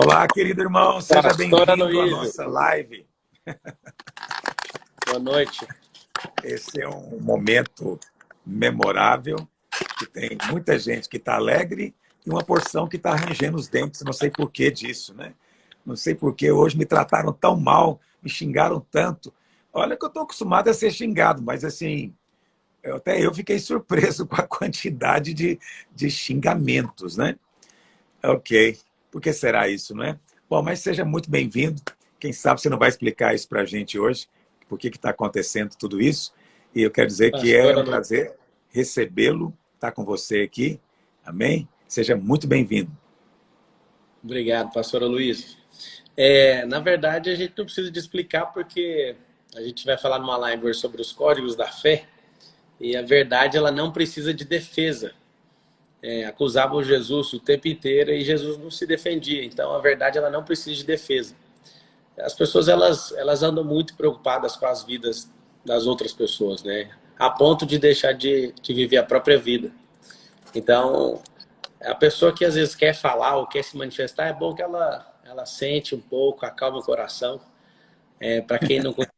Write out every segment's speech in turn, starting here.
Olá, querido irmão, seja Pastor bem-vindo à Aloysio, nossa live. boa noite. Esse é um momento memorável, que tem muita gente que está alegre e uma porção que está rangendo os dentes. Não sei por que disso, né? Não sei por que hoje me trataram tão mal, me xingaram tanto. Olha que eu estou acostumado a ser xingado, mas assim, até eu fiquei surpreso com a quantidade de xingamentos, né? Ok. Por que será isso, não é? Bom, mas seja muito bem-vindo. Quem sabe você não vai explicar isso para a gente hoje, por que está acontecendo tudo isso. E eu quero dizer que é Pastor um Aloysio, prazer recebê-lo, estar com você aqui. Amém? Seja muito bem-vindo. obrigado, Pastor Aloysio. Na verdade, a gente não precisa de explicar porque a gente vai falar numa live hoje sobre os códigos da fé e a verdade ela não precisa de defesa. Acusavam Jesus o tempo inteiro e Jesus não se defendia. Então, a verdade ela não precisa de defesa. As pessoas elas andam muito preocupadas com as vidas das outras pessoas, né? A ponto de deixar de viver a própria vida. Então, a pessoa que às vezes quer falar ou quer se manifestar, é bom que ela sente um pouco, acalma o coração. Para quem não conhece,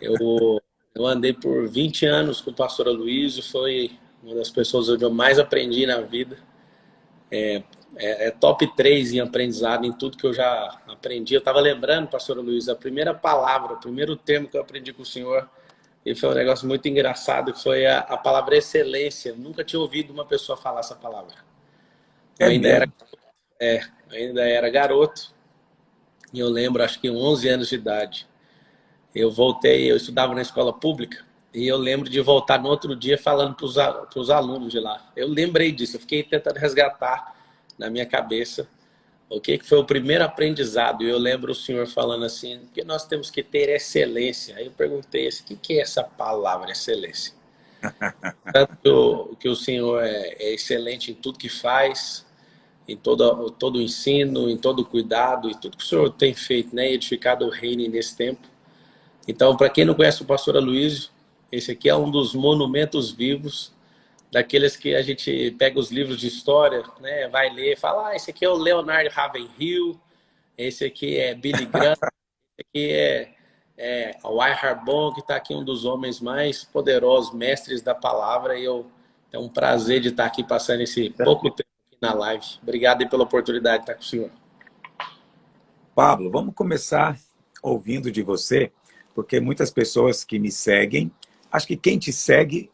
eu andei por 20 anos com o pastor Aloysio, foi uma das pessoas onde eu mais aprendi na vida. É top 3 em aprendizado, em tudo que eu já aprendi. Eu estava lembrando, pastor Aloysio, a primeira palavra, o primeiro termo que eu aprendi com o senhor, e foi um negócio muito engraçado, que foi a palavra excelência. Eu nunca tinha ouvido uma pessoa falar essa palavra. Eu É ainda era, mesmo? eu ainda era garoto, e eu lembro, acho que 11 anos de idade. Eu voltei, eu estudava na escola pública, e eu lembro de voltar no outro dia falando para os alunos de lá. Eu lembrei disso, eu fiquei tentando resgatar na minha cabeça o que foi o primeiro aprendizado. E eu lembro o senhor falando assim, que nós temos que ter excelência. Aí eu perguntei assim, o que é essa palavra excelência? Tanto que o senhor é excelente em tudo que faz, em todo o ensino, em todo o cuidado, e tudo que o senhor tem feito, né, edificado o reino nesse tempo. Então, para quem não conhece o pastor Aloysio, esse aqui é um dos monumentos vivos, daqueles que a gente pega os livros de história, né, vai ler, fala, esse aqui é o Leonard Ravenhill, esse aqui é Billy Graham, esse aqui é o Harbon, que está aqui um dos homens mais poderosos, mestres da palavra, e é um prazer de estar aqui passando esse pouco tempo aqui na live. Obrigado aí pela oportunidade de estar com o senhor. Pablo, vamos começar ouvindo de você, porque muitas pessoas que me seguem, acho que quem te segue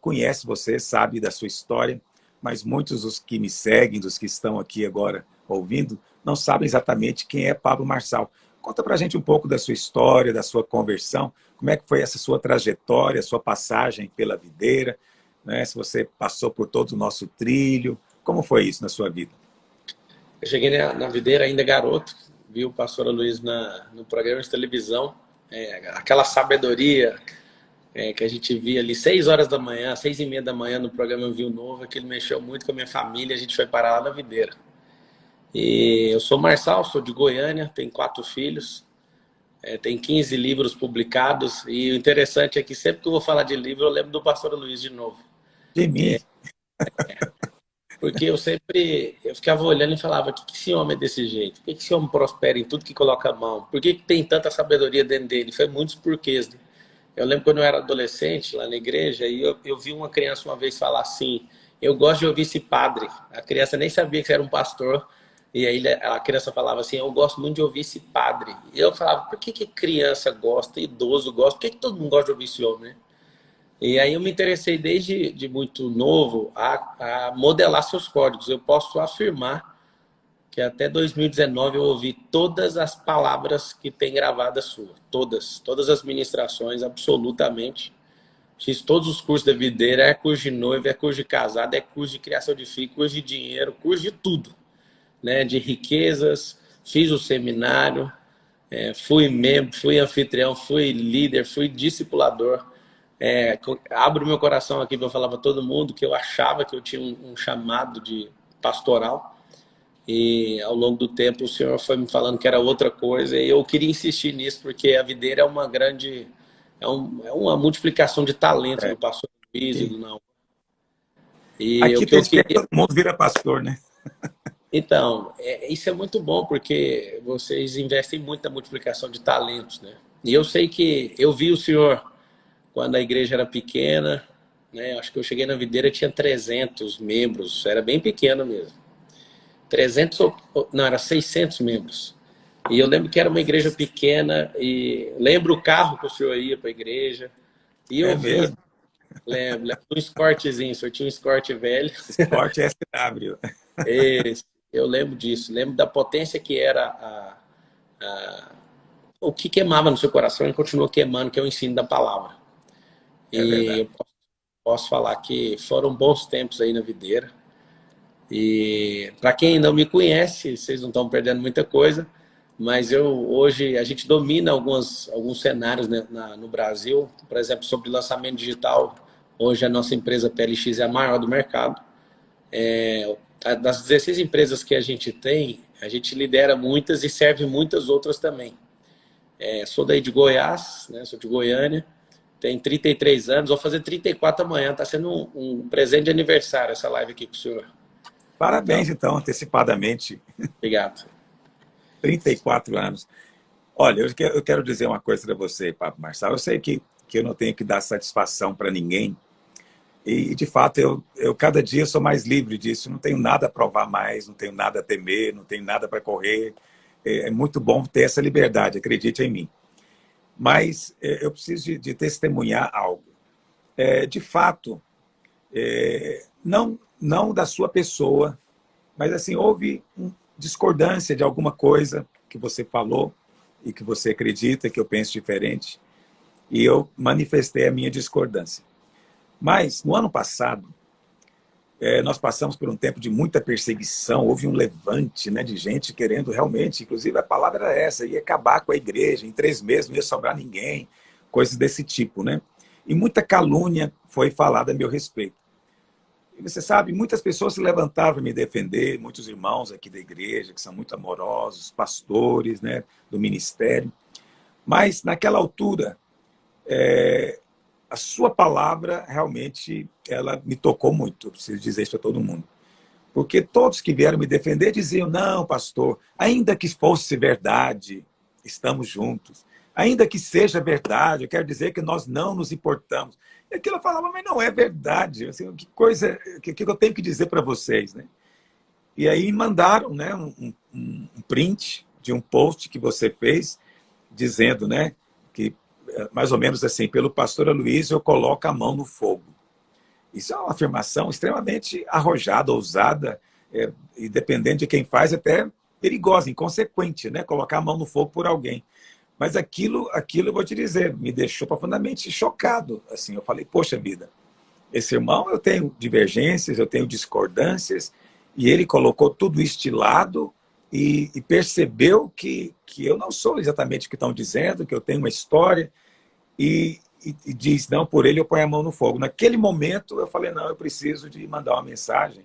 conhece você, sabe da sua história, mas muitos dos que me seguem, dos que estão aqui agora ouvindo, não sabem exatamente quem é Pablo Marçal. Conta pra gente um pouco da sua história, da sua conversão, como é que foi essa sua trajetória, sua passagem pela videira, né? Se você passou por todo o nosso trilho, como foi isso na sua vida? Eu cheguei na videira ainda garoto, vi o pastor Aloysio no programa de televisão, aquela sabedoria que a gente via ali 6 horas da manhã, 6h30 da manhã no programa Viu Novo, aquilo mexeu muito com a minha família, a gente foi parar lá na videira. E eu sou Marçal, sou de Goiânia, tenho 4 filhos, tenho 15 livros publicados, e o interessante é que sempre que eu vou falar de livro, eu lembro do pastor Aloysio de novo. De mim. Porque eu ficava olhando e falava, por que esse homem é desse jeito? Por que esse homem prospera em tudo que coloca a mão? Por que tem tanta sabedoria dentro dele? Foi muitos porquês, né? Eu lembro quando eu era adolescente, lá na igreja, e eu vi uma criança uma vez falar assim, eu gosto de ouvir esse padre. A criança nem sabia que era um pastor, e aí a criança falava assim, eu gosto muito de ouvir esse padre. E eu falava, por que criança gosta, idoso gosta, por que todo mundo gosta de ouvir esse homem, né? E aí eu me interessei desde muito novo a modelar seus códigos. Eu posso afirmar que até 2019 eu ouvi todas as palavras que tem gravadas sua. Todas as ministrações, absolutamente. Fiz todos os cursos da videira, é curso de noiva, é curso de casado, é curso de criação de filho, curso de dinheiro, curso de tudo, né? De riquezas, fiz o seminário, fui membro, fui anfitrião, fui líder, fui discipulador. Abro meu coração aqui para falar para todo mundo que eu achava que eu tinha um chamado de pastoral, e ao longo do tempo o Senhor foi me falando que era outra coisa, e eu queria insistir nisso porque a videira é uma grande, é uma multiplicação de talento É, do pastor Luiz e aqui do Não. E o aqui que eu Deus quer que queria, todo mundo vira pastor, né? Então, isso é muito bom, porque vocês investem muito na multiplicação de talentos, né? E eu sei que eu vi o senhor quando a igreja era pequena, né? Acho que eu cheguei na videira, tinha 300 membros, era bem pequeno mesmo. 300, não, era 600 membros. E eu lembro que era uma igreja pequena, e lembro o carro que o senhor ia para a igreja, e É eu vi, mesmo? lembro um escortezinho, o senhor tinha um escorte velho. Esporte SW. Esse, eu lembro disso, lembro da potência que era o que queimava no seu coração e continua queimando, que é o ensino da palavra. É E verdade. eu posso falar que foram bons tempos aí na videira. E para quem não me conhece, vocês não estão perdendo muita coisa, mas hoje a gente domina alguns cenários, né, no Brasil, por exemplo, sobre lançamento digital. Hoje a nossa empresa PLX é a maior do mercado. Das 16 empresas que a gente tem, a gente lidera muitas e serve muitas outras também. Sou daí de Goiás, né, sou de Goiânia, tenho 33 anos, vou fazer 34 amanhã, está sendo um presente de aniversário essa live aqui com o senhor. Então, Parabéns, então, antecipadamente. obrigado. 34 anos. Olha, eu quero dizer uma coisa para você, Papo Marçal. Eu sei que eu não tenho que dar satisfação para ninguém. E, de fato, eu cada dia sou mais livre disso. Não tenho nada a provar mais, não tenho nada a temer, não tenho nada para correr. É muito bom ter essa liberdade, acredite em mim. Mas eu preciso de testemunhar algo. De fato, não da sua pessoa, mas assim, houve discordância de alguma coisa que você falou e que você acredita que eu penso diferente, e eu manifestei a minha discordância. Mas, no ano passado, nós passamos por um tempo de muita perseguição, houve um levante, né, de gente querendo realmente, inclusive a palavra era essa, ia acabar com a igreja, em 3 meses não ia sobrar ninguém, coisas desse tipo, né? E muita calúnia foi falada a meu respeito. E você sabe, muitas pessoas se levantaram para me defender, muitos irmãos aqui da igreja, que são muito amorosos, pastores, né, do ministério. Mas, naquela altura, a sua palavra realmente ela me tocou muito, eu preciso dizer isso para todo mundo. Porque todos que vieram me defender diziam, não, pastor, ainda que fosse verdade, estamos juntos. Ainda que seja verdade, eu quero dizer que nós não nos importamos. E aquilo eu falava, mas não é verdade. Assim, que coisa, que eu tenho que dizer para vocês, né? E aí mandaram, né, um print de um post que você fez, dizendo, né, que mais ou menos assim, pelo pastor Aloysio, eu coloco a mão no fogo. Isso é uma afirmação extremamente arrojada, ousada, e dependendo de quem faz, até perigosa, inconsequente, né? Colocar a mão no fogo por alguém. Mas aquilo eu vou te dizer, me deixou profundamente chocado. Assim, eu falei, poxa vida, esse irmão, eu tenho divergências, eu tenho discordâncias, e ele colocou tudo isso de lado e percebeu que eu não sou exatamente o que estão dizendo, que eu tenho uma história, e diz, não, por ele eu ponho a mão no fogo. Naquele momento, eu falei, não, eu preciso de mandar uma mensagem,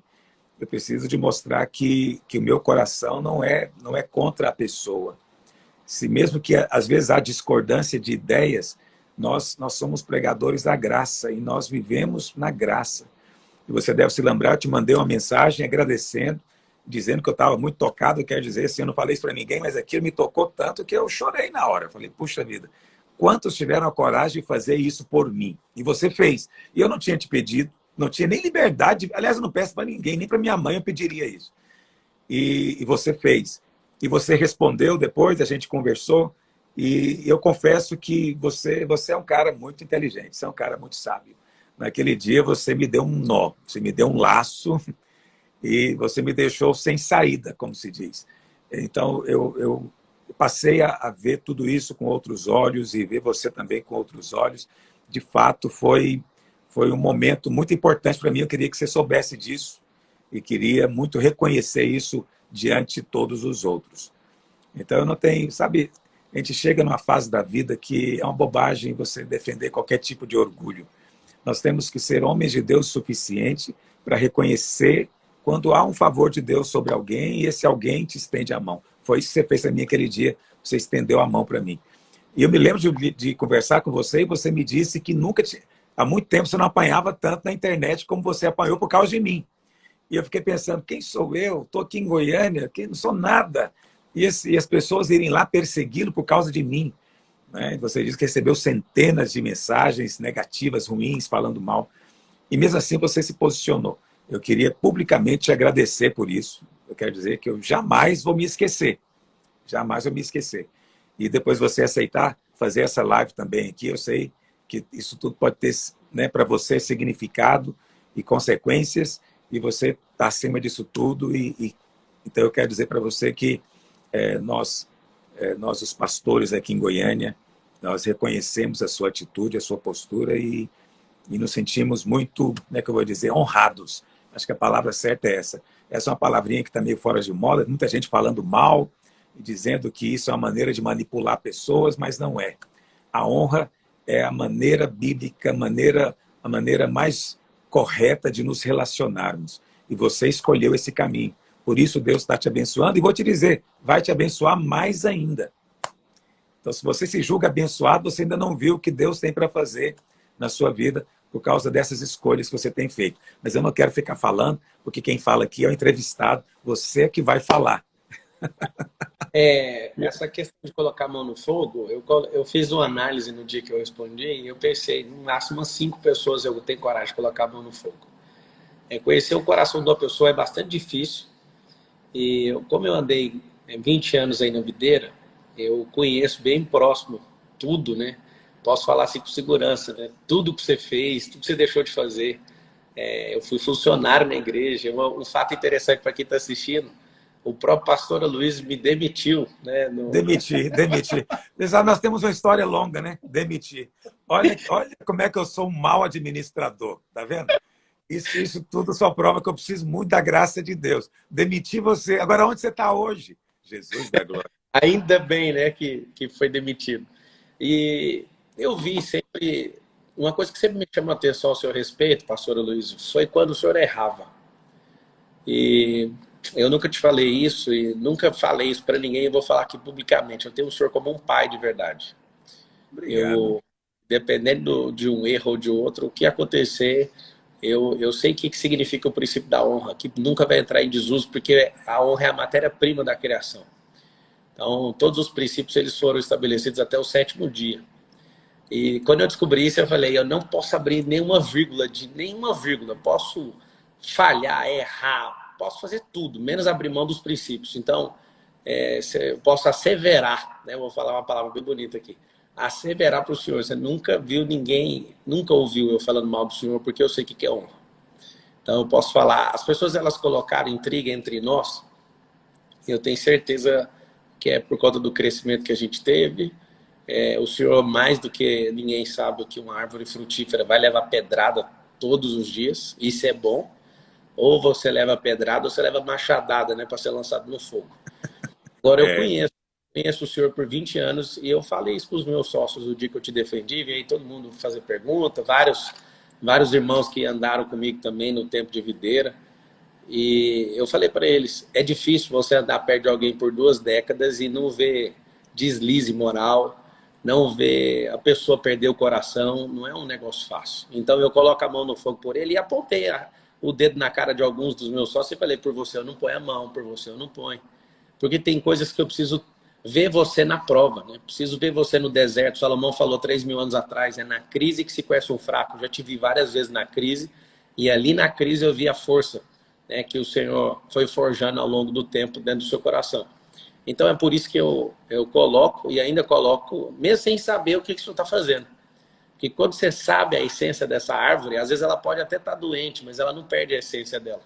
eu preciso de mostrar que o meu coração não é contra a pessoa. Se mesmo que às vezes há discordância de ideias, nós somos pregadores da graça e nós vivemos na graça. E você deve se lembrar, eu te mandei uma mensagem agradecendo, dizendo que eu estava muito tocado, quer dizer, assim, eu não falei isso para ninguém, mas aquilo me tocou tanto que eu chorei na hora. Eu falei, puxa vida, quantos tiveram a coragem de fazer isso por mim? E você fez. E eu não tinha te pedido, não tinha nem liberdade, aliás, eu não peço para ninguém, nem para minha mãe eu pediria isso. E você fez. E você respondeu depois, a gente conversou, e eu confesso que você é um cara muito inteligente, você é um cara muito sábio. Naquele dia você me deu um nó, você me deu um laço, e você me deixou sem saída, como se diz. Então, eu passei a ver tudo isso com outros olhos, e ver você também com outros olhos. De fato, foi um momento muito importante para mim, eu queria que você soubesse disso, e queria muito reconhecer isso diante de todos os outros. Então, eu não tenho, sabe, a gente chega numa fase da vida que é uma bobagem você defender qualquer tipo de orgulho. Nós temos que ser homens de Deus o suficiente para reconhecer quando há um favor de Deus sobre alguém e esse alguém te estende a mão. Foi isso que você fez para mim aquele dia, você estendeu a mão para mim. E eu me lembro de conversar com você e você me disse que nunca, há muito tempo, você não apanhava tanto na internet como você apanhou por causa de mim. E eu fiquei pensando, quem sou eu? Estou aqui em Goiânia, que não sou nada. E as pessoas irem lá persegui-lo por causa de mim. Né? Você diz que recebeu centenas de mensagens negativas, ruins, falando mal. E mesmo assim você se posicionou. Eu queria publicamente te agradecer por isso. Eu quero dizer que eu jamais vou me esquecer. Jamais vou me esquecer. E depois você aceitar fazer essa live também aqui, eu sei que isso tudo pode ter, né, para você significado e consequências, e você está acima disso tudo. Então eu quero dizer para você que nós, os pastores aqui em Goiânia, nós reconhecemos a sua atitude, a sua postura e nos sentimos muito, como é que eu vou dizer, honrados. Acho que a palavra certa é essa. Essa é uma palavrinha que está meio fora de moda, muita gente falando mal, dizendo que isso é uma maneira de manipular pessoas, mas não é. A honra é a maneira bíblica, a maneira mais correta de nos relacionarmos. E você escolheu esse caminho. Por isso Deus está te abençoando. E vou te dizer, vai te abençoar mais ainda. Então, se você se julga abençoado, você ainda não viu o que Deus tem para fazer na sua vida por causa dessas escolhas que você tem feito. Mas eu não quero ficar falando, porque quem fala aqui é o entrevistado, você é que vai falar. Essa questão de colocar a mão no fogo, eu fiz uma análise no dia que eu respondi e eu pensei, no máximo umas 5 pessoas eu tenho coragem de colocar a mão no fogo. Conhecer o coração de uma pessoa é bastante difícil e como eu andei 20 anos aí na videira, eu conheço bem próximo tudo, né? Posso falar assim com segurança, né? Tudo que você fez, tudo que você deixou de fazer. Eu fui funcionário na igreja. Um fato interessante para quem está assistindo, o próprio pastor Luiz me demitiu, né? Demiti. Nós temos uma história longa, né? Demitir. Olha como é que eu sou um mau administrador, tá vendo? Isso tudo só prova que eu preciso muito da graça de Deus. Demitir você. Agora, onde você está hoje? Jesus da glória. Ainda bem, né, que foi demitido. E eu vi sempre... Uma coisa que sempre me chamou a atenção ao seu respeito, pastor Luiz, foi quando o senhor errava. E eu nunca te falei isso e nunca falei isso para ninguém. Eu vou falar aqui publicamente. Eu tenho o senhor como um pai de verdade. Obrigado. Dependendo de um erro ou de outro, o que acontecer, eu sei o que significa o princípio da honra, que nunca vai entrar em desuso, porque a honra é a matéria-prima da criação. Então, todos os princípios eles foram estabelecidos até o 7º dia. E quando eu descobri isso, eu falei, eu não posso abrir nenhuma vírgula, posso falhar, errar, posso fazer tudo, menos abrir mão dos princípios. Então, eu posso asseverar, né? Vou falar uma palavra bem bonita aqui, asseverar para o senhor, você nunca viu ninguém, nunca ouviu eu falando mal do senhor, porque eu sei o que é honra. Então, eu posso falar, as pessoas elas colocaram intriga entre nós, eu tenho certeza que é por conta do crescimento que a gente teve. O senhor, mais do que ninguém sabe que uma árvore frutífera vai levar pedrada todos os dias, isso é bom. Ou você leva pedrada ou você leva machadada, né, para ser lançado no fogo. Agora, eu conheço o senhor por 20 anos e eu falei isso para os meus sócios o dia que eu te defendi, veio todo mundo fazer pergunta, vários irmãos que andaram comigo também no tempo de videira. E eu falei para eles, é difícil você andar perto de alguém por 2 décadas e não ver deslize moral, não ver a pessoa perder o coração, não é um negócio fácil. Então eu coloco a mão no fogo por ele e apontei o dedo na cara de alguns dos meus sócios e falei, por você eu não ponho a mão, por você eu não ponho. Porque tem coisas que eu preciso ver você na prova, né? Preciso ver você no deserto. Salomão falou 3.000 anos atrás, é na crise que se conhece um fraco. Já te vi várias vezes na crise e ali na crise eu vi a força, né, que o Senhor foi forjando ao longo do tempo dentro do seu coração. Então é por isso que eu coloco e ainda coloco, mesmo sem saber o que o senhor está fazendo. Porque quando você sabe a essência dessa árvore, às vezes ela pode até estar doente, mas ela não perde a essência dela.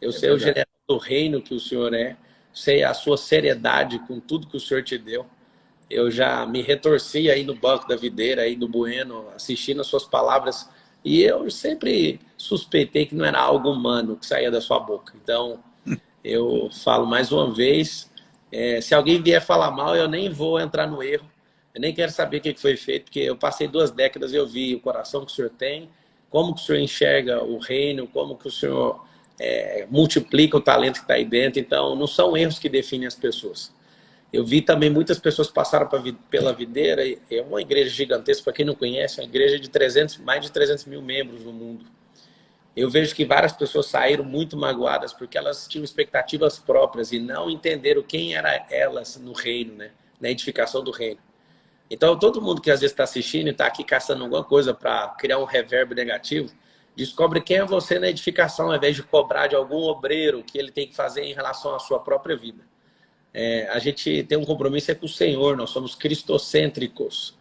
Eu sei o general do reino que o senhor é, sei a sua seriedade com tudo que o senhor te deu. Eu já me retorci aí no banco da videira, aí do Bueno, assistindo as suas palavras, e eu sempre suspeitei que não era algo humano que saía da sua boca. Então, eu falo mais uma vez, se alguém vier falar mal, eu nem vou entrar no erro, eu nem quero saber o que foi feito, porque eu passei 2 décadas e eu vi o coração que o senhor tem, como que o senhor enxerga o reino, como que o senhor multiplica o talento que está aí dentro. Então, não são erros que definem as pessoas. Eu vi também muitas pessoas passaram pela videira, é uma igreja gigantesca, para quem não conhece, é uma igreja de mais de 300 mil membros no mundo. Eu vejo que várias pessoas saíram muito magoadas porque elas tinham expectativas próprias e não entenderam quem eram elas no reino, né? Na edificação do reino. Então, todo mundo que às vezes está assistindo e está aqui caçando alguma coisa para criar um reverb negativo, descobre quem é você na edificação, ao invés de cobrar de algum obreiro que ele tem que fazer em relação à sua própria vida. A gente tem um compromisso com o Senhor, nós somos cristocêntricos.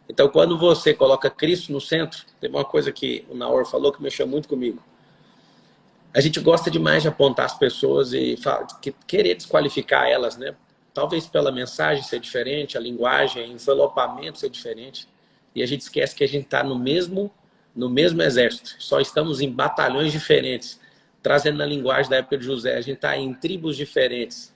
Então, quando você coloca Cristo no centro, tem uma coisa que o Naor falou que mexeu muito comigo. A gente gosta demais de apontar as pessoas e querer desqualificar elas, né? Talvez pela mensagem ser diferente, a linguagem, o envelopamento ser diferente. E a gente esquece que a gente está no mesmo exército. Só estamos em batalhões diferentes. Trazendo na linguagem da época de José, a gente está em tribos diferentes.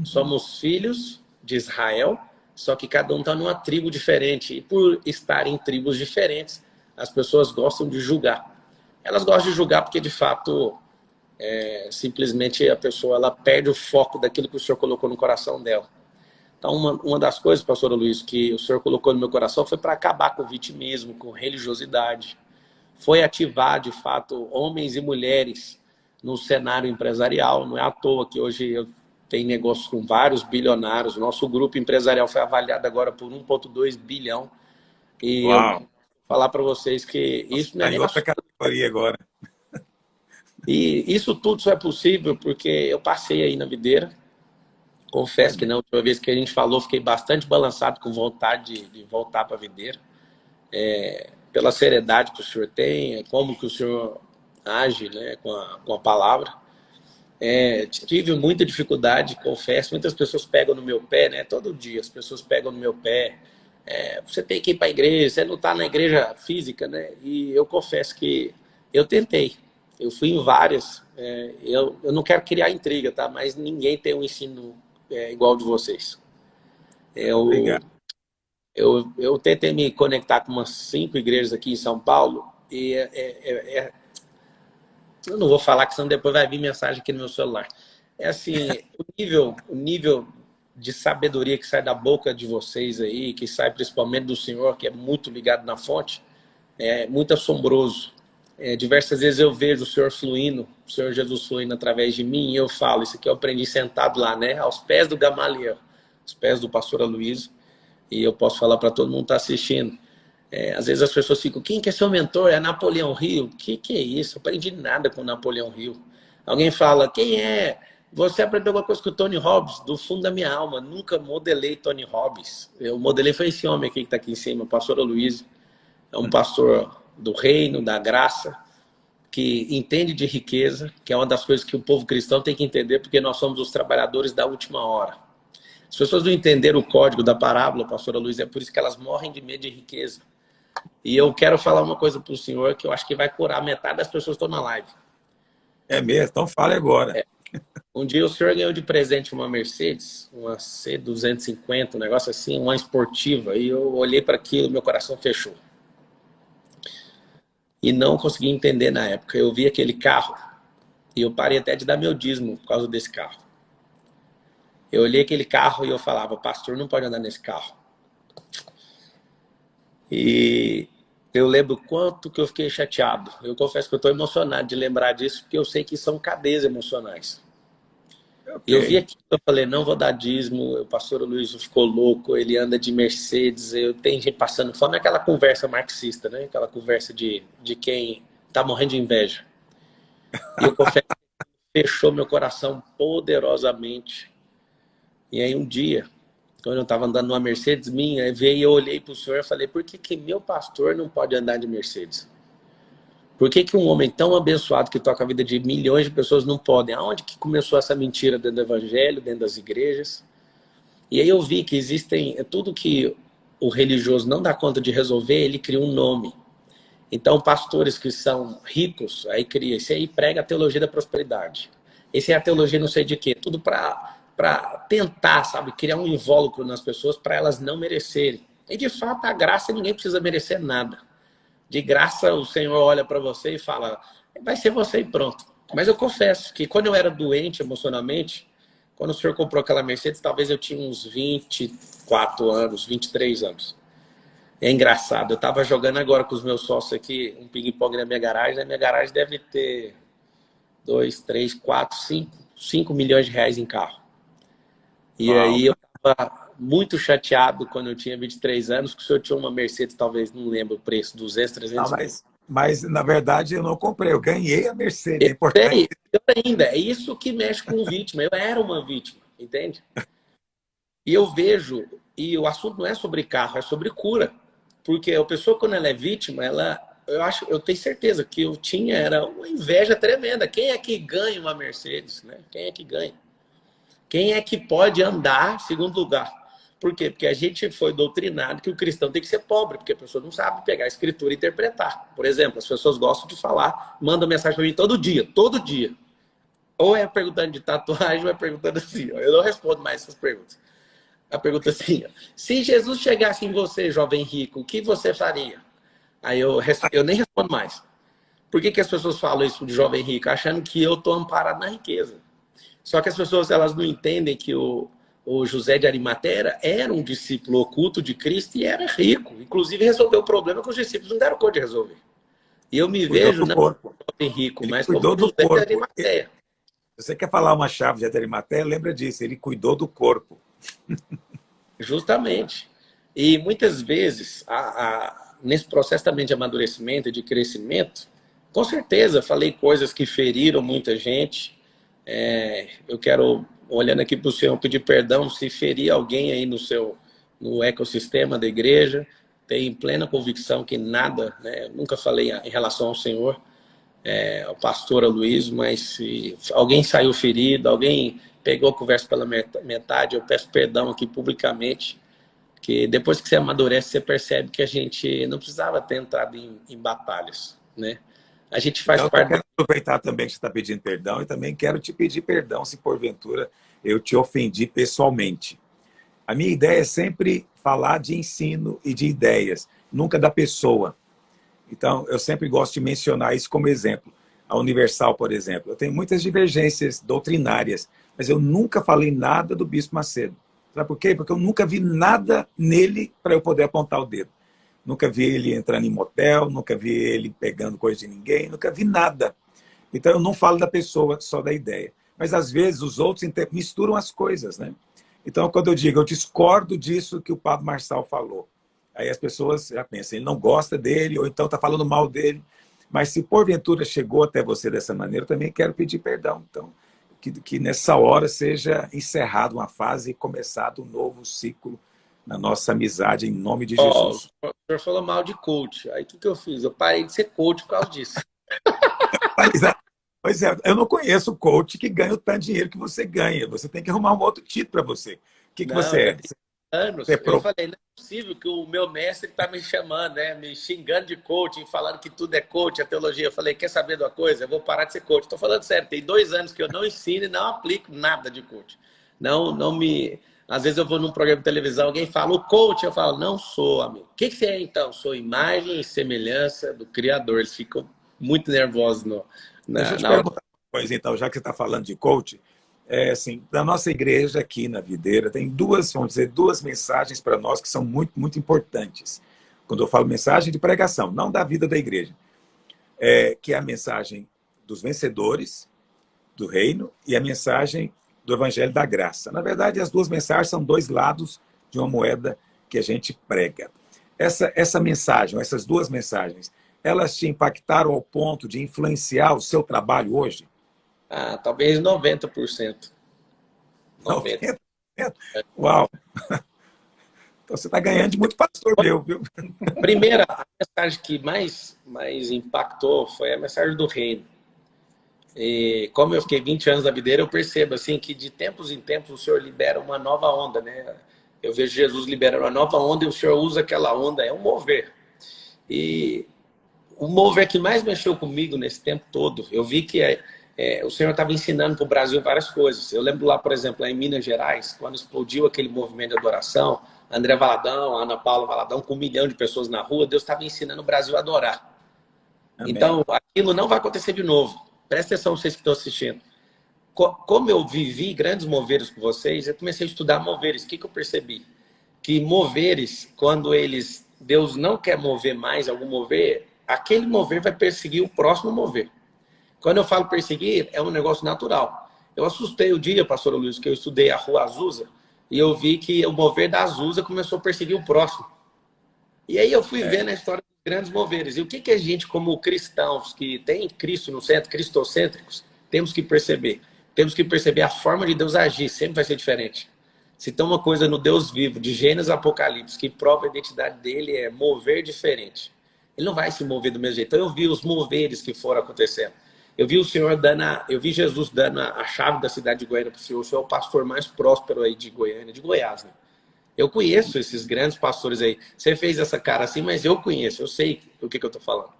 Somos filhos de Israel, só que cada um está numa tribo diferente. E por estar em tribos diferentes, as pessoas gostam de julgar. Elas gostam de julgar porque, de fato, simplesmente a pessoa ela perde o foco daquilo que o Senhor colocou no coração dela. Então, uma das coisas, pastor Luiz, que o Senhor colocou no meu coração foi para acabar com o vitimismo, com religiosidade. Foi ativar, de fato, homens e mulheres no cenário empresarial. Não é à toa que hoje eu tenho negócios com vários bilionários. O nosso grupo empresarial foi avaliado agora por 1,2 bilhão. E Uau. eu vou falar para vocês que isso não é Está em nem outra categoria agora. E isso tudo só é possível porque eu passei aí na videira. Confesso que na última vez que a gente falou, fiquei bastante balançado com vontade de voltar para a videira. Pela seriedade que o senhor tem, como que o senhor age, né, com a palavra. Tive muita dificuldade, confesso. Muitas pessoas pegam no meu pé, né? Todo dia as pessoas pegam no meu pé. Você tem que ir para a igreja, você não está na igreja física, né? E eu confesso que eu tentei. Eu fui em várias. Eu não quero criar intriga, tá? Mas ninguém tem um ensino igual ao de vocês. Obrigado. Eu tentei me conectar com umas 5 igrejas aqui em São Paulo e eu não vou falar, que senão depois vai vir mensagem aqui no meu celular. Assim, o nível de sabedoria que sai da boca de vocês aí, que sai principalmente do Senhor, que é muito ligado na fonte, é muito assombroso. Diversas vezes eu vejo o Senhor fluindo, o Senhor Jesus fluindo através de mim, e eu falo, isso aqui eu aprendi sentado lá, né? Aos pés do Gamaliel, aos pés do pastor Aloysio, e eu posso falar para todo mundo que está assistindo. Às vezes as pessoas ficam, quem que é seu mentor? É Napoleão Hill? Que é isso? Eu aprendi nada com Napoleão Hill. Alguém fala, quem é? Você aprendeu alguma coisa com o Tony Robbins? Do fundo da minha alma, nunca modelei Tony Robbins. Eu modelei foi esse homem aqui que está aqui em cima, o pastor Aloysio. É um pastor do reino, da graça, que entende de riqueza, que é uma das coisas que o povo cristão tem que entender, porque nós somos os trabalhadores da última hora. As pessoas não entenderam o código da parábola, pastora Luiz, é por isso que elas morrem de medo de riqueza. E eu quero falar uma coisa para o senhor, que eu acho que vai curar metade das pessoas que estão na live. É mesmo? Então fale agora. Um dia o senhor ganhou de presente uma Mercedes, uma C250, um negócio assim, uma esportiva, e eu olhei para aquilo, meu coração fechou. E não consegui entender na época. Eu vi aquele carro e eu parei até de dar meu dízimo por causa desse carro. Eu olhei aquele carro e eu falava, pastor, não pode andar nesse carro. E eu lembro quanto que eu fiquei chateado. Eu confesso que eu estou emocionado de lembrar disso, porque eu sei que são cadeias emocionais. Okay. E eu vi aqui, eu falei, não vou dar dízimo, o pastor Luiz ficou louco, ele anda de Mercedes, tem gente passando fome, aquela conversa marxista, né? Aquela conversa de quem está morrendo de inveja. E eu confesso que fechou meu coração poderosamente. E aí um dia, quando eu estava andando numa Mercedes minha, veio e eu olhei para o senhor e falei, por que meu pastor não pode andar de Mercedes? Por que um homem tão abençoado que toca a vida de milhões de pessoas não pode? Aonde que começou essa mentira dentro do evangelho, dentro das igrejas? E aí eu vi que existem, tudo que o religioso não dá conta de resolver, ele cria um nome. Então pastores que são ricos, aí cria, esse aí prega a teologia da prosperidade. Esse é a teologia não sei de quê, tudo para tentar, sabe, criar um invólucro nas pessoas para elas não merecerem. E de fato a graça ninguém precisa merecer nada. De graça o Senhor olha para você e fala, vai ser você e pronto. Mas eu confesso que quando eu era doente emocionalmente, quando o Senhor comprou aquela Mercedes, talvez eu tinha uns 24 anos, 23 anos. É engraçado, eu estava jogando agora com os meus sócios aqui, um ping-pong na minha garagem. Na minha garagem deve ter 2, 3, 4, 5 milhões de reais em carro. E Uau. aí eu estava muito chateado quando eu tinha 23 anos, que o senhor tinha uma Mercedes, talvez, não lembro o preço, 200, Não, 300 mil. mas, na verdade, eu não comprei. Eu ganhei a Mercedes. Eu É importante. sei, pior ainda, é isso que mexe com vítima. Eu era uma vítima, entende? E eu vejo, e o assunto não é sobre carro, é sobre cura. Porque a pessoa, quando ela é vítima, eu tenho certeza que eu tinha era uma inveja tremenda. Quem é que ganha uma Mercedes, né? Quem é que ganha? Quem é que pode andar segundo lugar? Por quê? Porque a gente foi doutrinado que o cristão tem que ser pobre, porque a pessoa não sabe pegar a escritura e interpretar. Por exemplo, as pessoas gostam de falar, mandam mensagem para mim todo dia, todo dia. Ou é perguntando de tatuagem, ou é perguntando assim. Ó. Eu não respondo mais essas perguntas. A pergunta é assim, ó, se Jesus chegasse em você, jovem rico, o que você faria? Aí eu nem respondo mais. Por que as pessoas falam isso de jovem rico? Achando que eu estou amparado na riqueza. Só que as pessoas elas não entendem que o José de Arimateia era um discípulo oculto de Cristo e era rico. Inclusive resolveu o problema que os discípulos não deram conta de resolver. E eu me Cuidou vejo do não corpo. como jovem rico, Ele mas como cuidou do José de corpo. Arimateia. Se você quer falar uma chave de Arimateia, lembra disso. Ele cuidou do corpo. Justamente. E muitas vezes, nesse processo também de amadurecimento e de crescimento, com certeza falei coisas que feriram muita gente. Eu quero, olhando aqui para o senhor, pedir perdão se ferir alguém aí no ecossistema da igreja. Tenho plena convicção que nada, né, nunca falei em relação ao senhor, ao pastor Luiz, mas se alguém saiu ferido, alguém pegou a conversa pela metade, eu peço perdão aqui publicamente, que depois que você amadurece, você percebe que a gente não precisava ter entrado em batalhas, né? A gente faz Então, eu parte... quero aproveitar também que você está pedindo perdão e também quero te pedir perdão se porventura eu te ofendi pessoalmente. A minha ideia é sempre falar de ensino e de ideias, nunca da pessoa. Então, eu sempre gosto de mencionar isso como exemplo. A Universal, por exemplo, eu tenho muitas divergências doutrinárias, mas eu nunca falei nada do Bispo Macedo. Sabe por quê? Porque eu nunca vi nada nele para eu poder apontar o dedo. Nunca vi ele entrando em motel, nunca vi ele pegando coisa de ninguém, nunca vi nada. Então, eu não falo da pessoa, só da ideia. Mas, às vezes, os outros misturam as coisas, né? Então, quando eu digo, eu discordo disso que o Padre Marçal falou, aí as pessoas já pensam, ele não gosta dele, ou então está falando mal dele. Mas se porventura chegou até você dessa maneira, eu também quero pedir perdão. Então, que nessa hora seja encerrada uma fase e começado um novo ciclo na nossa amizade, em nome de Ó, Jesus. o senhor falou mal de coach. Aí o que eu fiz? Eu parei de ser coach por causa disso. Pois é, eu não conheço coach que ganha o tanto de dinheiro que você ganha. Você tem que arrumar um outro título para você. O que Não, você já é? tem anos. Você é Eu falei, não é possível que o meu mestre está me chamando, né? Me xingando de coaching, falando que tudo é coach, a teologia. Eu falei, quer saber de uma coisa? Eu vou parar de ser coach. Estou falando sério, tem 2 anos que eu não ensino e não aplico nada de coach. Não me... Às vezes eu vou num programa de televisão, alguém fala, o coach, eu falo, não sou, amigo. O que você é então? Sou imagem e semelhança do Criador. Eles ficam muito nervosos Deixa eu te na hora. perguntar uma coisa, então, já que você está falando de coach. Assim, da nossa igreja aqui na Videira, tem vamos dizer, duas mensagens para nós que são muito, muito importantes. Quando eu falo mensagem de pregação, não da vida da igreja, que é a mensagem dos vencedores do reino e a mensagem do evangelho da graça. Na verdade, as duas mensagens são 2 lados de uma moeda que a gente prega. Essa mensagem, essas duas mensagens, elas te impactaram ao ponto de influenciar o seu trabalho hoje? Ah, talvez 90%. 90%. 90%? Uau! Então você está ganhando de muito pastor meu, viu? Primeira, a mensagem que mais impactou foi a mensagem do reino. E como eu fiquei 20 anos na videira, eu percebo assim que de tempos em tempos o Senhor libera uma nova onda, né? Eu vejo Jesus liberando uma nova onda e o Senhor usa aquela onda, é um mover. E o mover que mais mexeu comigo nesse tempo todo, eu vi que o Senhor estava ensinando para o Brasil várias coisas. Eu lembro lá, por exemplo, lá em Minas Gerais, quando explodiu aquele movimento de adoração, André Valadão, Ana Paula Valadão, com 1 milhão de pessoas na rua, Deus estava ensinando o Brasil a adorar. Amém. Então, aquilo não vai acontecer de novo. Presta atenção, vocês que estão assistindo. Como eu vivi grandes moveres com vocês, eu comecei a estudar moveres. O que eu percebi? Que moveres, quando eles Deus não quer mover mais algum mover, aquele mover vai perseguir o próximo mover. Quando eu falo perseguir, é um negócio natural. Eu assustei o dia, pastor Luiz, que eu estudei a Rua Azusa, e eu vi que o mover da Azusa começou a perseguir o próximo. E aí eu fui vendo a história dos grandes moveres. E o que a gente, como cristãos que tem Cristo no centro, cristocêntricos, temos que perceber? Temos que perceber a forma de Deus agir, sempre vai ser diferente. Se tem uma coisa no Deus vivo, de Gênesis a Apocalipse, que prova a identidade dele, é mover diferente. Ele não vai se mover do mesmo jeito. Então eu vi os moveres que foram acontecendo. Eu vi o Senhor eu vi Jesus dando a chave da cidade de Goiânia para o Senhor. O Senhor é o pastor mais próspero aí de Goiânia, de Goiás, né? Eu conheço esses grandes pastores aí. Você fez essa cara assim, mas eu conheço, eu sei o que eu estou falando.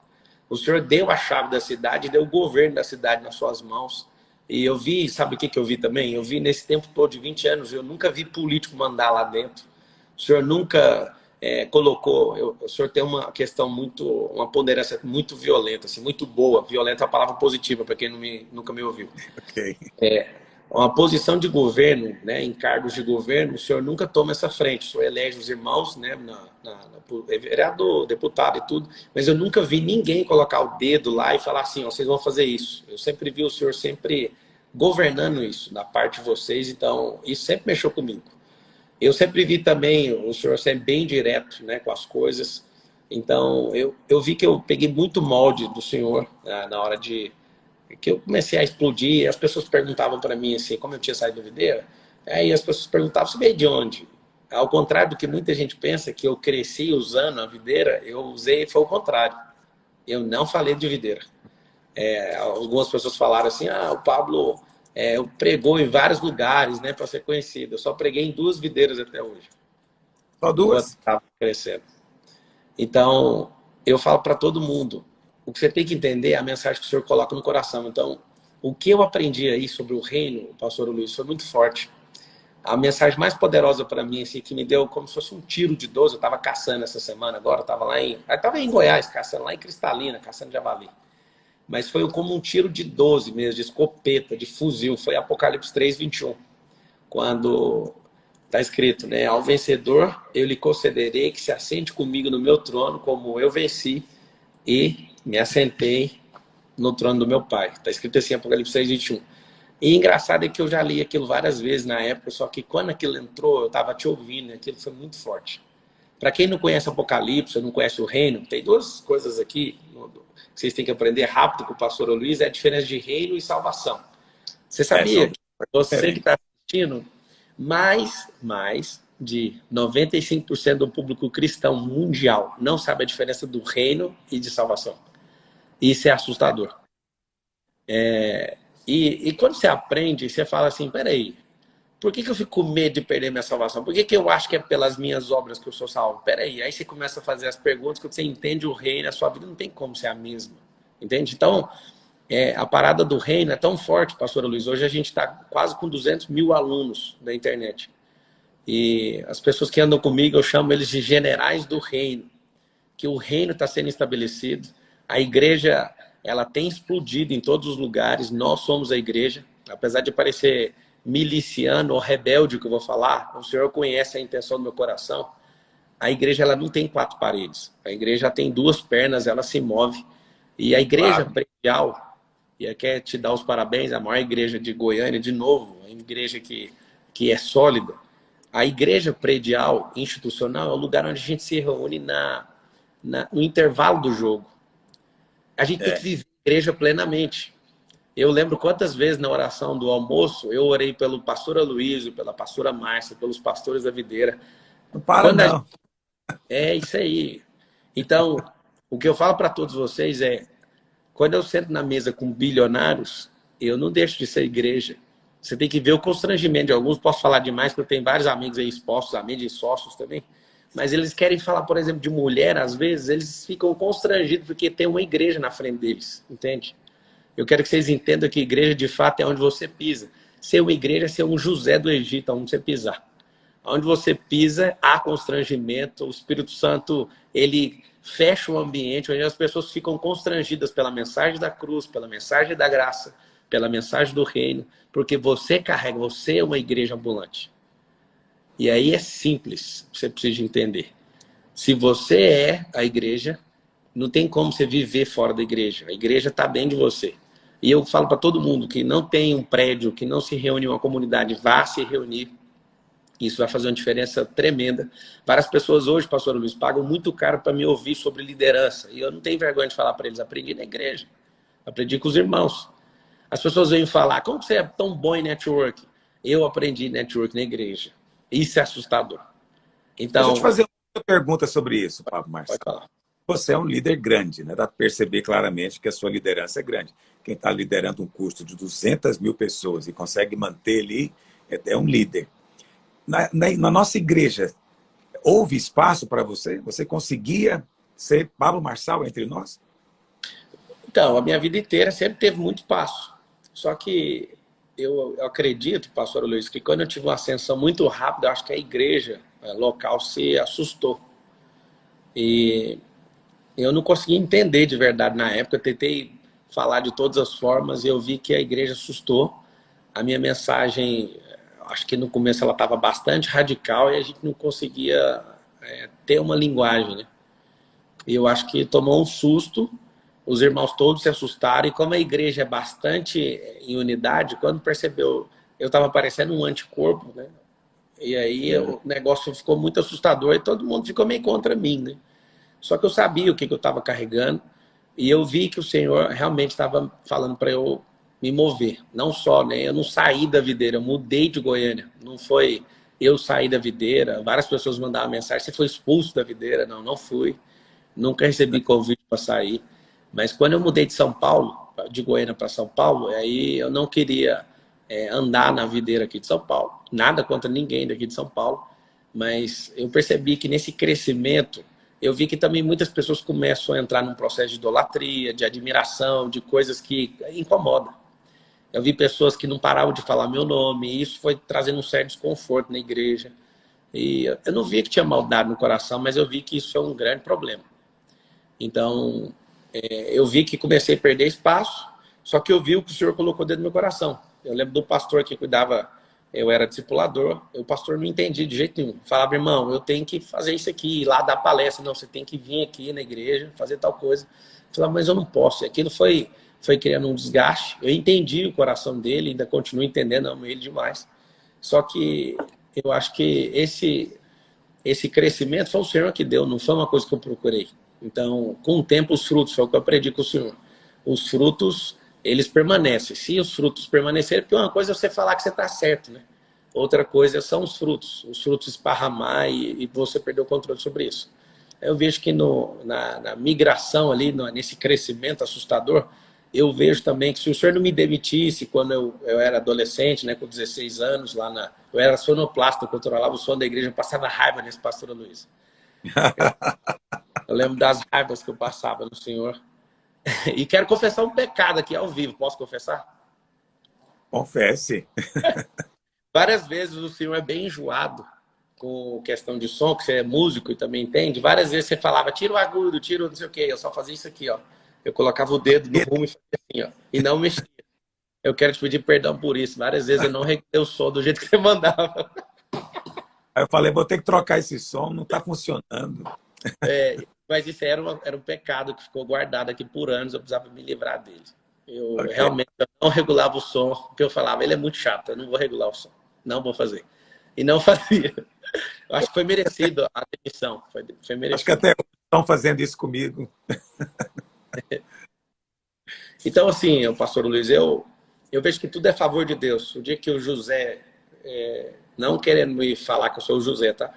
O Senhor deu a chave da cidade, deu o governo da cidade nas suas mãos. E eu vi, sabe o que eu vi também? Eu vi nesse tempo todo de 20 anos, eu nunca vi político mandar lá dentro. O Senhor nunca colocou... O Senhor tem uma questão muito... Uma ponderância muito violenta, assim, muito boa. Violenta é a palavra positiva, para quem nunca me ouviu. Ok. Uma posição de governo, né, em cargos de governo, o senhor nunca toma essa frente. O senhor elege os irmãos, né, é vereador, deputado e tudo, mas eu nunca vi ninguém colocar o dedo lá e falar assim, ó, vocês vão fazer isso. Eu sempre vi o senhor sempre governando isso, da parte de vocês, então isso sempre mexeu comigo. Eu sempre vi também o senhor ser bem direto, né, com as coisas, então eu vi que eu peguei muito molde do senhor, né, na hora que eu comecei a explodir, as pessoas perguntavam para mim assim, como eu tinha saído do videira, aí as pessoas perguntavam, você veio de onde? Ao contrário do que muita gente pensa, que eu cresci usando a videira, eu usei, foi o contrário. Eu não falei de videira. Algumas pessoas falaram assim, o Pablo pregou em vários lugares, né, para ser conhecido. Eu só preguei em 2 videiras até hoje. Só Enquanto 2? estava crescendo. Então, eu falo para todo mundo, o que você tem que entender é a mensagem que o Senhor coloca no coração. Então, o que eu aprendi aí sobre o reino, pastor Luiz, foi muito forte. A mensagem mais poderosa para mim, assim, que me deu como se fosse um tiro de 12, eu estava caçando essa semana agora, eu estava em Goiás caçando, lá em Cristalina, caçando javali. Mas foi como um tiro de 12 mesmo, de escopeta, de fuzil, foi Apocalipse 3:21. Quando está escrito, né? Ao vencedor eu lhe concederei que se assente comigo no meu trono, como eu venci e me assentei no trono do meu pai. Está escrito assim, Apocalipse 3:21. E engraçado é que eu já li aquilo várias vezes na época, só que quando aquilo entrou, eu estava te ouvindo, e aquilo foi muito forte. Para quem não conhece Apocalipse, não conhece o reino, tem 2 coisas aqui que vocês têm que aprender rápido com o pastor Luiz, é a diferença de reino e salvação. Você sabia que você que está assistindo, mais de 95% do público cristão mundial não sabe a diferença do reino e de salvação. Isso é assustador. E quando você aprende, você fala assim, peraí, por que eu fico com medo de perder minha salvação? Por que eu acho que é pelas minhas obras que eu sou salvo? Peraí, aí você começa a fazer as perguntas, quando você entende o reino, a sua vida não tem como ser a mesma. Entende? Então, a parada do reino é tão forte, pastor Luiz. Hoje a gente está quase com 200 mil alunos na internet. E as pessoas que andam comigo, eu chamo eles de generais do reino. Que o reino está sendo estabelecido. A igreja, ela tem explodido em todos os lugares. Nós somos a igreja. Apesar de parecer miliciano ou rebelde, que eu vou falar, o Senhor conhece a intenção do meu coração. A igreja, ela não tem 4 paredes. A igreja tem 2 pernas, ela se move. E a igreja predial, e eu quero te dar os parabéns, a maior igreja de Goiânia, de novo, a igreja que é sólida. A igreja predial, institucional, é o lugar onde a gente se reúne no intervalo do jogo. A gente tem que viver a igreja plenamente. Eu lembro quantas vezes na oração do almoço eu orei pelo pastor Aloysio, pela pastora Márcia, pelos pastores da videira. Não para, não. É isso aí. Então, o que eu falo para todos vocês é, quando eu sento na mesa com bilionários, eu não deixo de ser igreja. Você tem que ver o constrangimento de alguns. Posso falar demais, porque eu tenho vários amigos aí expostos, amigos e sócios também. Mas eles querem falar, por exemplo, de mulher, às vezes, eles ficam constrangidos porque tem uma igreja na frente deles, entende? Eu quero que vocês entendam que igreja, de fato, é onde você pisa. Ser uma igreja é ser um José do Egito, onde você pisar. Onde você pisa, há constrangimento. O Espírito Santo, ele fecha o ambiente, onde as pessoas ficam constrangidas pela mensagem da cruz, pela mensagem da graça, pela mensagem do reino, porque você carrega, você é uma igreja ambulante. E aí é simples, você precisa entender. Se você é a igreja, não tem como você viver fora da igreja. A igreja está dentro de você. E eu falo para todo mundo que não tem um prédio, que não se reúne uma comunidade, vá se reunir. Isso vai fazer uma diferença tremenda. Várias pessoas hoje, pastor Luiz, pagam muito caro para me ouvir sobre liderança. E eu não tenho vergonha de falar para eles. Aprendi na igreja. Aprendi com os irmãos. As pessoas vêm falar, como você é tão bom em network? Eu aprendi network na igreja. Isso é assustador. Deixa eu te Então, fazer uma pergunta sobre isso, Pablo pode Marçal. falar. Você é um líder grande, né? Dá para perceber claramente que a sua liderança é grande. Quem está liderando um custo de 200 mil pessoas e consegue manter ali é um líder. Na nossa igreja, houve espaço para você? Você conseguia ser Pablo Marçal entre nós? Então, a minha vida inteira sempre teve muito espaço. Só que eu acredito, pastor Luiz, que quando eu tive uma ascensão muito rápida, eu acho que a igreja local se assustou. E eu não consegui entender de verdade na época. Eu tentei falar de todas as formas e eu vi que a igreja assustou. A minha mensagem, acho que no começo ela estava bastante radical e a gente não conseguia ter uma linguagem, né? E eu acho que tomou um susto, os irmãos todos se assustaram, e como a igreja é bastante em unidade, quando percebeu, eu estava parecendo um anticorpo, né? E aí o negócio ficou muito assustador e todo mundo ficou meio contra mim, né? Só que eu sabia o que eu estava carregando e eu vi que o Senhor realmente estava falando para eu me mover. Não só, né? Eu não saí da videira, eu mudei de Goiânia. Não foi eu sair da videira. Várias pessoas mandavam mensagem, você foi expulso da videira. Não, não fui. Nunca recebi convite para sair. Mas quando eu mudei de São Paulo, de Goiânia para São Paulo, aí eu não queria andar na videira aqui de São Paulo. Nada contra ninguém daqui de São Paulo. Mas eu percebi que nesse crescimento, eu vi que também muitas pessoas começam a entrar num processo de idolatria, de admiração, de coisas que incomodam. Eu vi pessoas que não paravam de falar meu nome, e isso foi trazendo um certo desconforto na igreja. E eu não vi que tinha maldade no coração, mas eu vi que isso é um grande problema. Então, eu vi que comecei a perder espaço, só que eu vi o que o Senhor colocou dentro do meu coração. Eu lembro do pastor que cuidava, eu era discipulador, o pastor não entendia de jeito nenhum. Falava, irmão, eu tenho que fazer isso aqui, ir lá dar palestra. Não, você tem que vir aqui na igreja, fazer tal coisa. Eu falava, mas eu não posso. E aquilo foi criando um desgaste. Eu entendi o coração dele, ainda continuo entendendo, amo ele demais. Só que eu acho que esse crescimento foi o Senhor que deu, não foi uma coisa que eu procurei. Então, com o tempo, os frutos, foi o que eu aprendi com o Senhor. Os frutos, eles permanecem. Se os frutos permanecerem, porque uma coisa é você falar que você está certo, né? Outra coisa são os frutos esparramar e você perder o controle sobre isso. Eu vejo que na migração ali, nesse crescimento assustador, eu vejo também que se o senhor não me demitisse quando eu era adolescente, né, com 16 anos, eu era sonoplasta, eu controlava o som da igreja, eu passava raiva nesse pastor Luiz. Eu lembro das raivas que eu passava no Senhor. E quero confessar um pecado aqui ao vivo. Posso confessar? Confesse. Várias vezes o Senhor é bem enjoado com questão de som, que você é músico e também entende. Várias vezes você falava, tira o agudo, tira o não sei o quê. Eu só fazia isso aqui, ó. Eu colocava o dedo no rumo e fazia assim, ó. E não mexia. Eu quero te pedir perdão por isso. Várias vezes eu não reglei o som do jeito que você mandava. Aí eu falei, vou ter que trocar esse som, não está funcionando. Mas isso era um pecado que ficou guardado aqui por anos. Eu precisava me livrar dele. Eu Okay. realmente não regulava o som, porque eu falava, ele é muito chato, eu não vou regular o som. Não vou fazer. E não fazia. Eu acho que foi merecido a demissão. Foi merecido. Acho que até estão fazendo isso comigo. Então, assim, pastor Luiz, eu vejo que tudo é favor de Deus. O dia que o José, não querendo me falar que eu sou o José, tá?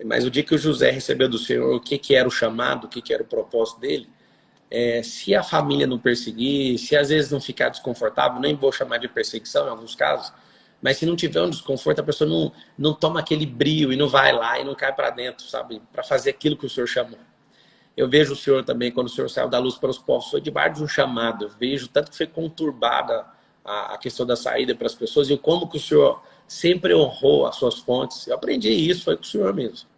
Mas o dia que o José recebeu do Senhor o que era o chamado, o que era o propósito dele, se a família não perseguir, se às vezes não ficar desconfortável, nem vou chamar de perseguição em alguns casos, mas se não tiver um desconforto, a pessoa não toma aquele brio e não vai lá e não cai para dentro, sabe? Para fazer aquilo que o Senhor chamou. Eu vejo o Senhor também, quando o Senhor saiu da luz para os povos, foi debaixo de um chamado. Eu vejo tanto que foi conturbada a questão da saída para as pessoas e como que o Senhor sempre honrou as suas fontes. Eu aprendi isso, foi com o Senhor mesmo.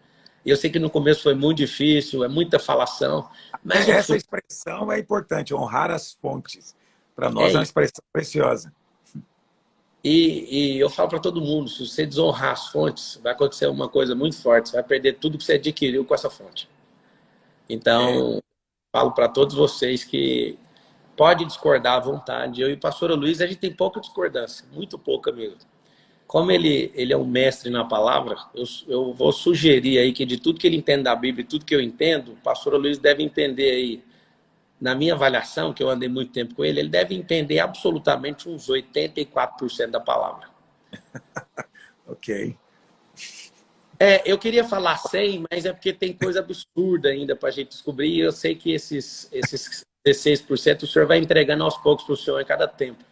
E eu sei que no começo foi muito difícil, é muita falação, mas Essa expressão é importante, honrar as fontes. Para nós é uma expressão preciosa. E eu falo para todo mundo, se você desonrar as fontes, vai acontecer uma coisa muito forte, você vai perder tudo que você adquiriu com essa fonte. É, Então, falo para todos vocês que pode discordar à vontade. Eu e o pastor Luiz, a gente tem pouca discordância, muito pouca mesmo. Como ele é um mestre na palavra, eu vou sugerir aí que de tudo que ele entende da Bíblia e tudo que eu entendo, o pastor Luiz deve entender aí, na minha avaliação, que eu andei muito tempo com ele, ele deve entender absolutamente uns 84% da palavra. ok. Eu queria falar 100, mas é porque tem coisa absurda ainda para a gente descobrir, e eu sei que esses 16% o senhor vai entregando aos poucos para o senhor em cada tempo.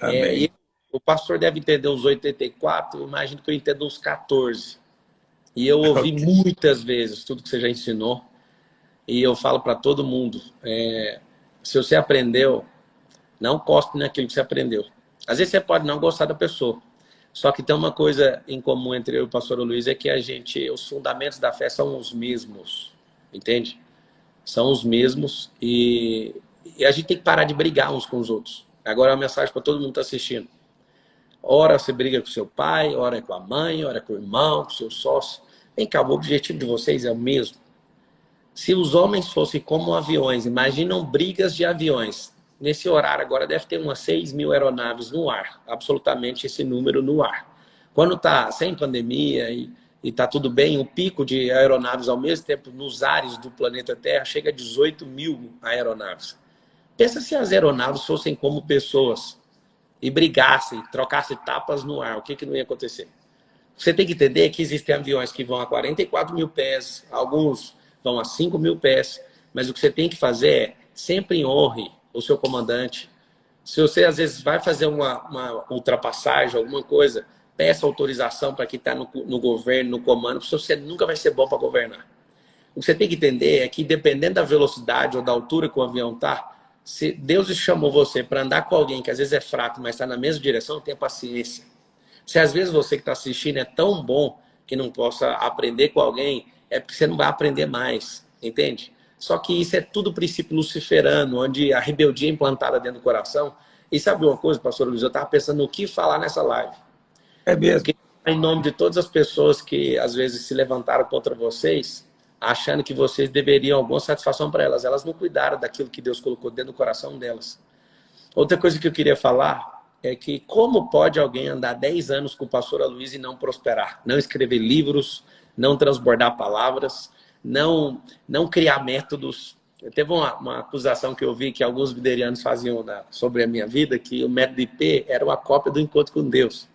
E Amém. o pastor deve entender uns 84, eu imagino que eu entendo uns 14. E eu ouvi Ok. muitas vezes tudo que você já ensinou. E eu falo para todo mundo, se você aprendeu, não cospe naquilo que você aprendeu. Às vezes você pode não gostar da pessoa. Só que tem uma coisa em comum entre eu e o pastor Luiz, é que os fundamentos da fé são os mesmos. Entende? São os mesmos e a gente tem que parar de brigar uns com os outros. Agora é uma mensagem para todo mundo que está assistindo. Ora você briga com seu pai, ora é com a mãe, ora é com o irmão, com o seu sócio. Vem cá, o objetivo de vocês é o mesmo. Se os homens fossem como aviões, imaginam brigas de aviões. Nesse horário agora deve ter umas 6 mil aeronaves no ar. Absolutamente esse número no ar. Quando está sem pandemia e está tudo bem, o pico de aeronaves ao mesmo tempo nos ares do planeta Terra chega a 18 mil aeronaves. Pensa se as aeronaves fossem como pessoas e brigassem, trocassem tapas no ar, o que não ia acontecer? Você tem que entender que existem aviões que vão a 44 mil pés, alguns vão a 5 mil pés, mas o que você tem que fazer é sempre honre o seu comandante. Se você às vezes vai fazer uma ultrapassagem, alguma coisa, peça autorização para quem está no governo, no comando, porque você nunca vai ser bom para governar. O que você tem que entender é que, dependendo da velocidade ou da altura que o avião está, se Deus chamou você para andar com alguém que às vezes é fraco, mas está na mesma direção, tenha paciência. Se às vezes você que está assistindo é tão bom que não possa aprender com alguém, é porque você não vai aprender mais, entende? Só que isso é tudo princípio luciferano, onde a rebeldia é implantada dentro do coração. E sabe uma coisa, pastor Luiz? Eu estava pensando no que falar nessa live. É Eu mesmo. queria falar em nome de todas as pessoas que às vezes se levantaram contra vocês, achando que vocês deveriam alguma satisfação para elas. Elas não cuidaram daquilo que Deus colocou dentro do coração delas. Outra coisa que eu queria falar é que como pode alguém andar 10 anos com o pastor Aloysio e não prosperar? Não escrever livros, não transbordar palavras, não criar métodos. Teve uma acusação que eu vi que alguns viderianos faziam sobre a minha vida, que o método IP era uma cópia do encontro com Deus.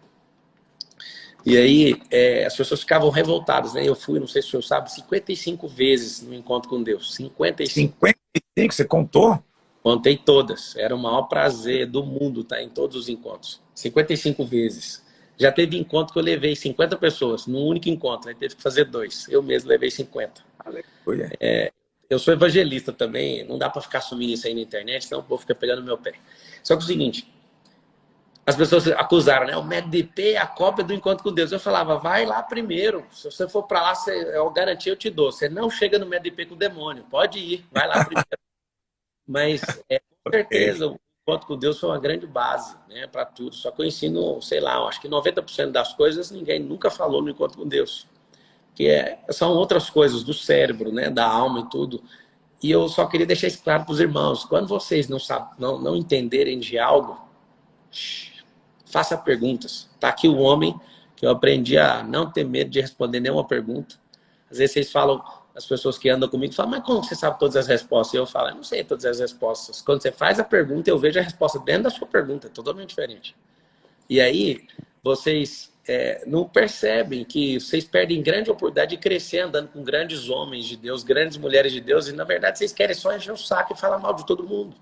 E aí as pessoas ficavam revoltadas, né? Eu fui, não sei se o senhor sabe, 55 vezes no encontro com Deus. 55. 55, você contou? Contei todas. Era o maior prazer do mundo estar em todos os encontros. 55 vezes. Já teve encontro que eu levei 50 pessoas, num único encontro. Aí teve que fazer 2. Eu mesmo levei 50. Aleluia. Eu sou evangelista também. Não dá para ficar sumindo isso aí na internet, senão o povo fica pegando no meu pé. Só que é o seguinte, as pessoas acusaram, né? O método IP é a cópia do encontro com Deus. Eu falava, vai lá primeiro. Se você for para lá, eu garantia, eu te dou. Você não chega no método IP com o demônio. Pode ir, vai lá primeiro. Mas, com Ok. certeza, o encontro com Deus foi uma grande base, né, para tudo. Só que eu ensino, sei lá, acho que 90% das coisas ninguém nunca falou no encontro com Deus. Que são outras coisas do cérebro, né, da alma e tudo. E eu só queria deixar isso claro para os irmãos. Quando vocês não entenderem de algo, faça perguntas. Está aqui o homem que eu aprendi a não ter medo de responder nenhuma pergunta. Às vezes vocês falam, as pessoas que andam comigo falam, mas como você sabe todas as respostas? E eu falo, eu não sei todas as respostas. Quando você faz a pergunta, eu vejo a resposta dentro da sua pergunta, é totalmente diferente. E aí, vocês não percebem que vocês perdem grande oportunidade de crescer andando com grandes homens de Deus, grandes mulheres de Deus, e na verdade vocês querem só encher o saco e falar mal de todo mundo.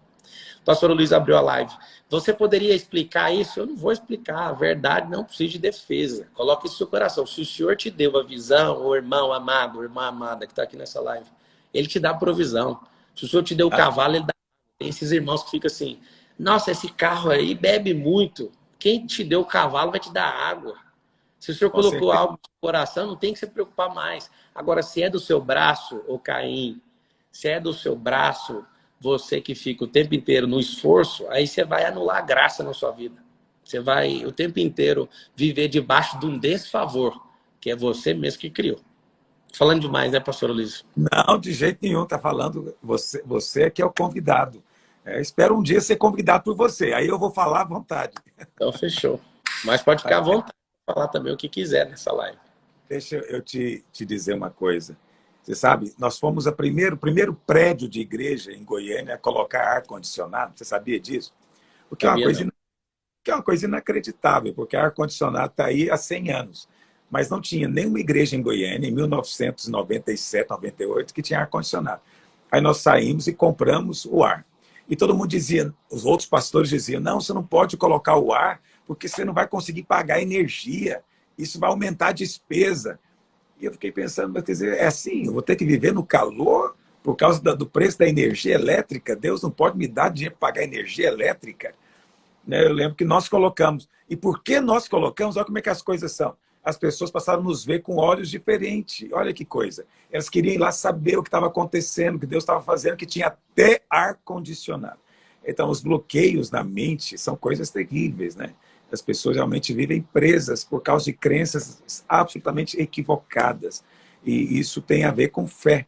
O pastor Luiz abriu a live. Você poderia explicar isso? Eu não vou explicar. A verdade não precisa de defesa. Coloque isso no seu coração. Se o Senhor te deu a visão, o irmão amado, a irmã amada que está aqui nessa live, ele te dá a provisão. Se o Senhor te deu o cavalo, ele dá. Tem esses irmãos que ficam assim, nossa, esse carro aí bebe muito. Quem te deu o cavalo vai te dar água. Se o Senhor Com colocou certeza. algo no seu coração, não tem que se preocupar mais. Agora, se é do seu braço, ô Caim, se é do seu braço, você que fica o tempo inteiro no esforço, aí você vai anular a graça na sua vida. Você vai o tempo inteiro viver debaixo de um desfavor, que é você mesmo que criou. Falando demais, né, pastor Luiz? Não, de jeito nenhum, tá falando. Você é que é o convidado. Espero um dia ser convidado por você. Aí eu vou falar à vontade. Então, fechou. Mas pode ficar à vontade de falar também o que quiser nessa live. Deixa eu te dizer uma coisa. Você sabe, nós fomos o primeiro prédio de igreja em Goiânia a colocar ar-condicionado. Você sabia disso? O que é uma Sabia coisa, não. que é uma coisa inacreditável, porque ar-condicionado está aí há 100 anos. Mas não tinha nenhuma igreja em Goiânia, em 1997, 98, que tinha ar-condicionado. Aí nós saímos e compramos o ar. E todo mundo dizia, os outros pastores diziam, não, você não pode colocar o ar, porque você não vai conseguir pagar energia, isso vai aumentar a despesa. E eu fiquei pensando, mas quer dizer, é assim, eu vou ter que viver no calor por causa do preço da energia elétrica? Deus não pode me dar dinheiro para pagar energia elétrica? Né? Eu lembro que nós colocamos. E por que nós colocamos? Olha como é que as coisas são. As pessoas passaram a nos ver com olhos diferentes. Olha que coisa. Elas queriam ir lá saber o que estava acontecendo, o que Deus estava fazendo, que tinha até ar-condicionado. Então, os bloqueios na mente são coisas terríveis, né? As pessoas realmente vivem presas por causa de crenças absolutamente equivocadas. E isso tem a ver com fé.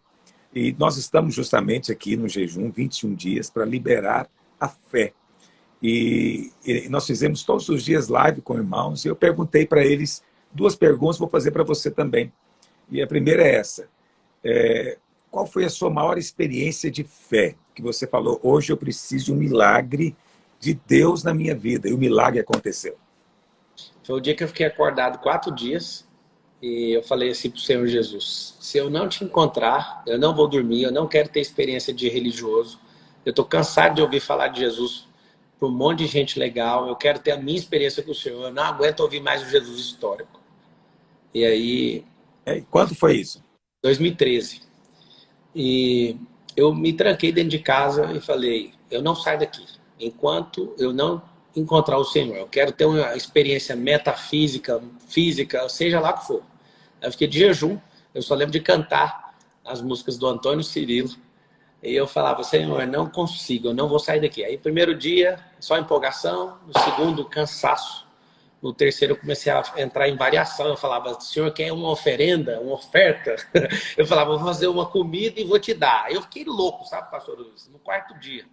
E nós estamos justamente aqui no jejum 21 dias para liberar a fé. E nós fizemos todos os dias live com irmãos, e eu perguntei para eles duas perguntas, vou fazer para você também. E a primeira é essa. Qual foi a sua maior experiência de fé? Que você falou, hoje eu preciso de um milagre de Deus na minha vida, e o milagre aconteceu. Foi o dia que eu fiquei acordado 4 dias e eu falei assim para o Senhor Jesus, se eu não te encontrar, eu não vou dormir, eu não quero ter experiência de religioso, eu estou cansado de ouvir falar de Jesus para um monte de gente legal, eu quero ter a minha experiência com o Senhor, eu não aguento ouvir mais o Jesus histórico. E aí... Quando foi isso? 2013. E eu me tranquei dentro de casa e falei, eu não saio daqui enquanto eu não encontrar o Senhor. Eu quero ter uma experiência metafísica, física, seja lá o que for. Eu fiquei de jejum, eu só lembro de cantar as músicas do Antônio Cirilo. E eu falava, Senhor, eu não consigo, eu não vou sair daqui. Aí, primeiro dia, só empolgação. No segundo, cansaço. No terceiro, eu comecei a entrar em variação. Eu falava, Senhor, quer uma oferenda, uma oferta? Eu falava, vou fazer uma comida e vou te dar. Aí eu fiquei louco, sabe, pastor Luiz? No quarto dia,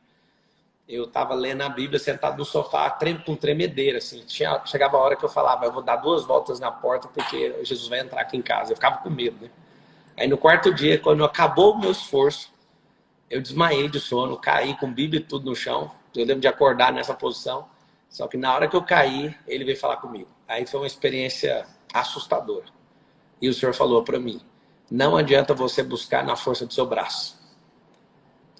eu estava lendo a Bíblia, sentado no sofá, com tremedeira, assim. Chegava a hora que eu falava, eu vou dar 2 voltas na porta, porque Jesus vai entrar aqui em casa. Eu ficava com medo, né? Aí no quarto dia, quando acabou o meu esforço, eu desmaiei de sono, caí com Bíblia e tudo no chão. Eu lembro de acordar nessa posição. Só que na hora que eu caí, ele veio falar comigo. Aí foi uma experiência assustadora. E o Senhor falou para mim, não adianta você buscar na força do seu braço.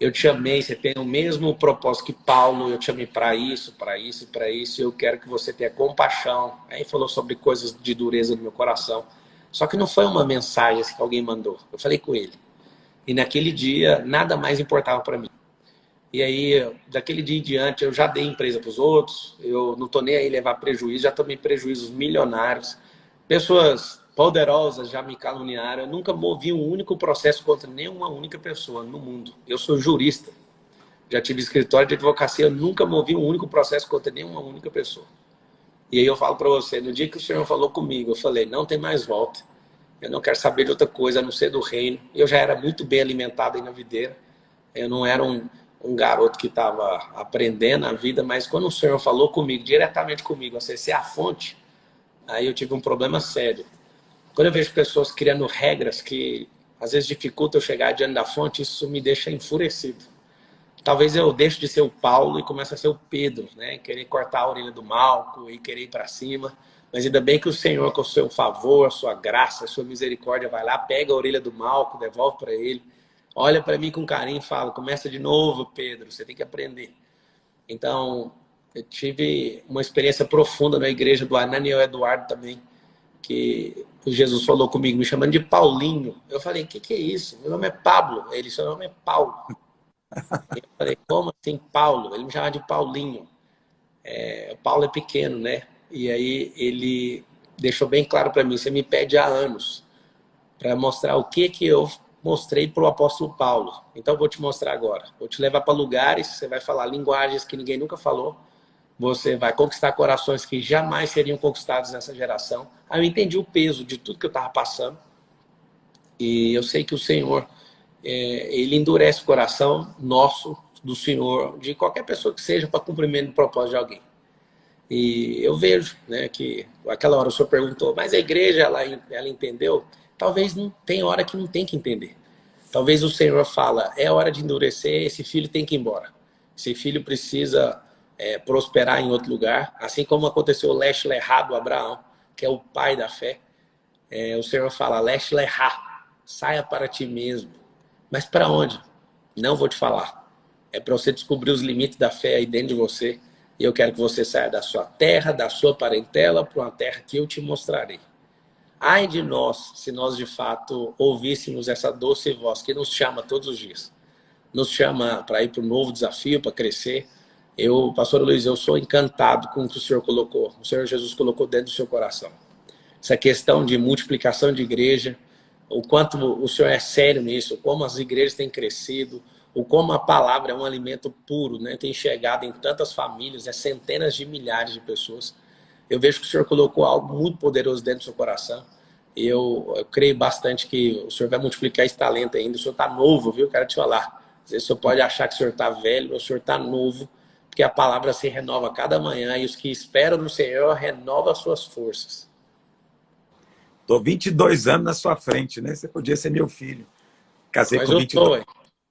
Eu te chamei, você tem o mesmo propósito que Paulo, eu te chamei para isso, para isso, para isso, e eu quero que você tenha compaixão. Aí falou sobre coisas de dureza no meu coração. Só que não foi uma mensagem que alguém mandou. Eu falei com ele. E naquele dia, nada mais importava para mim. E aí, daquele dia em diante, eu já dei empresa para os outros, eu não estou nem aí levar prejuízo, já tomei prejuízos milionários. Pessoas poderosas já me caluniaram. Eu nunca movi um único processo contra nenhuma única pessoa no mundo. Eu sou jurista, já tive escritório de advocacia, eu nunca movi um único processo contra nenhuma única pessoa. E aí eu falo para você, no dia que o Senhor falou comigo, eu falei, não tem mais volta. Eu não quero saber de outra coisa, a não ser do reino. Eu já era muito bem alimentado aí na videira. Eu não era um garoto que estava aprendendo a vida, mas quando o Senhor falou comigo, diretamente comigo, você é a fonte, aí eu tive um problema sério. Quando eu vejo pessoas criando regras que às vezes dificultam eu chegar diante da fonte, isso me deixa enfurecido. Talvez eu deixe de ser o Paulo e comece a ser o Pedro, né? Querer cortar a orelha do Malco e querer ir para cima. Mas ainda bem que o Senhor, com o seu favor, a sua graça, a sua misericórdia, vai lá, pega a orelha do Malco, devolve para ele, olha para mim com carinho e fala, começa de novo, Pedro, você tem que aprender. Então, eu tive uma experiência profunda na igreja do Ananiel Eduardo também, que Jesus falou comigo, me chamando de Paulinho. Eu falei, o que é isso? Meu nome é Pablo. Ele, seu nome é Paulo. Eu falei, como assim Paulo? Ele me chamava de Paulinho. Paulo é pequeno, né? E aí ele deixou bem claro para mim, você me pede há anos para mostrar o que eu mostrei para o apóstolo Paulo. Então eu vou te mostrar agora. Vou te levar para lugares, você vai falar linguagens que ninguém nunca falou, você vai conquistar corações que jamais seriam conquistados nessa geração. Aí eu entendi o peso de tudo que eu estava passando. E eu sei que o Senhor, ele endurece o coração nosso, do Senhor, de qualquer pessoa que seja, para cumprimento do propósito de alguém. E eu vejo, né, que aquela hora o senhor perguntou, mas a igreja, ela entendeu? Talvez não tem hora que não tem que entender. Talvez o Senhor fala, é hora de endurecer, esse filho tem que ir embora. Esse filho precisa prosperar em outro lugar, assim como aconteceu o Lech Lechá do Abraão, que é o pai da fé. O Senhor fala, Lech Lechá, saia para ti mesmo. Mas para onde? Não vou te falar. É para você descobrir os limites da fé aí dentro de você. E eu quero que você saia da sua terra, da sua parentela, para uma terra que eu te mostrarei. Ai de nós, se nós de fato ouvíssemos essa doce voz que nos chama todos os dias. Nos chama para ir para um novo desafio, para crescer. Pastor Luiz, eu sou encantado com o que o Senhor colocou. O Senhor Jesus colocou dentro do seu coração. Essa questão de multiplicação de igreja, o quanto o Senhor é sério nisso, como as igrejas têm crescido, o como a palavra é um alimento puro, né? Tem chegado em tantas famílias, centenas de milhares de pessoas. Eu vejo que o Senhor colocou algo muito poderoso dentro do seu coração. Eu creio bastante que o Senhor vai multiplicar esse talento ainda. O Senhor está novo, viu? Quero te falar. Às vezes o Senhor pode achar que o Senhor está velho, ou o Senhor está novo, porque a palavra se renova a cada manhã e os que esperam no Senhor renovam as suas forças. Estou 22 anos na sua frente, né? Você podia ser meu filho. Casei Mas com eu 22. sou, hein?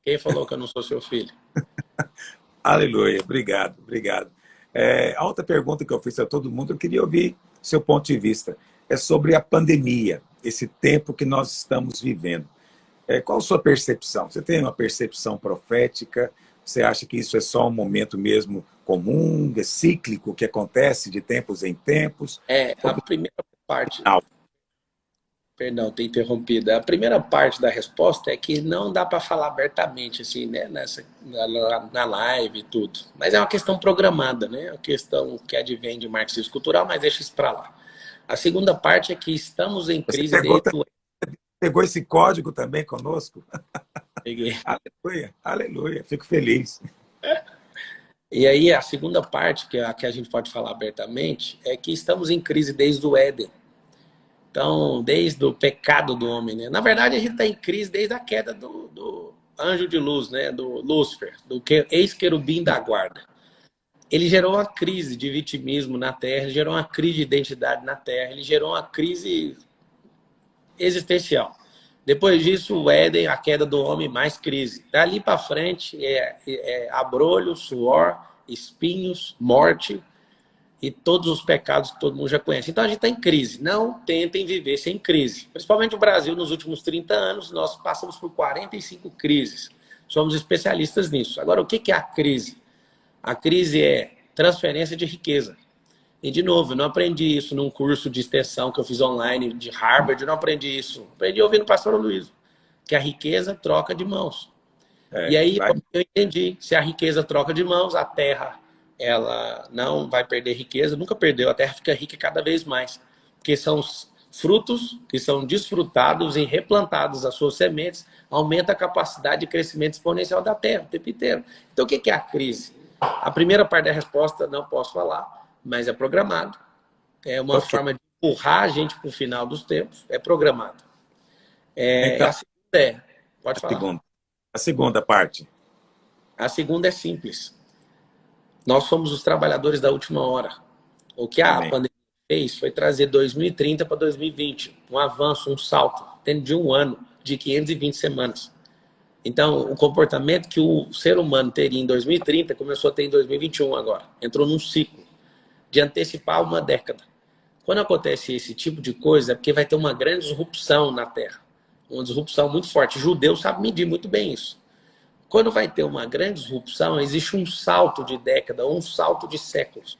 Quem falou que eu não sou seu filho? Aleluia, obrigado, obrigado. A outra pergunta que eu fiz a todo mundo, eu queria ouvir seu ponto de vista. É sobre a pandemia, esse tempo que nós estamos vivendo. Qual a sua percepção? Você tem uma percepção profética? Você acha que isso é só um momento mesmo comum, cíclico, que acontece de tempos em tempos? A primeira parte... Perdão, ter interrompido. A primeira parte da resposta é que não dá para falar abertamente, assim, né, na live e tudo. Mas é uma questão programada, né? É uma questão que advém de marxismo cultural, mas deixa isso para lá. A segunda parte é que estamos em crise pegou esse código também conosco? Peguei. Aleluia, aleluia, fico feliz. E aí a segunda parte, que é a que a gente pode falar abertamente, é que estamos em crise desde o Éden. Então, desde o pecado do homem, né? Na verdade, a gente está em crise desde a queda do anjo de luz, né? Do Lúcifer, do ex-querubim da guarda. Ele gerou uma crise de vitimismo na Terra, ele gerou uma crise de identidade na Terra, ele gerou uma crise existencial. Depois disso, o Éden, a queda do homem, mais crise. Dali para frente, abrolho, suor, espinhos, morte, e todos os pecados que todo mundo já conhece. Então a gente está em crise. Não tentem viver sem crise. Principalmente o Brasil, nos últimos 30 anos, nós passamos por 45 crises. Somos especialistas nisso. Agora, o que é a crise? A crise é transferência de riqueza. E, de novo, eu não aprendi isso num curso de extensão que eu fiz online de Harvard, eu não aprendi isso. Aprendi ouvindo o pastor Luiz, que a riqueza troca de mãos. E aí eu entendi, se a riqueza troca de mãos, a terra ela não vai perder riqueza, nunca perdeu, a terra fica rica cada vez mais, porque são os frutos que são desfrutados e replantados as suas sementes, aumenta a capacidade de crescimento exponencial da terra o tempo inteiro. Então o que é a crise? A primeira parte da resposta não posso falar, mas é programado, é uma forma de empurrar a gente para o final dos tempos, é programado. Então, a segunda pode falar. A segunda parte. A segunda é simples. Nós somos os trabalhadores da última hora. O que a pandemia fez foi trazer 2030 para 2020. Um avanço, um salto, dentro de um ano, de 520 semanas. Então, o comportamento que o ser humano teria em 2030 começou a ter em 2021 agora. Entrou num ciclo de antecipar uma década. Quando acontece esse tipo de coisa, é porque vai ter uma grande disrupção na Terra. Uma disrupção muito forte. O judeu sabe medir muito bem isso. Quando vai ter uma grande disrupção, existe um salto de década, ou um salto de séculos.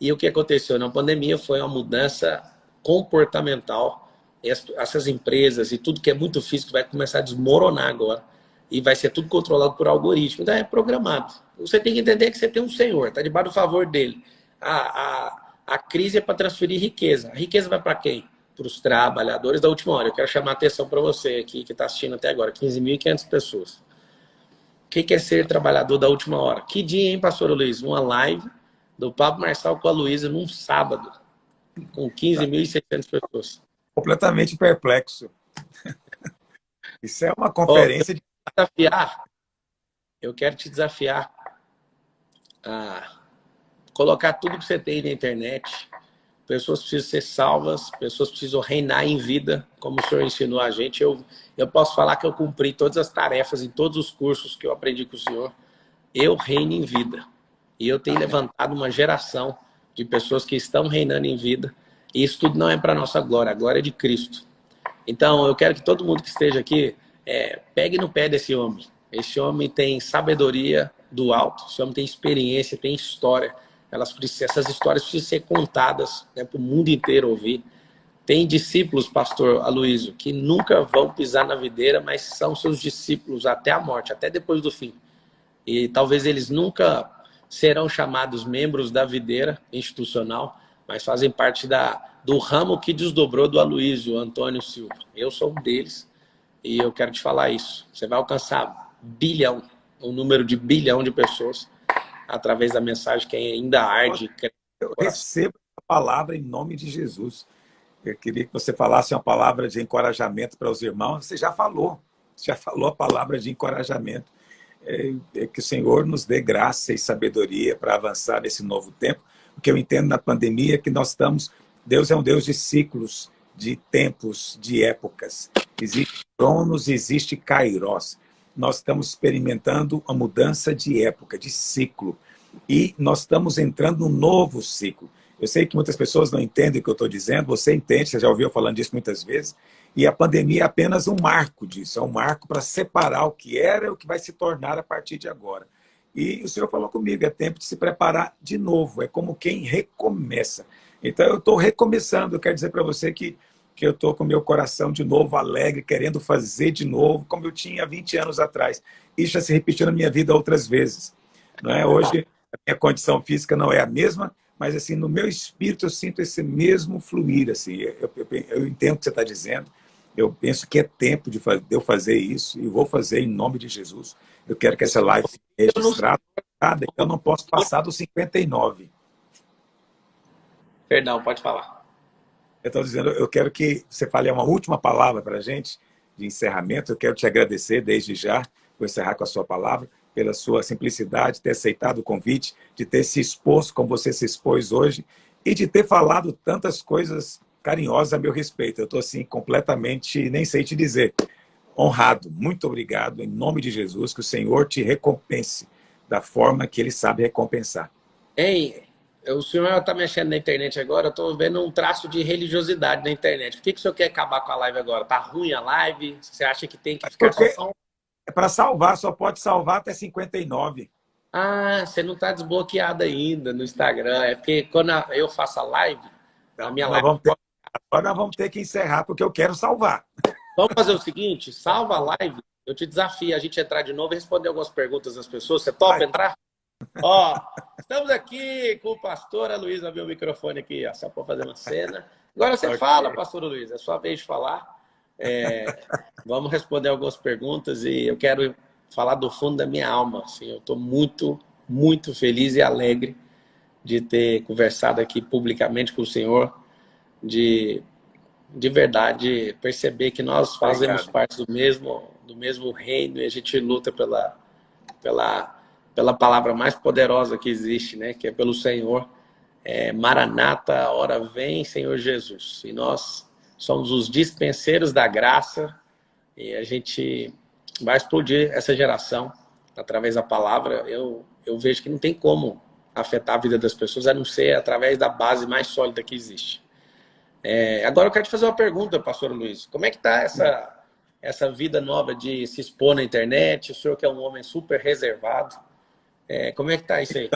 E o que aconteceu na pandemia foi uma mudança comportamental. Essas empresas e tudo que é muito físico vai começar a desmoronar agora. E vai ser tudo controlado por algoritmo. Então é programado. Você tem que entender que você tem um senhor, está debaixo do favor dele. A crise é para transferir riqueza. A riqueza vai para quem? Para os trabalhadores da última hora. Eu quero chamar a atenção para você aqui que está assistindo até agora, 15.500 pessoas. que é ser trabalhador da última hora? Que dia, hein, pastor Luiz? Uma live do Pablo Marçal com a Luísa num sábado, com 15.600 pessoas. Completamente perplexo. Isso é uma Ó, conferência de... eu quero te desafiar a colocar tudo que você tem na internet. Pessoas precisam ser salvas, pessoas precisam reinar em vida, como o Senhor ensinou a gente. Eu posso falar que eu cumpri todas as tarefas em todos os cursos que eu aprendi com o Senhor. Eu reino em vida. E eu tenho levantado uma geração de pessoas que estão reinando em vida. E isso tudo não é para a nossa glória, a glória é de Cristo. Então, eu quero que todo mundo que esteja aqui pegue no pé desse homem. Esse homem tem sabedoria do alto, esse homem tem experiência, tem história. Essas histórias precisam ser contadas, né, para o mundo inteiro ouvir. Tem discípulos, pastor Aloysio, que nunca vão pisar na videira, mas são seus discípulos até a morte, até depois do fim. E talvez eles nunca serão chamados membros da videira institucional, mas fazem parte do ramo que desdobrou do Aloysio Antônio Silva. Eu sou um deles e eu quero te falar isso. Você vai alcançar bilhão, um número de bilhão de pessoas através da mensagem que ainda arde. Eu recebo a palavra em nome de Jesus. Eu queria que você falasse uma palavra de encorajamento para os irmãos. Você já falou a palavra de encorajamento. Que o Senhor nos dê graça e sabedoria para avançar nesse novo tempo. O que eu entendo na pandemia é que Deus é um Deus de ciclos, de tempos, de épocas. Existe Cronos, existe Kairos. Nós estamos experimentando uma mudança de época, de ciclo. E nós estamos entrando num novo ciclo. Eu sei que muitas pessoas não entendem o que eu estou dizendo, você entende, você já ouviu falando disso muitas vezes, e a pandemia é apenas um marco disso, é um marco para separar o que era e o que vai se tornar a partir de agora. E o Senhor falou comigo, é tempo de se preparar de novo, é como quem recomeça. Então eu estou recomeçando, eu quero dizer para você que eu estou com o meu coração de novo alegre, querendo fazer de novo, como eu tinha 20 anos atrás. Isso já se repetiu na minha vida outras vezes. Não é? Hoje a minha condição física não é a mesma, mas assim, no meu espírito eu sinto esse mesmo fluir. Assim, eu entendo o que você está dizendo, eu penso que é tempo de eu fazer isso, e vou fazer em nome de Jesus. Eu quero que essa live seja registrada, eu não posso passar dos 59. Perdão, pode falar. Eu estou dizendo, eu quero que você fale uma última palavra para a gente, de encerramento. Eu quero te agradecer desde já, vou encerrar com a sua palavra, pela sua simplicidade, ter aceitado o convite, de ter se exposto como você se expôs hoje, e de ter falado tantas coisas carinhosas a meu respeito. Eu estou assim, completamente, nem sei te dizer, honrado. Muito obrigado, em nome de Jesus, que o Senhor te recompense da forma que Ele sabe recompensar. Ei, o senhor está mexendo na internet agora, eu estou vendo um traço de religiosidade na internet. Por que o senhor quer acabar com a live agora? Tá ruim a live? Você acha que tem que ficar só... É para salvar, só pode salvar até 59. Ah, você não está desbloqueado ainda no Instagram. É porque quando eu faço a live, Então, a minha live... Agora nós vamos ter que encerrar, porque eu quero salvar. Vamos fazer o seguinte, salva a live, eu te desafio a gente entrar de novo e responder algumas perguntas das pessoas. Você topa entrar? Ó, estamos aqui com o pastor Aloysio, abriu o microfone aqui, ó, só para fazer uma cena. Agora você fala, pastor Aloysio, é sua vez de falar. Vamos responder algumas perguntas e eu quero falar do fundo da minha alma. Assim, eu estou muito, muito feliz e alegre de ter conversado aqui publicamente com o Senhor, de verdade perceber que nós fazemos parte do mesmo reino e a gente luta pela palavra mais poderosa que existe, né? Que é pelo Senhor. Maranata, ora vem, Senhor Jesus. E nós somos os dispenseiros da graça e a gente vai explodir essa geração através da palavra. Eu vejo que não tem como afetar a vida das pessoas, a não ser através da base mais sólida que existe. Agora eu quero te fazer uma pergunta, pastor Luiz. Como é que está essa vida nova de se expor na internet? O senhor que é um homem super reservado. Como é que está isso aí?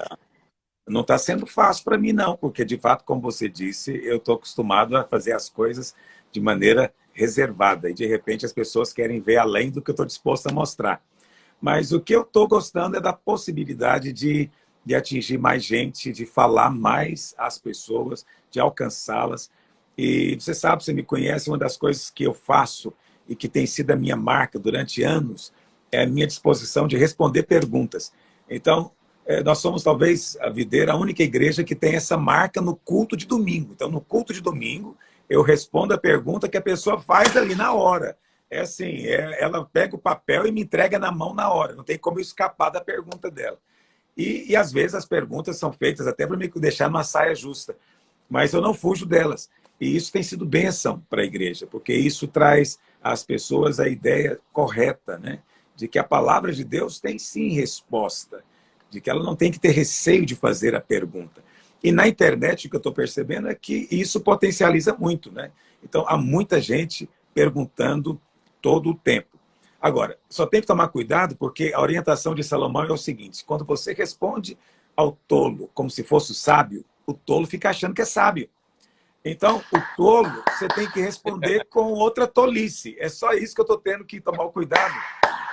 Não está sendo fácil para mim, não, porque, de fato, como você disse, eu estou acostumado a fazer as coisas de maneira reservada. E, de repente, as pessoas querem ver além do que eu estou disposto a mostrar. Mas o que eu estou gostando é da possibilidade de atingir mais gente, de falar mais às pessoas, de alcançá-las. E você sabe, você me conhece, uma das coisas que eu faço e que tem sido a minha marca durante anos é a minha disposição de responder perguntas. Então, nós somos talvez a Videira, a única igreja que tem essa marca no culto de domingo. Então, no culto de domingo, eu respondo a pergunta que a pessoa faz ali na hora. É assim, ela pega o papel e me entrega na mão na hora. Não tem como eu escapar da pergunta dela. E às vezes as perguntas são feitas até para me deixar numa saia justa. Mas eu não fujo delas. E isso tem sido bênção para a igreja, porque isso traz às pessoas a ideia correta, né? De que a palavra de Deus tem sim resposta, de que ela não tem que ter receio de fazer a pergunta. E na internet o que eu estou percebendo é que isso potencializa muito, né? Então há muita gente perguntando todo o tempo. Agora, só tem que tomar cuidado porque a orientação de Salomão é o seguinte: quando você responde ao tolo como se fosse o sábio, o tolo fica achando que é sábio. Então, o tolo, você tem que responder com outra tolice. É só isso que eu estou tendo que tomar o cuidado,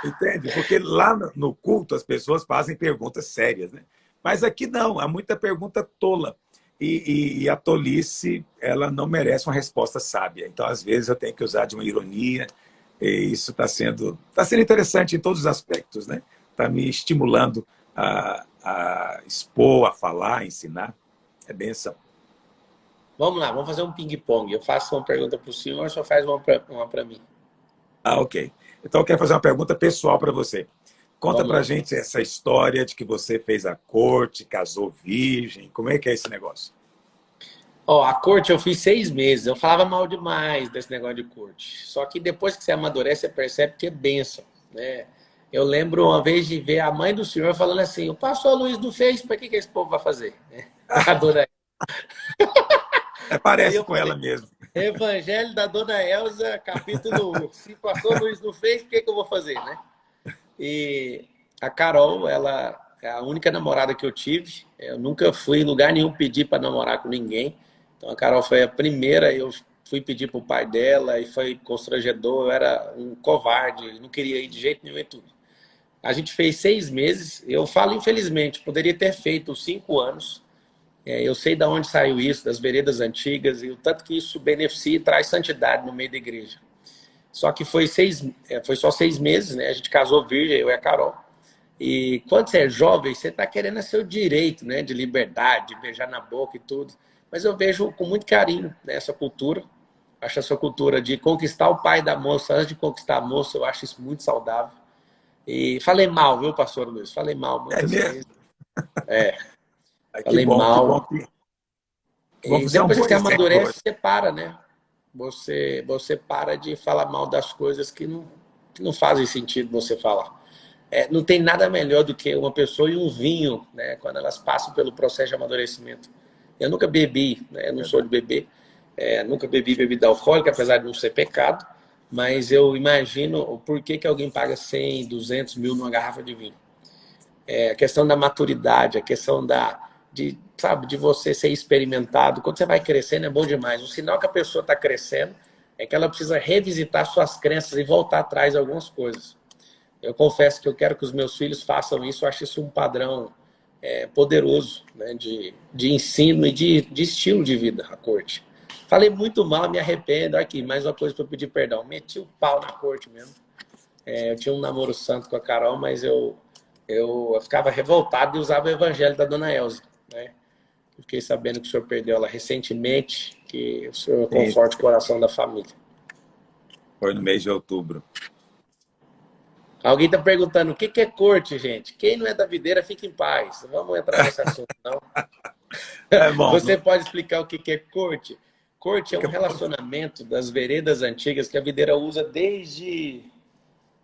entende? Porque lá no culto as pessoas fazem perguntas sérias, né? Mas aqui não, há muita pergunta tola. E a tolice, ela não merece uma resposta sábia. Então, às vezes, eu tenho que usar de uma ironia. E isso tá sendo interessante em todos os aspectos, né? Está me estimulando a expor, a falar, a ensinar. É bênção. Vamos lá, vamos fazer um ping-pong. Eu faço uma pergunta para o senhor, o senhor faz uma para mim. Ok. Então, eu quero fazer uma pergunta pessoal para você. Conta Vamos para a lá. gente essa história de que você fez a corte, casou virgem. Como é que é esse negócio? Ó, a corte eu fiz 6 meses. Eu falava mal demais desse negócio de corte. Só que depois que você amadurece, você percebe que é bênção, né? Eu lembro uma vez de ver a mãe do senhor falando assim: o pastor Luiz não fez, para que esse povo vai fazer? A dona... Aí Parece eu com ela falei: mesmo. Evangelho da Dona Elza, capítulo 1. Se o pastor Luiz não fez, por que eu vou fazer, né? E a Carol, ela é a única namorada que eu tive. Eu nunca fui em lugar nenhum pedir para namorar com ninguém. Então a Carol foi a primeira. Eu fui pedir para o pai dela e foi constrangedor. Eu era um covarde, não queria ir de jeito nenhum e tudo. A gente fez 6 meses. Eu falo infelizmente, poderia ter feito 5 anos. Eu sei de onde saiu isso, das veredas antigas, e o tanto que isso beneficia e traz santidade no meio da igreja. Só que foi só 6 meses, né? A gente casou virgem, eu e a Carol. E quando você é jovem, você está querendo seu direito, né? De liberdade, de beijar na boca e tudo. Mas eu vejo com muito carinho, né, essa cultura. Acho essa cultura de conquistar o pai da moça antes de conquistar a moça, eu acho isso muito saudável. E falei mal, viu, pastor Luiz? Falei mal É muitas mesmo? vezes. É, Que falei bom, que bom mal. que E você é um depois que bom você exemplo. amadurece, você para, né? Você para de falar mal das coisas que não fazem sentido você falar. Não tem nada melhor do que uma pessoa e um vinho, né? Quando elas passam pelo processo de amadurecimento. Eu nunca bebi, né? Eu não sou de beber. Nunca bebi bebida alcoólica, apesar de não ser pecado. Mas eu imagino o porquê que alguém paga 100, 200 mil numa garrafa de vinho. A questão da maturidade, a questão sabe, de você ser experimentado. Quando você vai crescendo é bom demais. O sinal que a pessoa está crescendo é que ela precisa revisitar suas crenças e voltar atrás de algumas coisas. Eu confesso que eu quero que os meus filhos façam isso. Eu acho isso um padrão poderoso, né, de ensino e de estilo de vida, a corte. Falei muito mal, me arrependo. Aqui, mais uma coisa para eu pedir perdão. Meti o pau na corte mesmo. Eu tinha um namoro santo com a Carol, mas eu ficava revoltado e usava o evangelho da Dona Elza, né? Fiquei sabendo que o senhor perdeu ela recentemente, que o senhor Sim, conforte o coração da família. foi no mês de outubro. Alguém está perguntando o que é corte, gente? Quem não é da videira, fica em paz. Vamos entrar nesse assunto, não? É bom, Você pode explicar o que é corte? Corte é um fica relacionamento das veredas antigas que a videira usa desde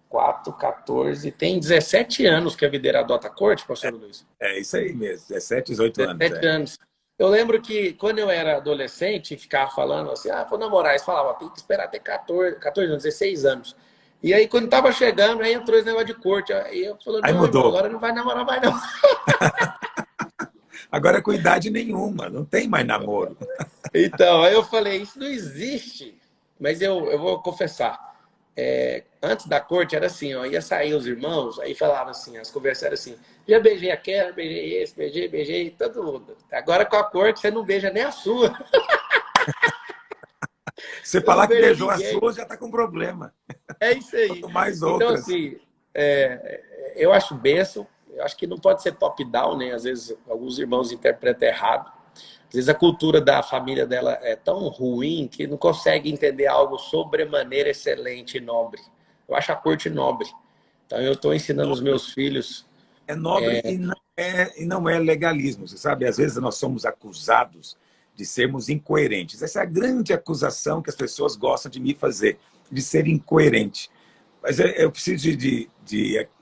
4, 14, tem 17 anos que a videira adota a corte, pastor Luiz. isso aí mesmo, 17, 18 anos. 17 anos. Eu lembro que quando eu era adolescente, ficava falando assim, vou namorar. Eles falavam, tem que esperar até 14 anos, 16 anos. E aí, quando tava chegando, aí entrou esse negócio de corte. Aí eu falei, Aí não, irmão, mudou. agora não vai namorar mais, não. Agora com idade nenhuma, não tem mais namoro. Então, aí eu falei, isso não existe. Mas eu vou confessar. Antes da corte era assim, ó, ia sair os irmãos, aí falavam assim, as conversas eram assim, já beijei aquela, beijei esse, beijei todo mundo. Agora com a corte você não beija nem a sua. Você Eu não falar que beijo beijou a ninguém. sua, já está com problema. É isso aí. Quanto mais Então, outras. assim, eu acho bênção. Eu acho que não pode ser top-down, né? Às vezes alguns irmãos interpretam errado. Às vezes a cultura da família dela é tão ruim que não consegue entender algo sobremaneira excelente e nobre. Eu acho a corte nobre. Então eu estou ensinando os meus filhos. É nobre e não é legalismo. Você sabe, às vezes nós somos acusados de sermos incoerentes. Essa é a grande acusação que as pessoas gostam de me fazer, de ser incoerente. Mas eu preciso de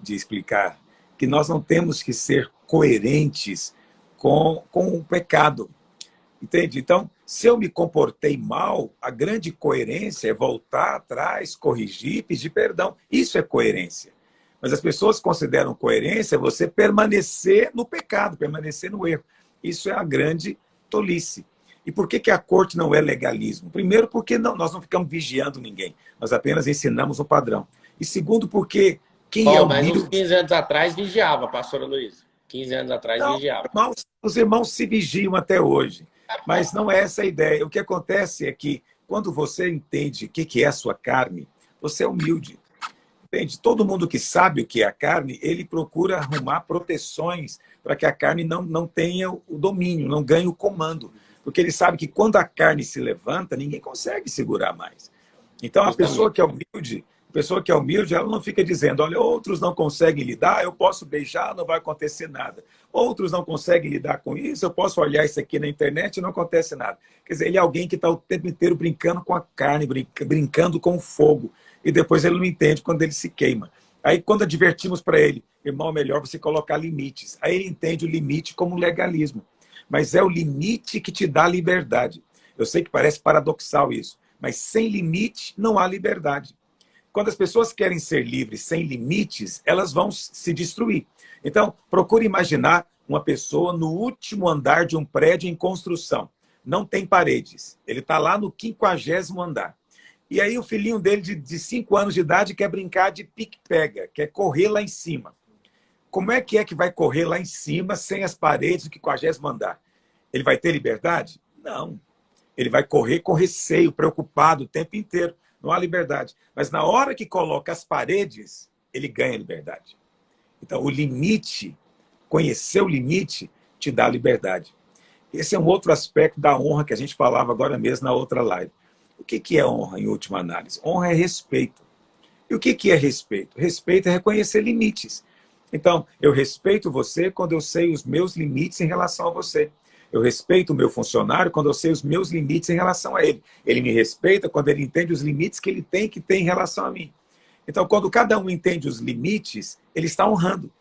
explicar que nós não temos que ser coerentes com o pecado. Entende? Então, se eu me comportei mal, a grande coerência é voltar atrás, corrigir, pedir perdão. Isso é coerência. Mas as pessoas consideram coerência você permanecer no pecado, permanecer no erro. Isso é a grande tolice. E por que a corte não é legalismo? Primeiro, porque nós não ficamos vigiando ninguém. Nós apenas ensinamos um padrão. E segundo, porque quem é Mas uns humilde... 15 anos atrás vigiava, pastora Luiz. 15 anos atrás Não, vigiava. os irmãos se vigiam até hoje. Mas não é essa a ideia. O que acontece é que, quando você entende o que é a sua carne, você é humilde. Entende? Todo mundo que sabe o que é a carne, ele procura arrumar proteções para que a carne não tenha o domínio, não ganhe o comando. Porque ele sabe que quando a carne se levanta, ninguém consegue segurar mais. Então, a pessoa que é humilde, ela não fica dizendo, olha, outros não conseguem lidar, eu posso beijar, não vai acontecer nada. Outros não conseguem lidar com isso, eu posso olhar isso aqui na internet e não acontece nada. Quer dizer, ele é alguém que está o tempo inteiro brincando com a carne, brincando com o fogo. E depois ele não entende quando ele se queima. Aí, quando advertimos para ele, irmão, é melhor você colocar limites. Aí ele entende o limite como legalismo. Mas é o limite que te dá liberdade. Eu sei que parece paradoxal isso, mas sem limite não há liberdade. Quando as pessoas querem ser livres sem limites, elas vão se destruir. Então, procure imaginar uma pessoa no último andar de um prédio em construção. Não tem paredes. Ele está lá no 50º andar. E aí o filhinho dele de 5 anos de idade quer brincar de pique-pega, quer correr lá em cima. Como é que vai correr lá em cima sem as paredes do 50º andar? Ele vai ter liberdade? Não. Ele vai correr com receio, preocupado o tempo inteiro. Não há liberdade. Mas na hora que coloca as paredes, ele ganha liberdade. Então, o limite, conhecer o limite, te dá liberdade. Esse é um outro aspecto da honra que a gente falava agora mesmo na outra live. O que é honra, em última análise? Honra é respeito. E o que é respeito? Respeito é reconhecer limites. Então, eu respeito você quando eu sei os meus limites em relação a você. Eu respeito o meu funcionário quando eu sei os meus limites em relação a ele. Ele me respeita quando ele entende os limites que ele tem que ter em relação a mim. Então, quando cada um entende os limites, ele está honrando.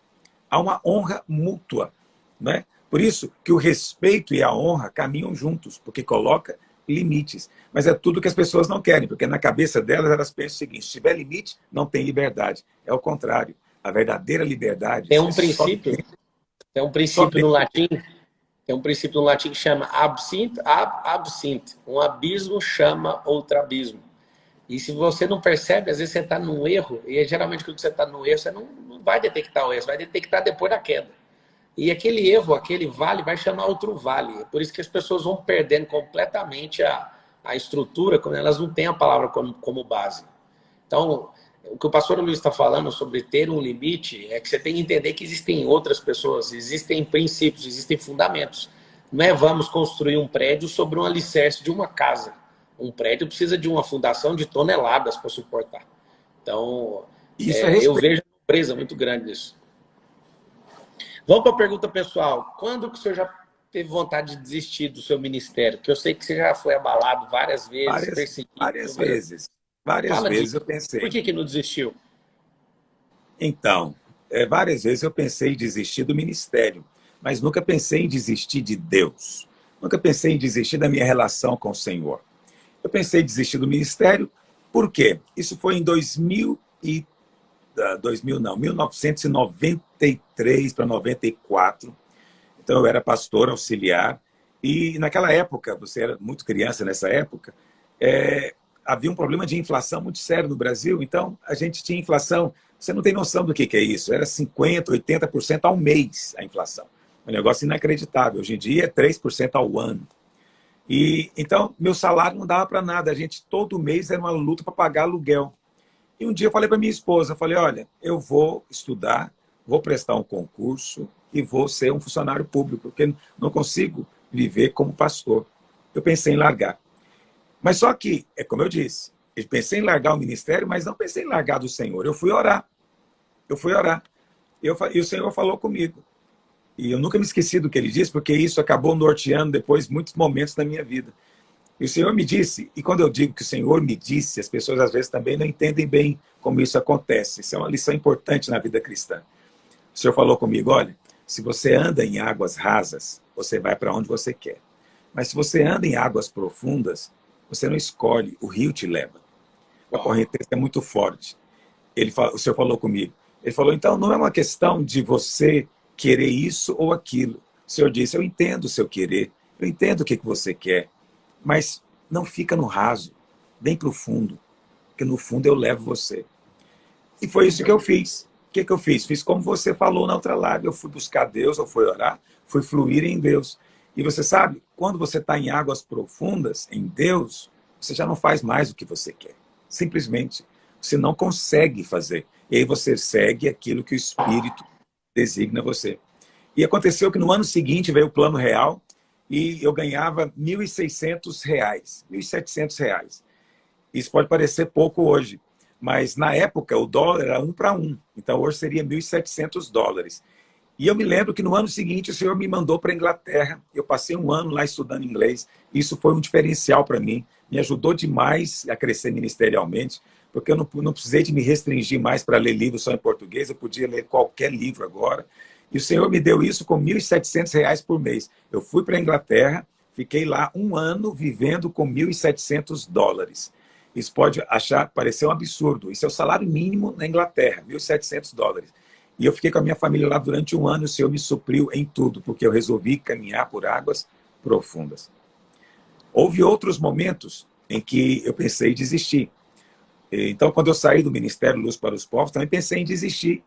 Há uma honra mútua, né? Por isso que o respeito e a honra caminham juntos, porque coloca limites. Mas é tudo que as pessoas não querem, porque na cabeça delas elas pensam o seguinte, se tiver limite, não tem liberdade. É o contrário. A verdadeira liberdade... Tem um princípio no latim, que chama absint, absint. Um abismo chama outro abismo. E se você não percebe, às vezes você está num erro, e geralmente quando você está no erro, você não vai detectar o erro, você vai detectar depois da queda. E aquele erro, aquele vale, vai chamar outro vale. É por isso que as pessoas vão perdendo completamente a estrutura, quando elas não têm a palavra como base. Então, o que o pastor Luiz está falando sobre ter um limite é que você tem que entender que existem outras pessoas, existem princípios, existem fundamentos. Não é vamos construir um prédio sobre um alicerce de uma casa. Um prédio precisa de uma fundação de toneladas para suportar. Então, eu vejo uma empresa muito grande nisso. Vamos para a pergunta pessoal. Quando que o senhor já teve vontade de desistir do seu ministério? Porque eu sei que você já foi abalado várias vezes, perseguido. Várias vezes eu pensei. Por que não desistiu? Então, várias vezes eu pensei em desistir do ministério, mas nunca pensei em desistir de Deus. Nunca pensei em desistir da minha relação com o Senhor. Eu pensei em desistir do ministério, por quê? Isso foi em 1993 para 94. Então, eu era pastor auxiliar. E naquela época, você era muito criança nessa época, havia um problema de inflação muito sério no Brasil. Então, a gente tinha inflação. Você não tem noção do que é isso. Era 50%, 80% ao mês a inflação. Um negócio inacreditável. Hoje em dia é 3% ao ano. E então, meu salário não dava para nada. A gente, todo mês, era uma luta para pagar aluguel. E um dia eu falei para minha esposa, eu falei, olha, eu vou estudar, vou prestar um concurso e vou ser um funcionário público, porque não consigo viver como pastor. Eu pensei em largar. Mas só que, é como eu disse, eu pensei em largar o ministério, mas não pensei em largar do Senhor. Eu fui orar. Eu fui orar. E o Senhor falou comigo. E eu nunca me esqueci do que ele disse, porque isso acabou norteando depois muitos momentos da minha vida. E o Senhor me disse, e quando eu digo que o Senhor me disse, as pessoas às vezes também não entendem bem como isso acontece. Isso é uma lição importante na vida cristã. O Senhor falou comigo, olha, se você anda em águas rasas, você vai para onde você quer. Mas se você anda em águas profundas, você não escolhe, o rio te leva. A correnteza é muito forte. O Senhor falou comigo. Ele falou, então não é uma questão de você querer isso ou aquilo. O Senhor disse, eu entendo o seu querer, eu entendo o que você quer, mas não fica no raso, vem para o fundo, porque no fundo eu levo você. E foi isso que eu fiz. O que eu fiz? Fiz como você falou na outra live. Eu fui buscar Deus, eu fui orar, fui fluir em Deus. E você sabe, quando você está em águas profundas, em Deus, você já não faz mais o que você quer. Simplesmente, você não consegue fazer. E aí você segue aquilo que o Espírito designa você. E aconteceu que no ano seguinte veio o Plano Real e eu ganhava R$ 1.600, R$ 1.700. Isso pode parecer pouco hoje, mas na época o dólar era 1 para 1, então hoje seria US$ 1.700. E eu me lembro que no ano seguinte o Senhor me mandou para a Inglaterra, eu passei um ano lá estudando inglês, isso foi um diferencial para mim, me ajudou demais a crescer ministerialmente, porque eu não precisei de me restringir mais para ler livros só em português, eu podia ler qualquer livro agora, e o Senhor me deu isso com R$ 1.700 por mês. Eu fui para a Inglaterra, fiquei lá um ano vivendo com US$ 1.700. Isso pode parecer um absurdo. Isso é o salário mínimo na Inglaterra, US$ 1.700. E eu fiquei com a minha família lá durante um ano e o Senhor me supriu em tudo, porque eu resolvi caminhar por águas profundas. Houve outros momentos em que eu pensei em desistir. Então, quando eu saí do Ministério Luz para os Povos, também pensei em desistir.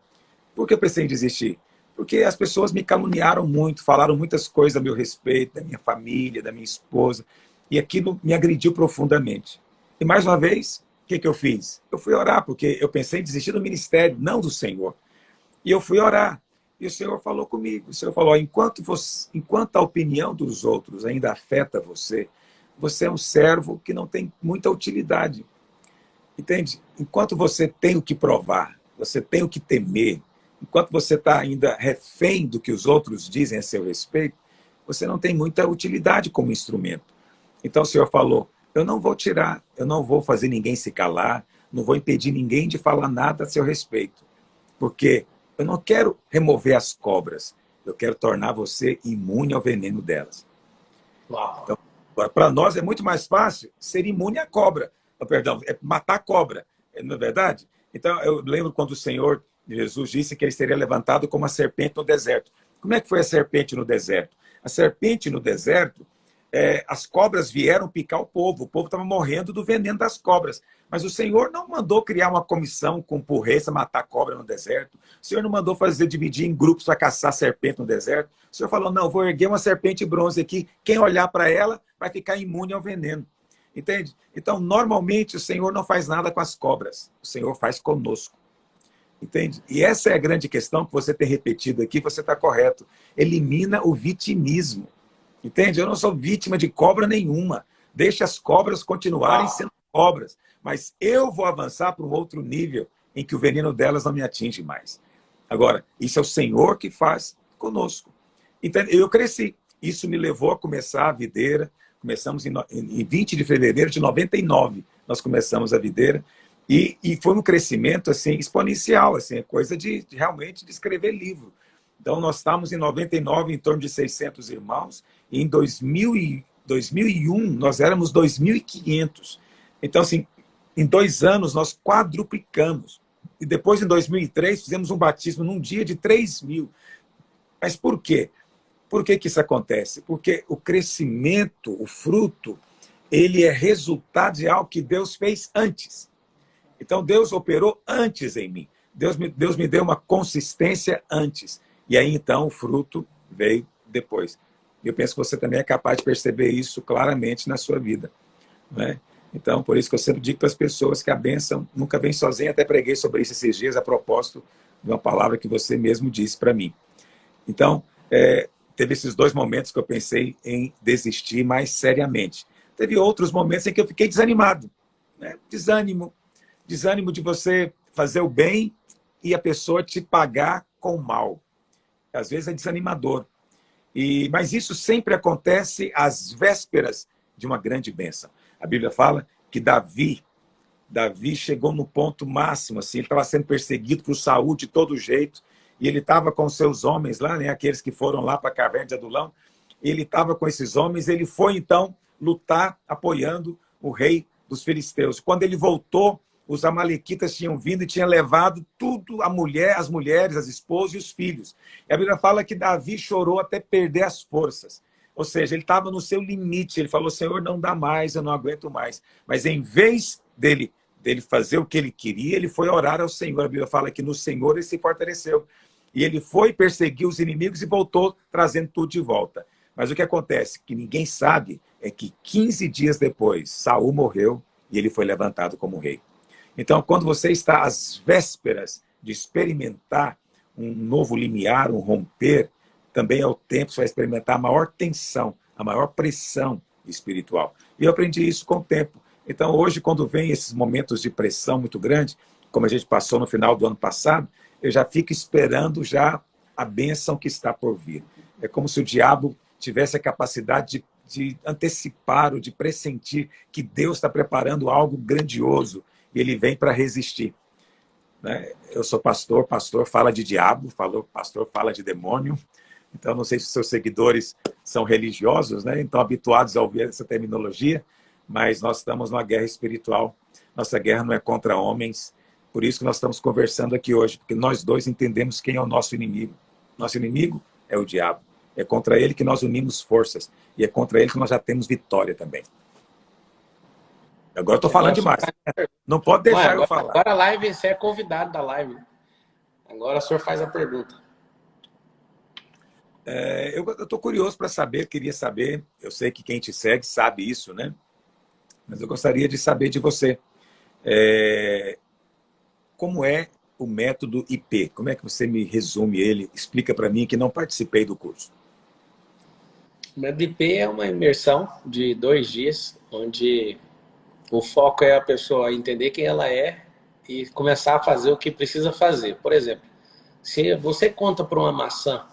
Por que eu pensei em desistir? Porque as pessoas me caluniaram muito, falaram muitas coisas a meu respeito, da minha família, da minha esposa, e aquilo me agrediu profundamente. E mais uma vez, o que eu fiz? Eu fui orar, porque eu pensei em desistir do ministério, não do Senhor. E eu fui orar. E o Senhor falou comigo. O Senhor falou, enquanto a opinião dos outros ainda afeta você, você é um servo que não tem muita utilidade. Entende? Enquanto você tem o que provar, você tem o que temer, enquanto você está ainda refém do que os outros dizem a seu respeito, você não tem muita utilidade como instrumento. Então o Senhor falou, eu não vou tirar, eu não vou fazer ninguém se calar, não vou impedir ninguém de falar nada a seu respeito, porque eu não quero remover as cobras, eu quero tornar você imune ao veneno delas. Então, para nós é muito mais fácil ser imune à cobra, perdão, é matar a cobra, não é verdade? Então eu lembro quando o Senhor Jesus disse que ele seria levantado como a serpente no deserto. Como é que foi a serpente no deserto? A serpente no deserto, as cobras vieram picar o povo estava morrendo do veneno das cobras. Mas o Senhor não mandou criar uma comissão com porreta, matar cobra no deserto. O Senhor não mandou dividir em grupos para caçar serpente no deserto. O Senhor falou, não, vou erguer uma serpente bronze aqui, quem olhar para ela vai ficar imune ao veneno. Entende? Então, normalmente, o Senhor não faz nada com as cobras. O Senhor faz conosco. Entende? E essa é a grande questão que você tem repetido aqui, você está correto. Elimina o vitimismo. Entende? Eu não sou vítima de cobra nenhuma. Deixa as cobras continuarem sendo cobras. Mas eu vou avançar para um outro nível em que o veneno delas não me atinge mais. Agora, isso é o Senhor que faz conosco. Então, eu cresci. Isso me levou a começar a videira. Começamos em 20 de fevereiro de 99. Nós começamos a videira. E foi um crescimento assim, exponencial, assim, é coisa de realmente de escrever livro. Então, nós estávamos em 99 em torno de 600 irmãos, e em 2001 nós éramos 2.500. Então, assim, em 2 anos nós quadruplicamos. E depois, em 2003, fizemos um batismo num dia de 3.000. Mas por quê? Por que isso acontece? Porque o crescimento, o fruto, ele é resultado de algo que Deus fez antes. Então, Deus operou antes em mim. Deus me deu uma consistência antes. E aí, então, o fruto veio depois. Eu penso que você também é capaz de perceber isso claramente na sua vida. Não é? Então, por isso que eu sempre digo para as pessoas que a bênção nunca vem sozinha. Até preguei sobre isso esses dias, a propósito de uma palavra que você mesmo disse para mim. Então, teve esses 2 momentos que eu pensei em desistir mais seriamente. Teve outros momentos em que eu fiquei desanimado, né? Desânimo de você fazer o bem e a pessoa te pagar com o mal. Às vezes é desanimador. Mas isso sempre acontece às vésperas de uma grande bênção. A Bíblia fala que Davi chegou no ponto máximo, assim, ele estava sendo perseguido por Saul de todo jeito, e ele estava com seus homens lá, né, aqueles que foram lá para a caverna de Adulão, ele estava com esses homens, ele foi então lutar apoiando o rei dos filisteus. Quando ele voltou, os amalequitas tinham vindo e tinham levado tudo, as mulheres, as esposas e os filhos. E a Bíblia fala que Davi chorou até perder as forças. Ou seja, ele estava no seu limite, ele falou, Senhor, não dá mais, eu não aguento mais. Mas em vez dele fazer o que ele queria, ele foi orar ao Senhor. A Bíblia fala que no Senhor ele se fortaleceu. E ele foi perseguir os inimigos e voltou trazendo tudo de volta. Mas o que acontece, que ninguém sabe, é que 15 dias depois, Saul morreu e ele foi levantado como rei. Então, quando você está às vésperas de experimentar um novo limiar, um romper, também é o tempo que você vai experimentar a maior tensão, a maior pressão espiritual. E eu aprendi isso com o tempo. Então, hoje, quando vem esses momentos de pressão muito grande, como a gente passou no final do ano passado, eu já fico esperando já a bênção que está por vir. É como se o diabo tivesse a capacidade de antecipar ou de pressentir que Deus está preparando algo grandioso e ele vem para resistir. Né? Eu sou pastor, pastor fala de diabo, pastor fala de demônio. Então, não sei se os seus seguidores são religiosos, né? Então habituados a ouvir essa terminologia, mas nós estamos numa guerra espiritual. Nossa guerra não é contra homens. Por isso que nós estamos conversando aqui hoje, porque nós dois entendemos quem é o nosso inimigo. Nosso inimigo é o diabo. É contra ele que nós unimos forças. E é contra ele que nós já temos vitória também. Agora eu estou falando demais. Não pode deixar eu falar. Agora a live, você é convidado da live. Agora o senhor faz a pergunta. Eu estou curioso para saber, queria saber, eu sei que quem te segue sabe isso, né? Mas eu gostaria de saber de você. Como é o método IP? Como é que você me resume ele? Explica para mim que não participei do curso. O método IP é uma imersão de 2 dias, onde o foco é a pessoa entender quem ela é e começar a fazer o que precisa fazer. Por exemplo, se você conta para uma maçã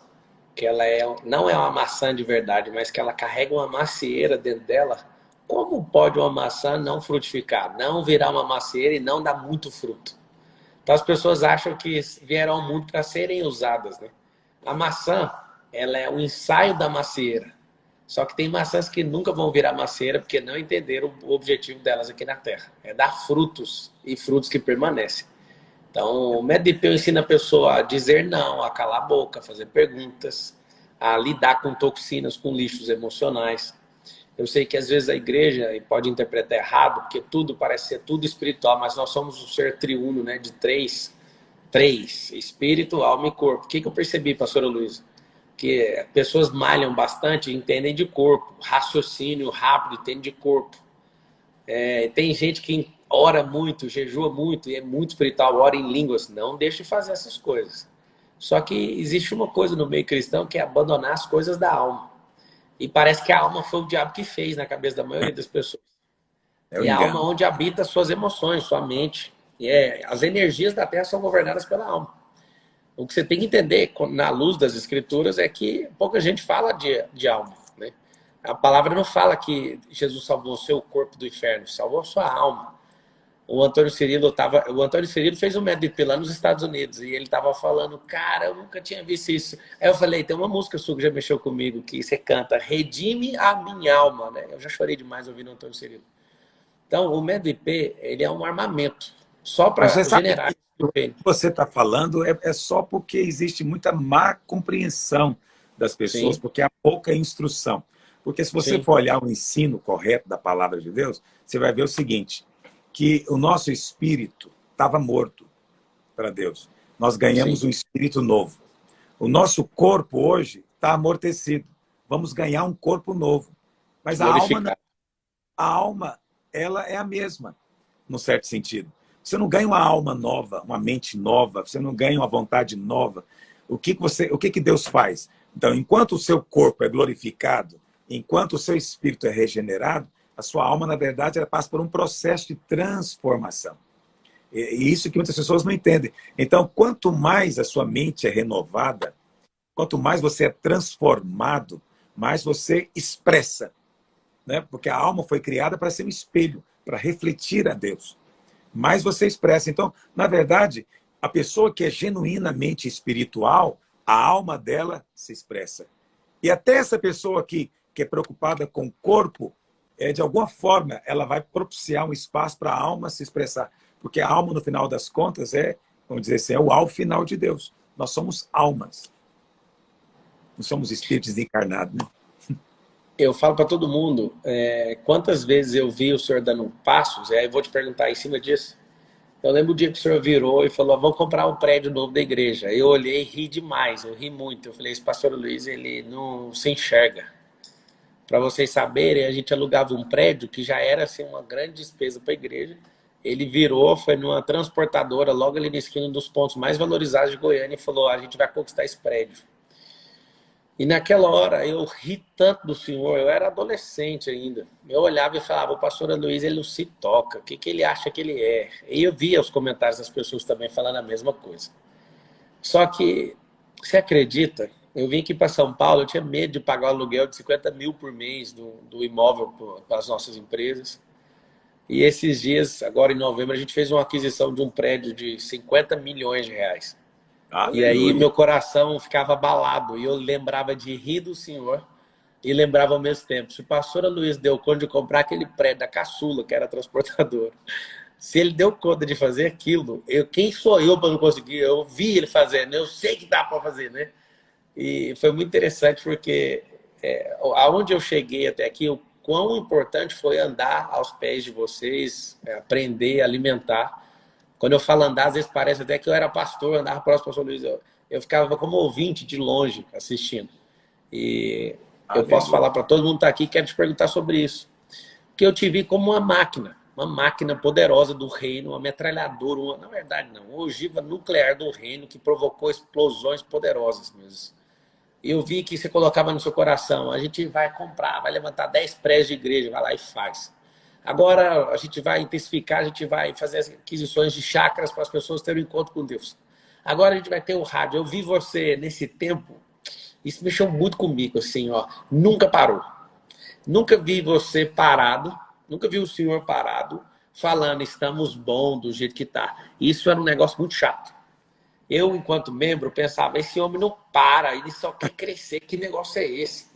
que ela não é uma maçã de verdade, mas que ela carrega uma macieira dentro dela, como pode uma maçã não frutificar, não virar uma macieira e não dar muito fruto? Então as pessoas acham que vieram ao mundo para serem usadas, né? A maçã, ela é o ensaio da macieira. Só que tem maçãs que nunca vão virar macieira porque não entenderam o objetivo delas aqui na Terra. É dar frutos e frutos que permanecem. Então, o método IP ensina a pessoa a dizer não, a calar a boca, a fazer perguntas, a lidar com toxinas, com lixos emocionais. Eu sei que às vezes a igreja pode interpretar errado, porque tudo parece ser tudo espiritual, mas nós somos um ser triuno, né, de três, espírito, alma e corpo. O que eu percebi, pastora Luísa? Que pessoas malham bastante e entendem de corpo, raciocínio rápido, entende de corpo. Tem gente que ora muito, jejua muito e é muito espiritual, ora em línguas. Não deixe de fazer essas coisas. Só que existe uma coisa no meio cristão que é abandonar as coisas da alma. E parece que a alma foi o diabo que fez na cabeça da maioria das pessoas. E a alma é onde habita suas emoções, sua mente. As energias da Terra são governadas pela alma. O que você tem que entender na luz das escrituras é que pouca gente fala de alma, né? A palavra não fala que Jesus salvou o seu corpo do inferno, salvou a sua alma. O Antônio Cirilo fez um método IP lá nos Estados Unidos e ele estava falando, cara, eu nunca tinha visto isso. Aí eu falei, tem uma música sua que já mexeu comigo, que você canta, Redime a minha alma, né? Eu já chorei demais ouvindo o Antônio Cirilo. Então, o método IP, ele é um armamento só para generar. O que você está falando é só porque existe muita má compreensão das pessoas, sim, porque há pouca instrução. Porque se você, sim, for olhar o ensino correto da palavra de Deus, você vai ver o seguinte, que o nosso espírito estava morto para Deus. Nós ganhamos, sim, um espírito novo. O nosso corpo hoje está amortecido. Vamos ganhar um corpo novo. Mas a alma, ela é a mesma, num certo sentido. Você não ganha uma alma nova, uma mente nova, você não ganha uma vontade nova. O que Deus faz? Então, enquanto o seu corpo é glorificado, enquanto o seu espírito é regenerado, a sua alma, na verdade, ela passa por um processo de transformação. E isso que muitas pessoas não entendem. Então, quanto mais a sua mente é renovada, quanto mais você é transformado, mais você expressa, né? Porque a alma foi criada para ser um espelho, para refletir a Deus. Mais você expressa. Então, na verdade, a pessoa que é genuinamente espiritual, a alma dela se expressa. E até essa pessoa aqui, que é preocupada com o corpo, de alguma forma, ela vai propiciar um espaço para a alma se expressar. Porque a alma, no final das contas, vamos dizer assim, é o ao final de Deus. Nós somos almas. Não somos espíritos encarnados, né? Eu falo para todo mundo, quantas vezes eu vi o senhor dando passos, e aí eu vou te perguntar em cima disso. Eu lembro o dia que o senhor virou e falou, vamos comprar um prédio novo da igreja. Eu olhei e ri demais, eu ri muito. Eu falei, esse pastor Luiz, ele não se enxerga. Para vocês saberem, a gente alugava um prédio que já era assim, uma grande despesa para a igreja. Ele virou, foi numa transportadora, logo ali na esquina, um dos pontos mais valorizados de Goiânia, e falou, a gente vai conquistar esse prédio. E naquela hora eu ri tanto do senhor, eu era adolescente ainda. Eu olhava e falava, o pastor Luiz, ele não se toca, o que ele acha que ele é? E eu via os comentários das pessoas também falando a mesma coisa. Só que, você acredita, eu vim aqui para São Paulo, eu tinha medo de pagar o aluguel de 50 mil por mês do imóvel para as nossas empresas. E esses dias, agora em novembro, a gente fez uma aquisição de um prédio de 50 milhões de reais. E aí Aleluia. meu coração ficava abalado e eu lembrava de rir do senhor e lembrava ao mesmo tempo. Se o pastor Luiz deu conta de comprar aquele prédio da caçula, que era transportador, se ele deu conta de fazer aquilo, quem sou eu para não conseguir? Eu vi ele fazendo, eu sei que dá para fazer, né? E foi muito interessante porque aonde eu cheguei até aqui, o quão importante foi andar aos pés de vocês, aprender, alimentar. Quando eu falo andar, às vezes parece até que eu era pastor, andava próximo do pastor Luiz. Eu ficava como ouvinte de longe, assistindo. E eu posso Aleluia. falar para todo mundo que está aqui, quero te perguntar sobre isso. Porque eu te vi como uma máquina poderosa do reino, uma metralhadora, na verdade não, uma ogiva nuclear do reino que provocou explosões poderosas mesmo. Eu vi que você colocava no seu coração, a gente vai comprar, vai levantar 10 prédios de igreja, vai lá e faz. Agora a gente vai intensificar, a gente vai fazer as aquisições de chácaras para as pessoas terem um encontro com Deus. Agora a gente vai ter o rádio. Eu vi você nesse tempo, isso mexeu muito comigo, assim, ó, nunca parou. Nunca vi você parado, nunca vi o senhor parado, falando, estamos bom do jeito que está. Isso era um negócio muito chato. Eu, enquanto membro, pensava, esse homem não para, ele só quer crescer, que negócio é esse?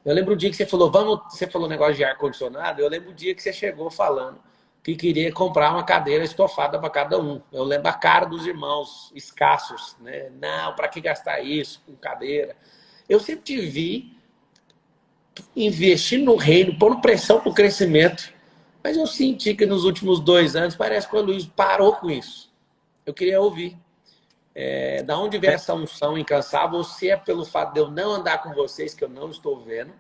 Eu lembro o dia que você falou, você falou negócio de ar-condicionado, eu lembro o dia que você chegou falando que queria comprar uma cadeira estofada para cada um. Eu lembro a cara dos irmãos escassos, né? Não, para que gastar isso com cadeira? Eu sempre te vi investir no reino, pondo pressão para o crescimento, mas eu senti que nos últimos 2 anos parece que o Luiz parou com isso. Eu queria ouvir. Da onde vem essa unção incansável, ou se é pelo fato de eu não andar com vocês, que eu não estou vendo,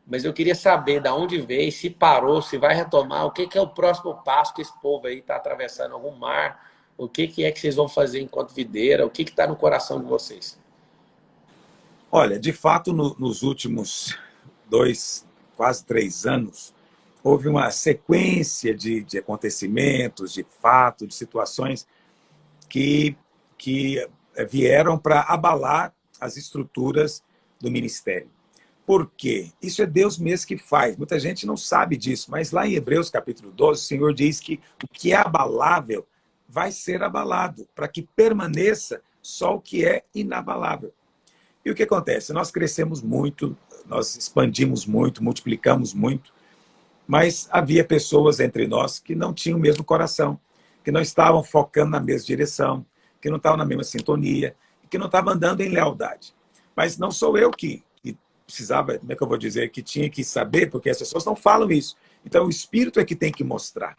mas eu queria saber da onde veio, se parou, se vai retomar, o que é o próximo passo que esse povo aí está atravessando algum mar, o que é que vocês vão fazer enquanto videira, o que está no coração de vocês? Olha, de fato, nos últimos 2, quase 3 anos, houve uma sequência de acontecimentos, de fatos, de situações que vieram para abalar as estruturas do ministério. Por quê? Isso é Deus mesmo que faz. Muita gente não sabe disso, mas lá em Hebreus capítulo 12, o Senhor diz que o que é abalável vai ser abalado, para que permaneça só o que é inabalável. E o que acontece? Nós crescemos muito, nós expandimos muito, multiplicamos muito, mas havia pessoas entre nós que não tinham o mesmo coração, que não estavam focando na mesma direção, que não estavam na mesma sintonia, que não estavam andando em lealdade. Mas não sou eu que precisava, como é que eu vou dizer, que tinha que saber, porque as pessoas não falam isso. Então o Espírito é que tem que mostrar.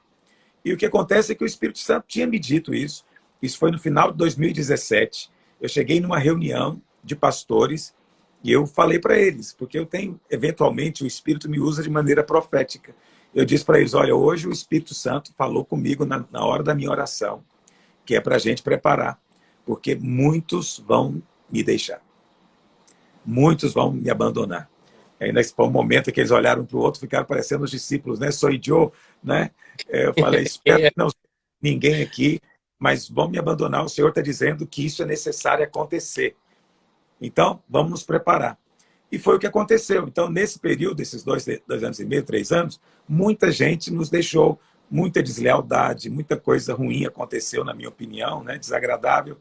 E o que acontece é que o Espírito Santo tinha me dito isso. Isso foi no final de 2017. Eu cheguei numa reunião de pastores e eu falei para eles, porque eu tenho, eventualmente, o Espírito me usa de maneira profética. eu disse para eles, olha, hoje o Espírito Santo falou comigo na hora da minha oração, que é para a gente preparar, porque muitos vão me deixar, muitos vão me abandonar. Aí, nesse foi um momento que eles olharam para o outro, ficaram parecendo os discípulos, né? Sou eu, né? Eu falei, espero que não seja ninguém aqui, mas vão me abandonar. O Senhor está dizendo que isso é necessário acontecer. Então, vamos nos preparar. E foi o que aconteceu. Então, nesse período, esses 2 anos e meio, 3 anos, muita gente nos deixou, muita deslealdade, muita coisa ruim aconteceu, na minha opinião, né? Desagradável,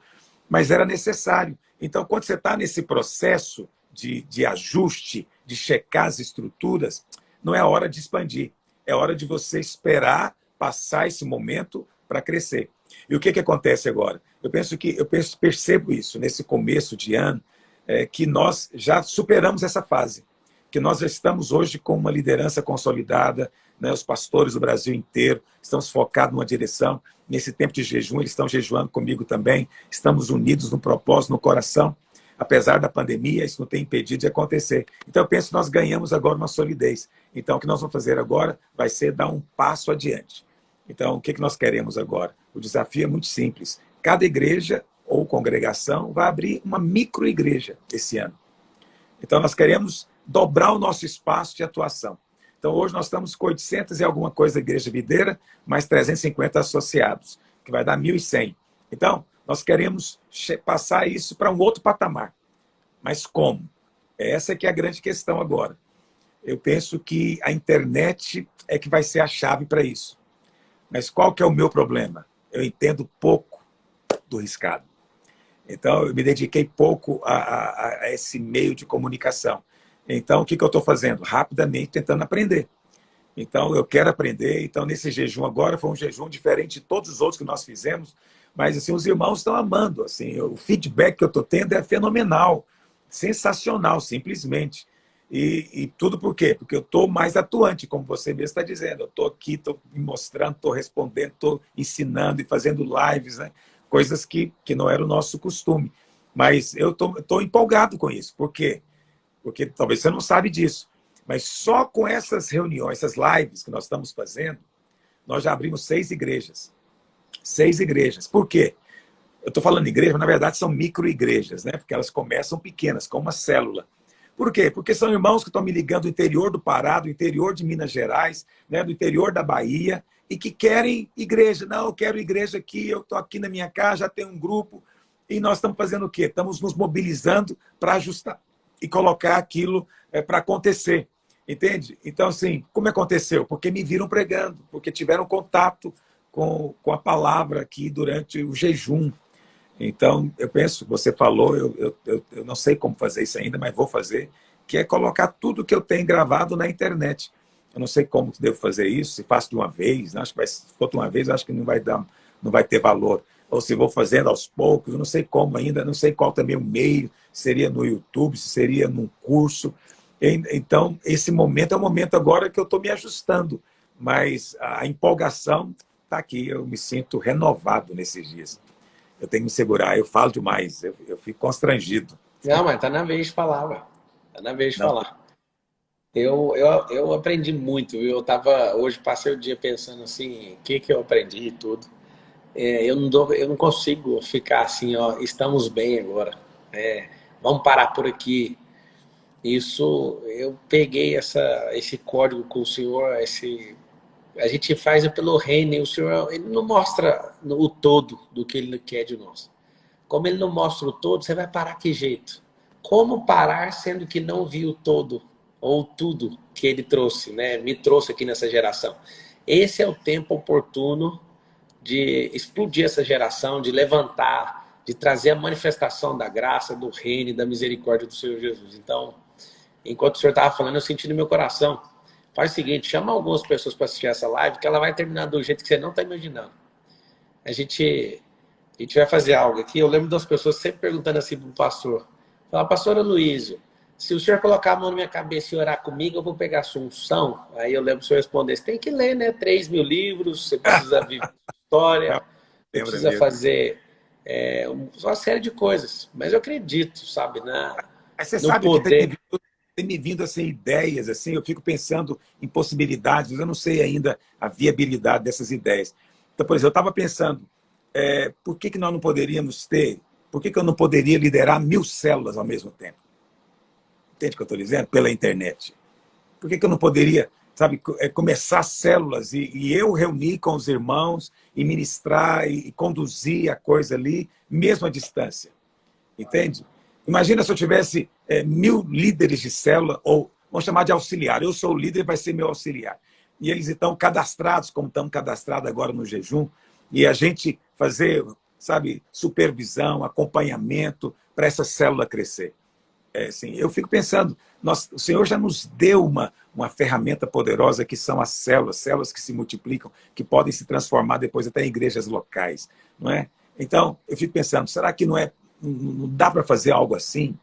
mas era necessário. Então, quando você está nesse processo de ajuste, de checar as estruturas, não é hora de expandir, é hora de você esperar passar esse momento para crescer. E o que acontece agora? Percebo isso nesse começo de ano, que nós já superamos essa fase, que nós já estamos hoje com uma liderança consolidada, né? Os pastores do Brasil inteiro estamos focados numa direção. Nesse tempo de jejum, eles estão jejuando comigo também, estamos unidos no propósito, no coração. Apesar da pandemia, isso não tem impedido de acontecer. Então, eu penso que nós ganhamos agora uma solidez. Então, o que nós vamos fazer agora vai ser dar um passo adiante. Então, o que nós queremos agora? O desafio é muito simples. Cada igreja ou congregação vai abrir uma microigreja esse ano. Então, nós queremos dobrar o nosso espaço de atuação. Então, hoje nós estamos com 800 e alguma coisa igreja videira, mais 350 associados, que vai dar 1.100. Então, nós queremos passar isso para um outro patamar. Mas como? Essa que é a grande questão agora. Eu penso que a internet é que vai ser a chave para isso. Mas qual que é o meu problema? Eu entendo pouco do riscado. Então, eu me dediquei pouco a esse meio de comunicação. Então, o que eu estou fazendo? Rapidamente tentando aprender. Então, eu quero aprender. Então, nesse jejum agora, foi um jejum diferente de todos os outros que nós fizemos. Mas, assim, os irmãos estão amando. Assim, o feedback que eu estou tendo é fenomenal. Sensacional, simplesmente. E tudo por quê? Porque eu estou mais atuante, como você mesmo está dizendo. Eu estou aqui, estou me mostrando, estou respondendo, estou ensinando e fazendo lives, né? Coisas que não era o nosso costume. Mas eu estou empolgado com isso. Por quê? Porque talvez você não sabe disso. Mas só com essas reuniões, essas lives que nós estamos fazendo, nós já abrimos 6 igrejas. 6 igrejas. Por quê? Eu estou falando igreja, mas na verdade são micro-igrejas, né? Porque elas começam pequenas, com uma célula. Por quê? Porque são irmãos que estão me ligando do interior do Pará, do interior de Minas Gerais, né? Do interior da Bahia, e que querem igreja. Não, eu quero igreja aqui, eu estou aqui na minha casa, já tem um grupo. E nós estamos fazendo o quê? Estamos nos mobilizando para ajustar e colocar aquilo para acontecer. Entende? Então, assim, como aconteceu? Porque me viram pregando, porque tiveram contato com a palavra aqui durante o jejum. Então, eu penso, você falou, eu não sei como fazer isso ainda, mas vou fazer, que é colocar tudo que eu tenho gravado na internet. Eu não sei como devo fazer isso, se faço de uma vez, acho que se for de uma vez, acho que não vai ter valor. Ou se vou fazendo aos poucos, eu não sei como ainda, não sei qual também o meio, seria no YouTube, se seria num curso. Então, esse momento é o momento agora que eu estou me ajustando, mas a empolgação está aqui, eu me sinto renovado nesses dias. Eu tenho que me segurar, eu falo demais, eu fico constrangido. Não, mas tá na vez de falar, ué. Tá na vez de Não, falar. Eu aprendi muito, viu? Hoje passei o dia pensando assim, o que eu aprendi e tudo. Eu não consigo ficar assim, ó, estamos bem agora. Vamos parar por aqui. Isso, eu peguei esse código com o Senhor, a gente faz pelo reino, e o Senhor, ele não mostra o todo do que ele quer de nós. Como ele não mostra o todo, você vai parar que jeito? Como parar sendo que não viu o todo ou tudo que ele trouxe, né? Me trouxe aqui nessa geração? Esse é o tempo oportuno de explodir essa geração, de levantar, de trazer a manifestação da graça, do reino e da misericórdia do Senhor Jesus. Então, enquanto o senhor estava falando, eu senti no meu coração. Faz o seguinte, chama algumas pessoas para assistir essa live, que ela vai terminar do jeito que você não está imaginando. A gente vai fazer algo aqui. Eu lembro das pessoas sempre perguntando assim para o pastor. Fala, pastor Aloysio, se o senhor colocar a mão na minha cabeça e orar comigo, eu vou pegar a sua unção. Aí eu lembro do senhor responder, você tem que ler, né? 3.000 livros, você precisa viver história, você precisa fazer uma série de coisas. Mas eu acredito, sabe, Mas você no sabe que tem poder. virtude. tem me vindo assim, ideias, assim, eu fico pensando em possibilidades, eu não sei ainda a viabilidade dessas ideias. Então, por exemplo, eu estava pensando, por que nós não poderíamos ter, por que eu não poderia liderar 1000 células ao mesmo tempo? Entende o que eu estou dizendo? Pela internet. Por que eu não poderia, sabe, começar células e eu reunir com os irmãos e ministrar e conduzir a coisa ali, mesmo à distância? Entende? Imagina se eu tivesse 1000 líderes de célula, ou vamos chamar de auxiliar. Eu sou o líder, vai ser meu auxiliar. E eles estão cadastrados, como estão cadastrados agora no jejum, e a gente fazer, sabe, supervisão, acompanhamento para essa célula crescer. Assim, eu fico pensando, o Senhor já nos deu uma ferramenta poderosa que são as células que se multiplicam, que podem se transformar depois até em igrejas locais, não é? Então, eu fico pensando, será que não dá para fazer algo assim?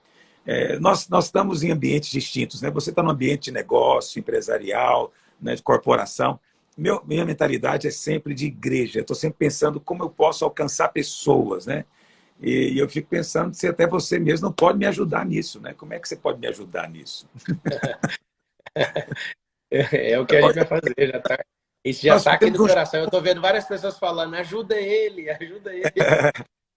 Nós estamos em ambientes distintos, né? Você está no ambiente de negócio, empresarial, né, de corporação. Minha mentalidade é sempre de igreja. Eu estou sempre pensando como eu posso alcançar pessoas, né? E eu fico pensando se até você mesmo não pode me ajudar nisso, né? Como é que você pode me ajudar nisso? É o que a gente vai fazer, já tá. Isso já Nós está aqui temos no um... coração. Eu estou vendo várias pessoas falando, ajuda ele, ajuda ele.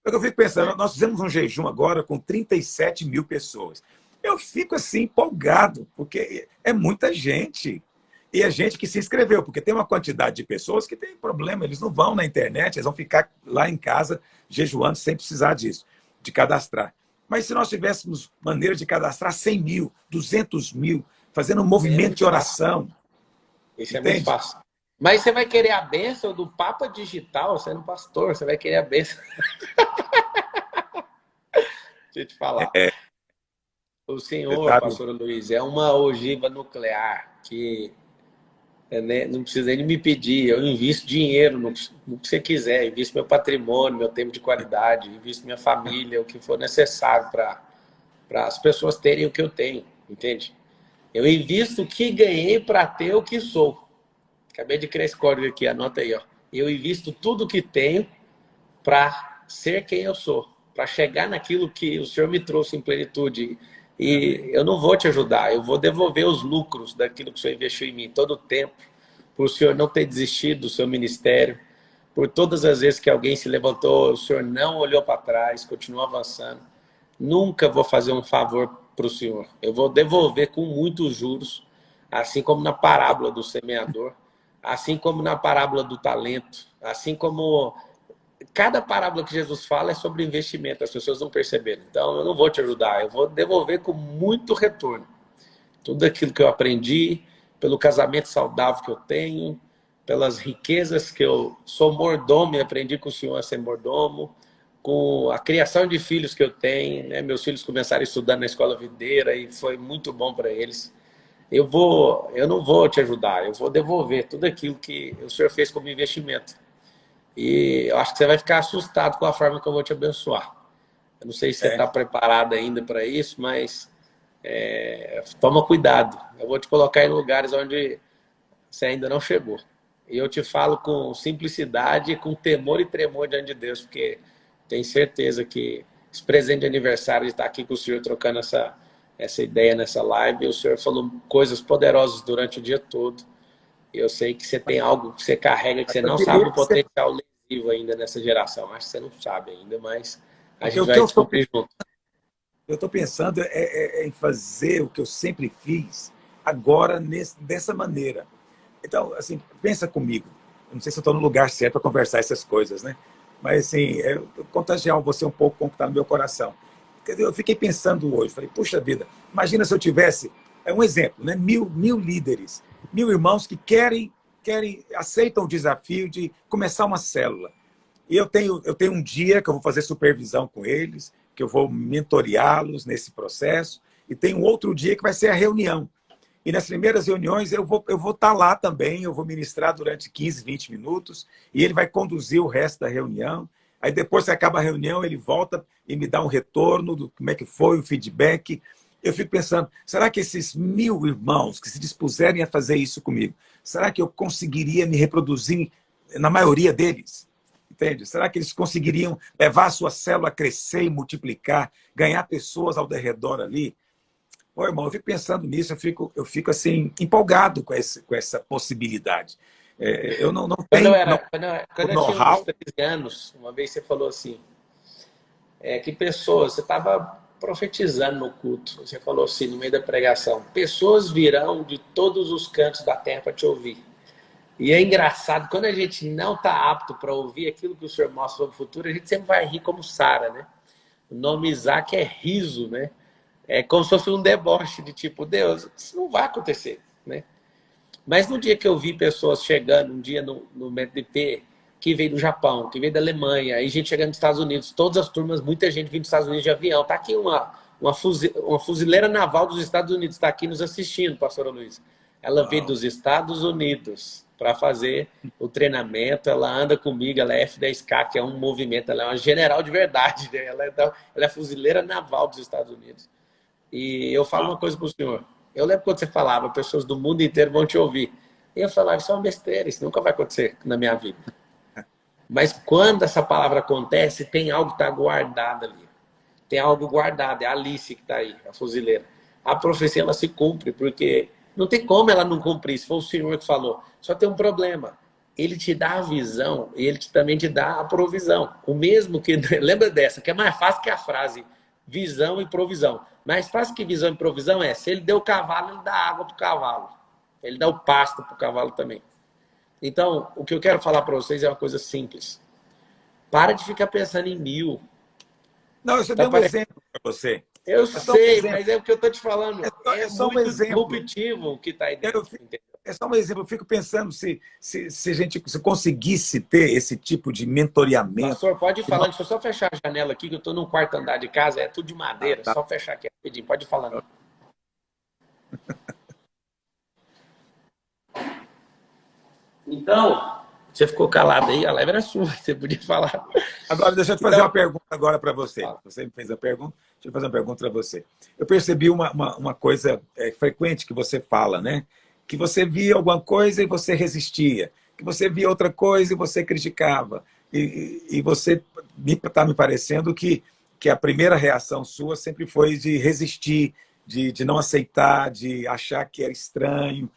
Eu fico pensando, nós fizemos um jejum agora com 37 mil pessoas. Eu fico assim empolgado, porque é muita gente. E é gente que se inscreveu, porque tem uma quantidade de pessoas que tem problema, eles não vão na internet, eles vão ficar lá em casa jejuando sem precisar disso, de cadastrar. Mas se nós tivéssemos maneira de cadastrar 100 mil, 200 mil, fazendo um movimento de oração, Isso é muito entende? fácil. Mas você vai querer a bênção do Papa Digital, sendo pastor, você vai querer a bênção. Deixa eu te falar. O Você senhor, sabe? pastor Luiz, é uma ogiva nuclear que não precisa nem me pedir. Eu invisto dinheiro no que você quiser, invisto meu patrimônio, meu tempo de qualidade, invisto minha família, o que for necessário para as pessoas terem o que eu tenho, entende? Eu invisto o que ganhei para ter o que sou. Acabei de criar esse código aqui, anota aí, ó. Eu invisto tudo que tenho para ser quem eu sou, para chegar naquilo que o Senhor me trouxe em plenitude. E eu não vou te ajudar, eu vou devolver os lucros daquilo que o Senhor investiu em mim todo o tempo, por o Senhor não ter desistido do seu ministério, por todas as vezes que alguém se levantou, o Senhor não olhou para trás, continuou avançando. Nunca vou fazer um favor para o Senhor. Eu vou devolver com muitos juros, assim como na parábola do semeador, assim como na parábola do talento, assim como cada parábola que Jesus fala é sobre investimento, as pessoas não perceberam. Então, eu não vou te ajudar, eu vou devolver com muito retorno. Tudo aquilo que eu aprendi, pelo casamento saudável que eu tenho, pelas riquezas que eu sou mordomo e aprendi com o Senhor a ser mordomo, com a criação de filhos que eu tenho, né? Meus filhos começaram a estudar na escola videira e foi muito bom para eles. Eu não vou te ajudar, eu vou devolver tudo aquilo que o Senhor fez como investimento. E eu acho que você vai ficar assustado com a forma que eu vou te abençoar. Eu não sei se você está preparado ainda para isso, mas toma cuidado. Eu vou te colocar em lugares onde você ainda não chegou. E eu te falo com simplicidade, com temor e tremor diante de Deus, porque tenho certeza que esse presente de aniversário de estar aqui com o Senhor trocando essa ideia nessa live, e o Senhor falou coisas poderosas durante o dia todo. Eu sei que você tem algo que você carrega, que você não sabe o potencial lesivo ainda nessa geração. Acho que você não sabe ainda, mas a Porque gente o que vai descobrir junto. eu estou pensando em fazer o que eu sempre fiz, agora dessa maneira. Então, assim, pensa comigo. Eu não sei se eu estou no lugar certo para conversar essas coisas, né? Mas, assim, contagiar você um pouco com o que está no meu coração. Eu fiquei pensando hoje, falei, puxa vida, imagina se eu tivesse, um exemplo, né? Mil líderes, 1000 irmãos que aceitam o desafio de começar uma célula. E eu tenho um dia que eu vou fazer supervisão com eles, que eu vou mentoreá-los nesse processo, e tem um outro dia que vai ser a reunião. E nas primeiras reuniões eu vou estar lá também, eu vou ministrar durante 15, 20 minutos, e ele vai conduzir o resto da reunião. Aí depois que acaba a reunião, ele volta e me dá um retorno do como é que foi, o feedback. Eu fico pensando, será que esses 1000 irmãos que se dispuserem a fazer isso comigo, será que eu conseguiria me reproduzir na maioria deles? Entende? Será que eles conseguiriam levar a sua célula a crescer e multiplicar, ganhar pessoas ao redor ali? Ô, irmão, eu fico pensando nisso, eu fico assim, empolgado com essa possibilidade. Eu não tenho o Quando eu tinha uns know-how. 13 anos, uma vez você falou assim, que pessoas, você estava profetizando no culto, você falou assim, no meio da pregação, pessoas virão de todos os cantos da terra para te ouvir. E é engraçado, quando a gente não está apto para ouvir aquilo que o Senhor mostra sobre o futuro, a gente sempre vai rir como Sara, né? O nome Isaac é riso, né? É como se fosse um deboche de tipo, Deus, isso não vai acontecer, né? Mas no dia que eu vi pessoas chegando, um dia no MetDP, que veio do Japão, que veio da Alemanha, aí gente chegando nos Estados Unidos, todas as turmas, muita gente vindo dos Estados Unidos de avião. Tá aqui uma fuzileira naval dos Estados Unidos, está aqui nos assistindo, pastora Luiz. Ela veio dos Estados Unidos para fazer o treinamento, ela anda comigo, ela é F10K, que é um movimento, ela é uma general de verdade, né? Ela é fuzileira naval dos Estados Unidos. E eu falo uma coisa para o senhor. Eu lembro quando você falava, pessoas do mundo inteiro vão te ouvir. E eu falava, isso é uma besteira, isso nunca vai acontecer na minha vida. Mas quando essa palavra acontece, tem algo que está guardado ali. Tem algo guardado, é a Alice que está aí, a fuzileira. A profecia, ela se cumpre, porque não tem como ela não cumprir, se foi o Senhor que falou. Só tem um problema. Ele te dá a visão e ele também te dá a provisão. O mesmo que... Lembra dessa, que é mais fácil que a frase visão e provisão. Mais fácil que visão e provisão é, se ele deu o cavalo, ele dá água para o cavalo. Ele dá o pasto para o cavalo também. Então, o que eu quero falar para vocês é uma coisa simples. Para de ficar pensando em 1000. Não, eu só dei um exemplo para você. Eu sei, mas é o que eu estou te falando. É só um muito exemplo. disruptivo o que está aí dentro. É só um exemplo. Eu fico pensando se a gente se conseguisse ter esse tipo de mentoreamento. Pastor, pode ir falando. Deixa eu só fechar a janela aqui, que eu estou num quarto andar de casa, é tudo de madeira. Tá. Só fechar aqui rapidinho. Pode ir falando. Então, você ficou calado aí, a live era sua, você podia falar. Agora, deixa eu te fazer uma pergunta agora para você. Você me fez a pergunta, deixa eu fazer uma pergunta para você. Eu percebi uma coisa frequente que você fala, né? Que você via alguma coisa e você resistia. Que você via outra coisa e você criticava. E você está me parecendo que a primeira reação sua sempre foi de resistir, de não aceitar, de achar que era estranho,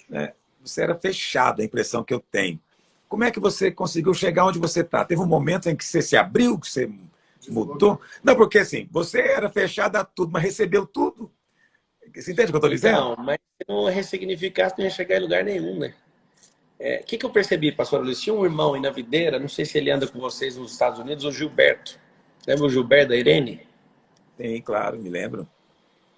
né? Você era fechado, a impressão que eu tenho. Como é que você conseguiu chegar onde você está? Teve um momento em que você se abriu, que você mudou? Não, porque assim, você era fechado a tudo, mas recebeu tudo. Você entende o que eu estou dizendo? Não, mas se não ressignificasse, não ia chegar em lugar nenhum, né? O que eu percebi, pastor Luiz? Tinha um irmão aí na videira, não sei se ele anda com vocês nos Estados Unidos, o Gilberto. Lembra o Gilberto da Irene? Sim, claro, me lembro.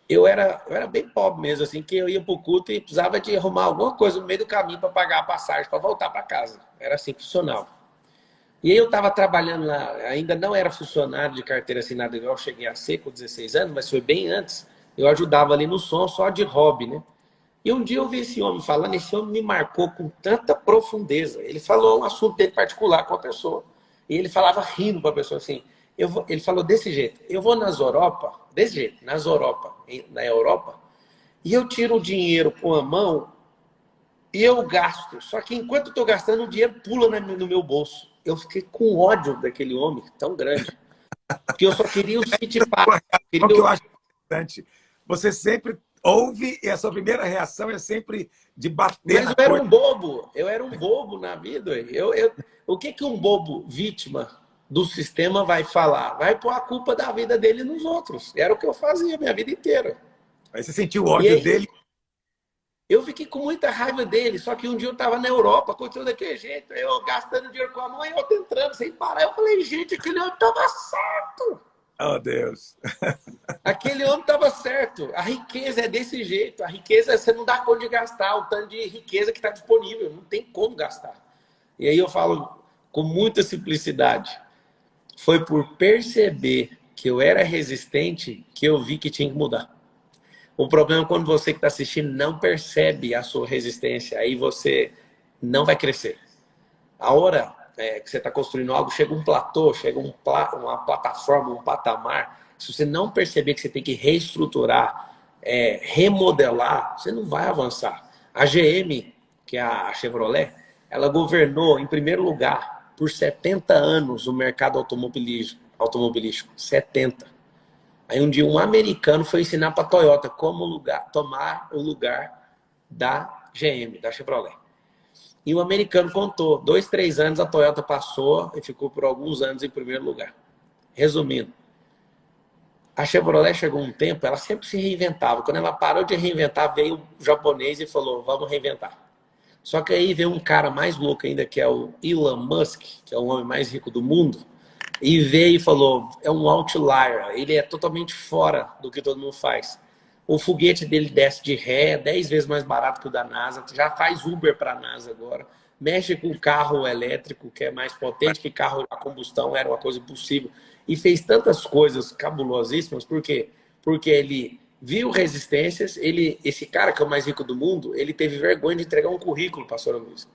Eu era bem pobre mesmo, assim, que eu ia pro culto e precisava de arrumar alguma coisa no meio do caminho para pagar a passagem, para voltar para casa. Era assim, funcional. E aí eu estava trabalhando lá, ainda não era funcionário de carteira assinada igual eu cheguei a ser com 16 anos, mas foi bem antes. Eu ajudava ali no som só de hobby, né? E um dia eu vi esse homem falando, esse homem me marcou com tanta profundeza. Ele falou um assunto dele particular com a pessoa. E ele falava rindo para a pessoa assim, ele falou desse jeito, eu vou nas Europa, desse jeito, na Europa, e eu tiro o dinheiro com a mão e eu gasto. Só que enquanto eu estou gastando, o dinheiro pula no meu bolso. Eu fiquei com ódio daquele homem tão grande, porque eu só queria o City Pass. O que eu acho importante, você sempre ouve e a sua primeira reação é sempre de bater. Mas eu era um bobo na vida. O que um bobo vítima do sistema vai falar? Vai pôr a culpa da vida dele nos outros. Era o que eu fazia a minha vida inteira. Aí você sentiu o ódio dele? Eu fiquei com muita raiva dele, só que um dia eu estava na Europa, aconteceu daquele jeito, eu gastando dinheiro com a mãe, eu entrando sem parar. Eu falei, gente, aquele homem estava certo. Oh, Deus. Aquele homem estava certo. A riqueza é desse jeito. A riqueza, você não dá conta de gastar o tanto de riqueza que está disponível. Não tem como gastar. E aí eu falo com muita simplicidade. Foi por perceber que eu era resistente que eu vi que tinha que mudar. O problema é quando você que está assistindo não percebe a sua resistência. Aí você não vai crescer. A hora que você está construindo algo, chega um platô, chega uma plataforma, um patamar. Se você não perceber que você tem que reestruturar, remodelar, você não vai avançar. A GM, que é a Chevrolet, ela governou, em primeiro lugar, por 70 anos o mercado automobilístico. 70. Aí um dia um americano foi ensinar para a Toyota como tomar o lugar da GM, da Chevrolet. E o americano contou, 2, 3 anos a Toyota passou e ficou por alguns anos em primeiro lugar. Resumindo, a Chevrolet chegou um tempo, ela sempre se reinventava. Quando ela parou de reinventar, veio o japonês e falou, vamos reinventar. Só que aí veio um cara mais louco ainda, que é o Elon Musk, que é o homem mais rico do mundo, e veio e falou, é um outlier, ele é totalmente fora do que todo mundo faz. O foguete dele desce de ré, é 10 vezes mais barato que o da NASA, já faz Uber para a NASA agora, mexe com carro elétrico, que é mais potente que carro a combustão, era uma coisa impossível. E fez tantas coisas cabulosíssimas, por quê? Porque ele viu resistências, esse cara que é o mais rico do mundo, ele teve vergonha de entregar um currículo, pastor Luiz.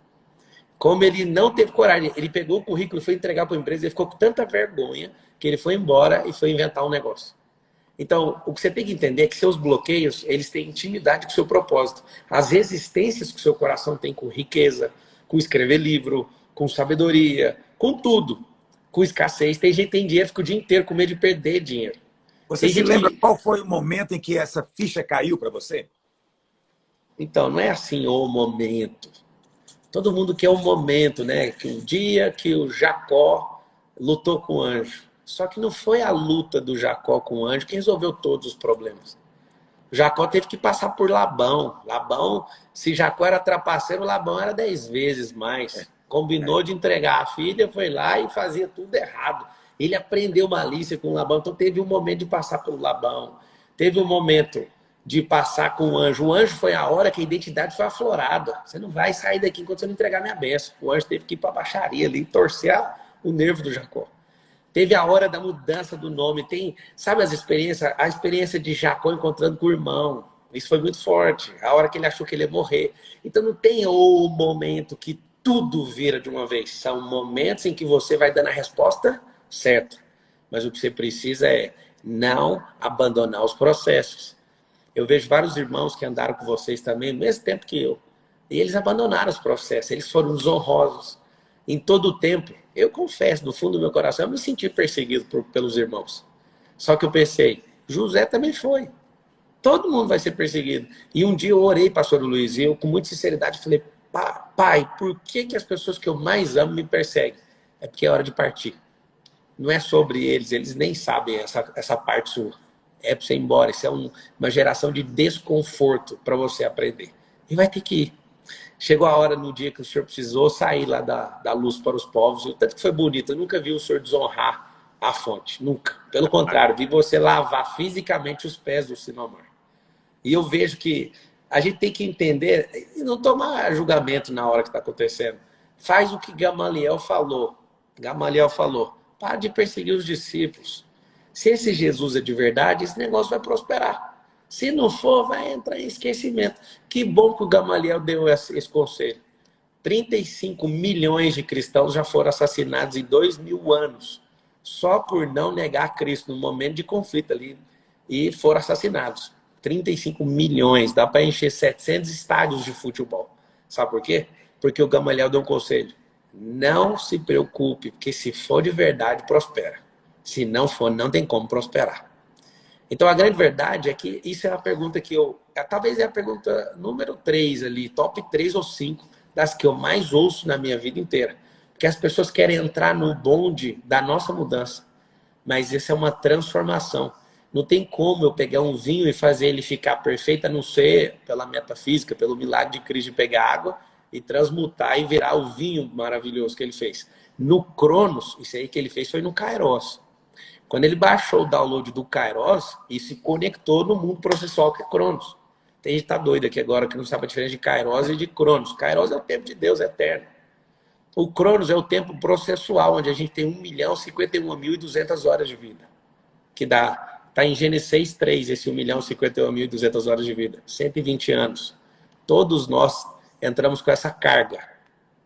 Como ele não teve coragem, ele pegou o currículo e foi entregar para a empresa, ele ficou com tanta vergonha que ele foi embora e foi inventar um negócio. Então, o que você tem que entender é que seus bloqueios, eles têm intimidade com o seu propósito. As resistências que o seu coração tem com riqueza, com escrever livro, com sabedoria, com tudo, com escassez. Tem gente que tem dinheiro, fica o dia inteiro com medo de perder dinheiro. Você Tem se gente lembra que... qual foi o momento em que essa ficha caiu para você? Então, não é assim o momento. Todo mundo quer um momento, né? Que um dia que o Jacó lutou com o anjo. Só que não foi a luta do Jacó com o anjo que resolveu todos os problemas. O Jacó teve que passar por Labão. Labão, se Jacó era trapaceiro, Labão era 10 vezes mais. Combinou de entregar a filha, foi lá e fazia tudo errado. Ele aprendeu malícia com Labão, então teve um momento de passar pelo Labão. Teve um momento de passar com o anjo. O anjo foi a hora que a identidade foi aflorada. Você não vai sair daqui enquanto você não entregar minha bênção. O anjo teve que ir para a baixaria ali, torcer o nervo do Jacó. Teve a hora da mudança do nome. Tem, sabe as experiências? A experiência de Jacó encontrando com o irmão. Isso foi muito forte. A hora que ele achou que ele ia morrer. Então não tem o momento que tudo vira de uma vez. São momentos em que você vai dando a resposta certa. Mas o que você precisa é não abandonar os processos. Eu vejo vários irmãos que andaram com vocês também, no mesmo tempo que eu. E eles abandonaram os processos. Eles foram desonrosos. Em todo o tempo, eu confesso, no fundo do meu coração, eu me senti perseguido pelos irmãos. Só que eu pensei, José também foi. Todo mundo vai ser perseguido. E um dia eu orei, pastor Luiz, e eu com muita sinceridade falei, pai, por que as pessoas que eu mais amo me perseguem? É porque é hora de partir. Não é sobre eles, eles nem sabem essa parte sua. É para você ir embora, isso é uma geração de desconforto para você aprender. E vai ter que ir. Chegou a hora no dia que o senhor precisou sair lá da luz para os povos. E o tanto que foi bonito, eu nunca vi o senhor desonrar a fonte, nunca. Pelo contrário, vi você lavar fisicamente os pés do Sinomar. E eu vejo que a gente tem que entender e não tomar julgamento na hora que está acontecendo. Faz o que Gamaliel falou. Gamaliel falou, para de perseguir os discípulos. Se esse Jesus é de verdade, esse negócio vai prosperar. Se não for, vai entrar em esquecimento. Que bom que o Gamaliel deu esse conselho. 35 milhões de cristãos já foram assassinados em 2000 anos, só por não negar Cristo no momento de conflito ali, e foram assassinados. 35 milhões, dá para encher 700 estádios de futebol. Sabe por quê? Porque o Gamaliel deu um conselho. Não se preocupe, porque se for de verdade, prospera. Se não for, não tem como prosperar. Então, a grande verdade é que isso é a pergunta que talvez é a pergunta número 3 ali, top 3 ou 5 das que eu mais ouço na minha vida inteira. Porque as pessoas querem entrar no bonde da nossa mudança. Mas isso é uma transformação. Não tem como eu pegar um vinho e fazer ele ficar perfeito, a não ser pela metafísica, pelo milagre de Cristo de pegar água e transmutar e virar o vinho maravilhoso que ele fez. No Cronos, isso aí que ele fez foi no Kairos. Quando ele baixou o download do Kairos e se conectou no mundo processual que é Cronos. Tem gente que tá doido aqui agora que não sabe a diferença de Kairos e de Cronos. Kairos é o tempo de Deus eterno. O Cronos é o tempo processual, onde a gente tem 1.051.200 horas de vida. Que tá em Gênesis 6:3, esse 1.051.200 horas de vida. 120 anos. Todos nós entramos com essa carga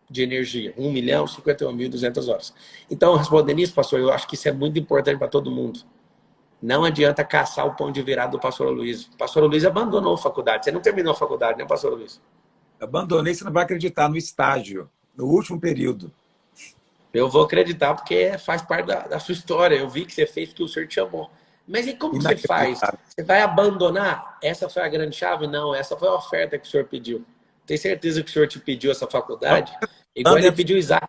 de energia, 1.051.200 horas. Então, respondendo isso, pastor, eu acho que isso é muito importante para todo mundo. Não adianta caçar o pão de virada do pastor Luiz. O pastor Luiz abandonou a faculdade. Você não terminou a faculdade, né, pastor Luiz? Abandonei, você não vai acreditar, no estágio, no último período. Eu vou acreditar porque faz parte da sua história. Eu vi que você fez o que o senhor te chamou. Mas e como que você faz? Inacreditável. Você vai abandonar? Essa foi a grande chave? Não, essa foi a oferta que o senhor pediu. Tem certeza que o senhor te pediu essa Não, faculdade? Igual Fernando, ele é pediu Isaac.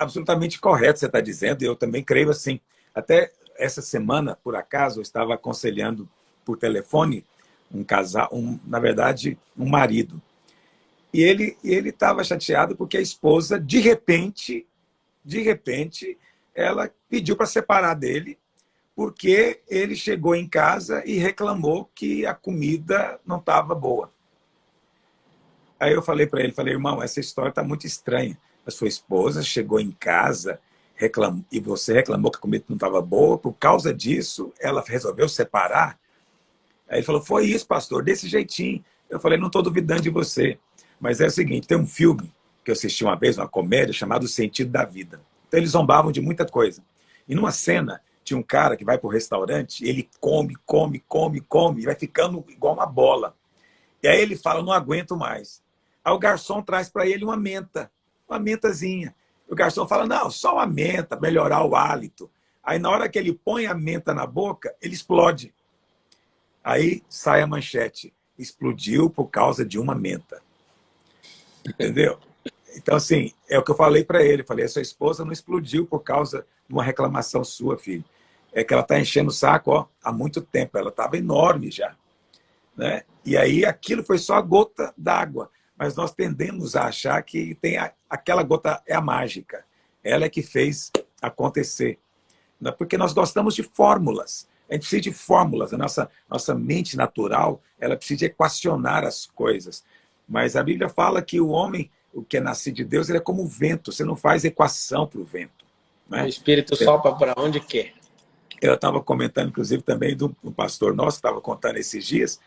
absolutamente correto você está dizendo, e eu também creio assim. Até essa semana, por acaso, eu estava aconselhando por telefone um casal, na verdade, um marido. E ele estava chateado porque a esposa, de repente, ela pediu para separar dele, porque ele chegou em casa e reclamou que a comida não estava boa. Aí eu falei para ele, falei, irmão, essa história está muito estranha. A sua esposa chegou em casa e você reclamou que a comida não estava boa, por causa disso, ela resolveu separar. Aí ele falou, foi isso, pastor, desse jeitinho. Eu falei, não estou duvidando de você. Mas é o seguinte, tem um filme que eu assisti uma vez, uma comédia, chamado O Sentido da Vida. Então eles zombavam de muita coisa. E numa cena, tinha um cara que vai para o restaurante, ele come, e vai ficando igual uma bola. E aí ele fala, não aguento mais. Aí o garçom traz para ele uma mentazinha. O garçom fala, não, só uma menta, melhorar o hálito. Aí na hora que ele põe a menta na boca, ele explode. Aí sai a manchete, explodiu por causa de uma menta. Entendeu? Então, assim, é o que eu falei para ele. Falei, a sua esposa não explodiu por causa de uma reclamação sua, filho. É que ela está enchendo o saco há muito tempo. Ela estava enorme já. Né? E aí aquilo foi só a gota d'água. Mas nós tendemos a achar que aquela gota é a mágica. Ela é que fez acontecer. Né? Porque nós gostamos de fórmulas. A gente precisa de fórmulas. A nossa mente natural, ela precisa de equacionar as coisas. Mas a Bíblia fala que o homem, o que é nascido de Deus, ele é como o vento. Você não faz equação para o vento. Né? O Espírito sopra para onde quer. Eu estava comentando, inclusive, também do pastor nosso, que estava contando esses dias,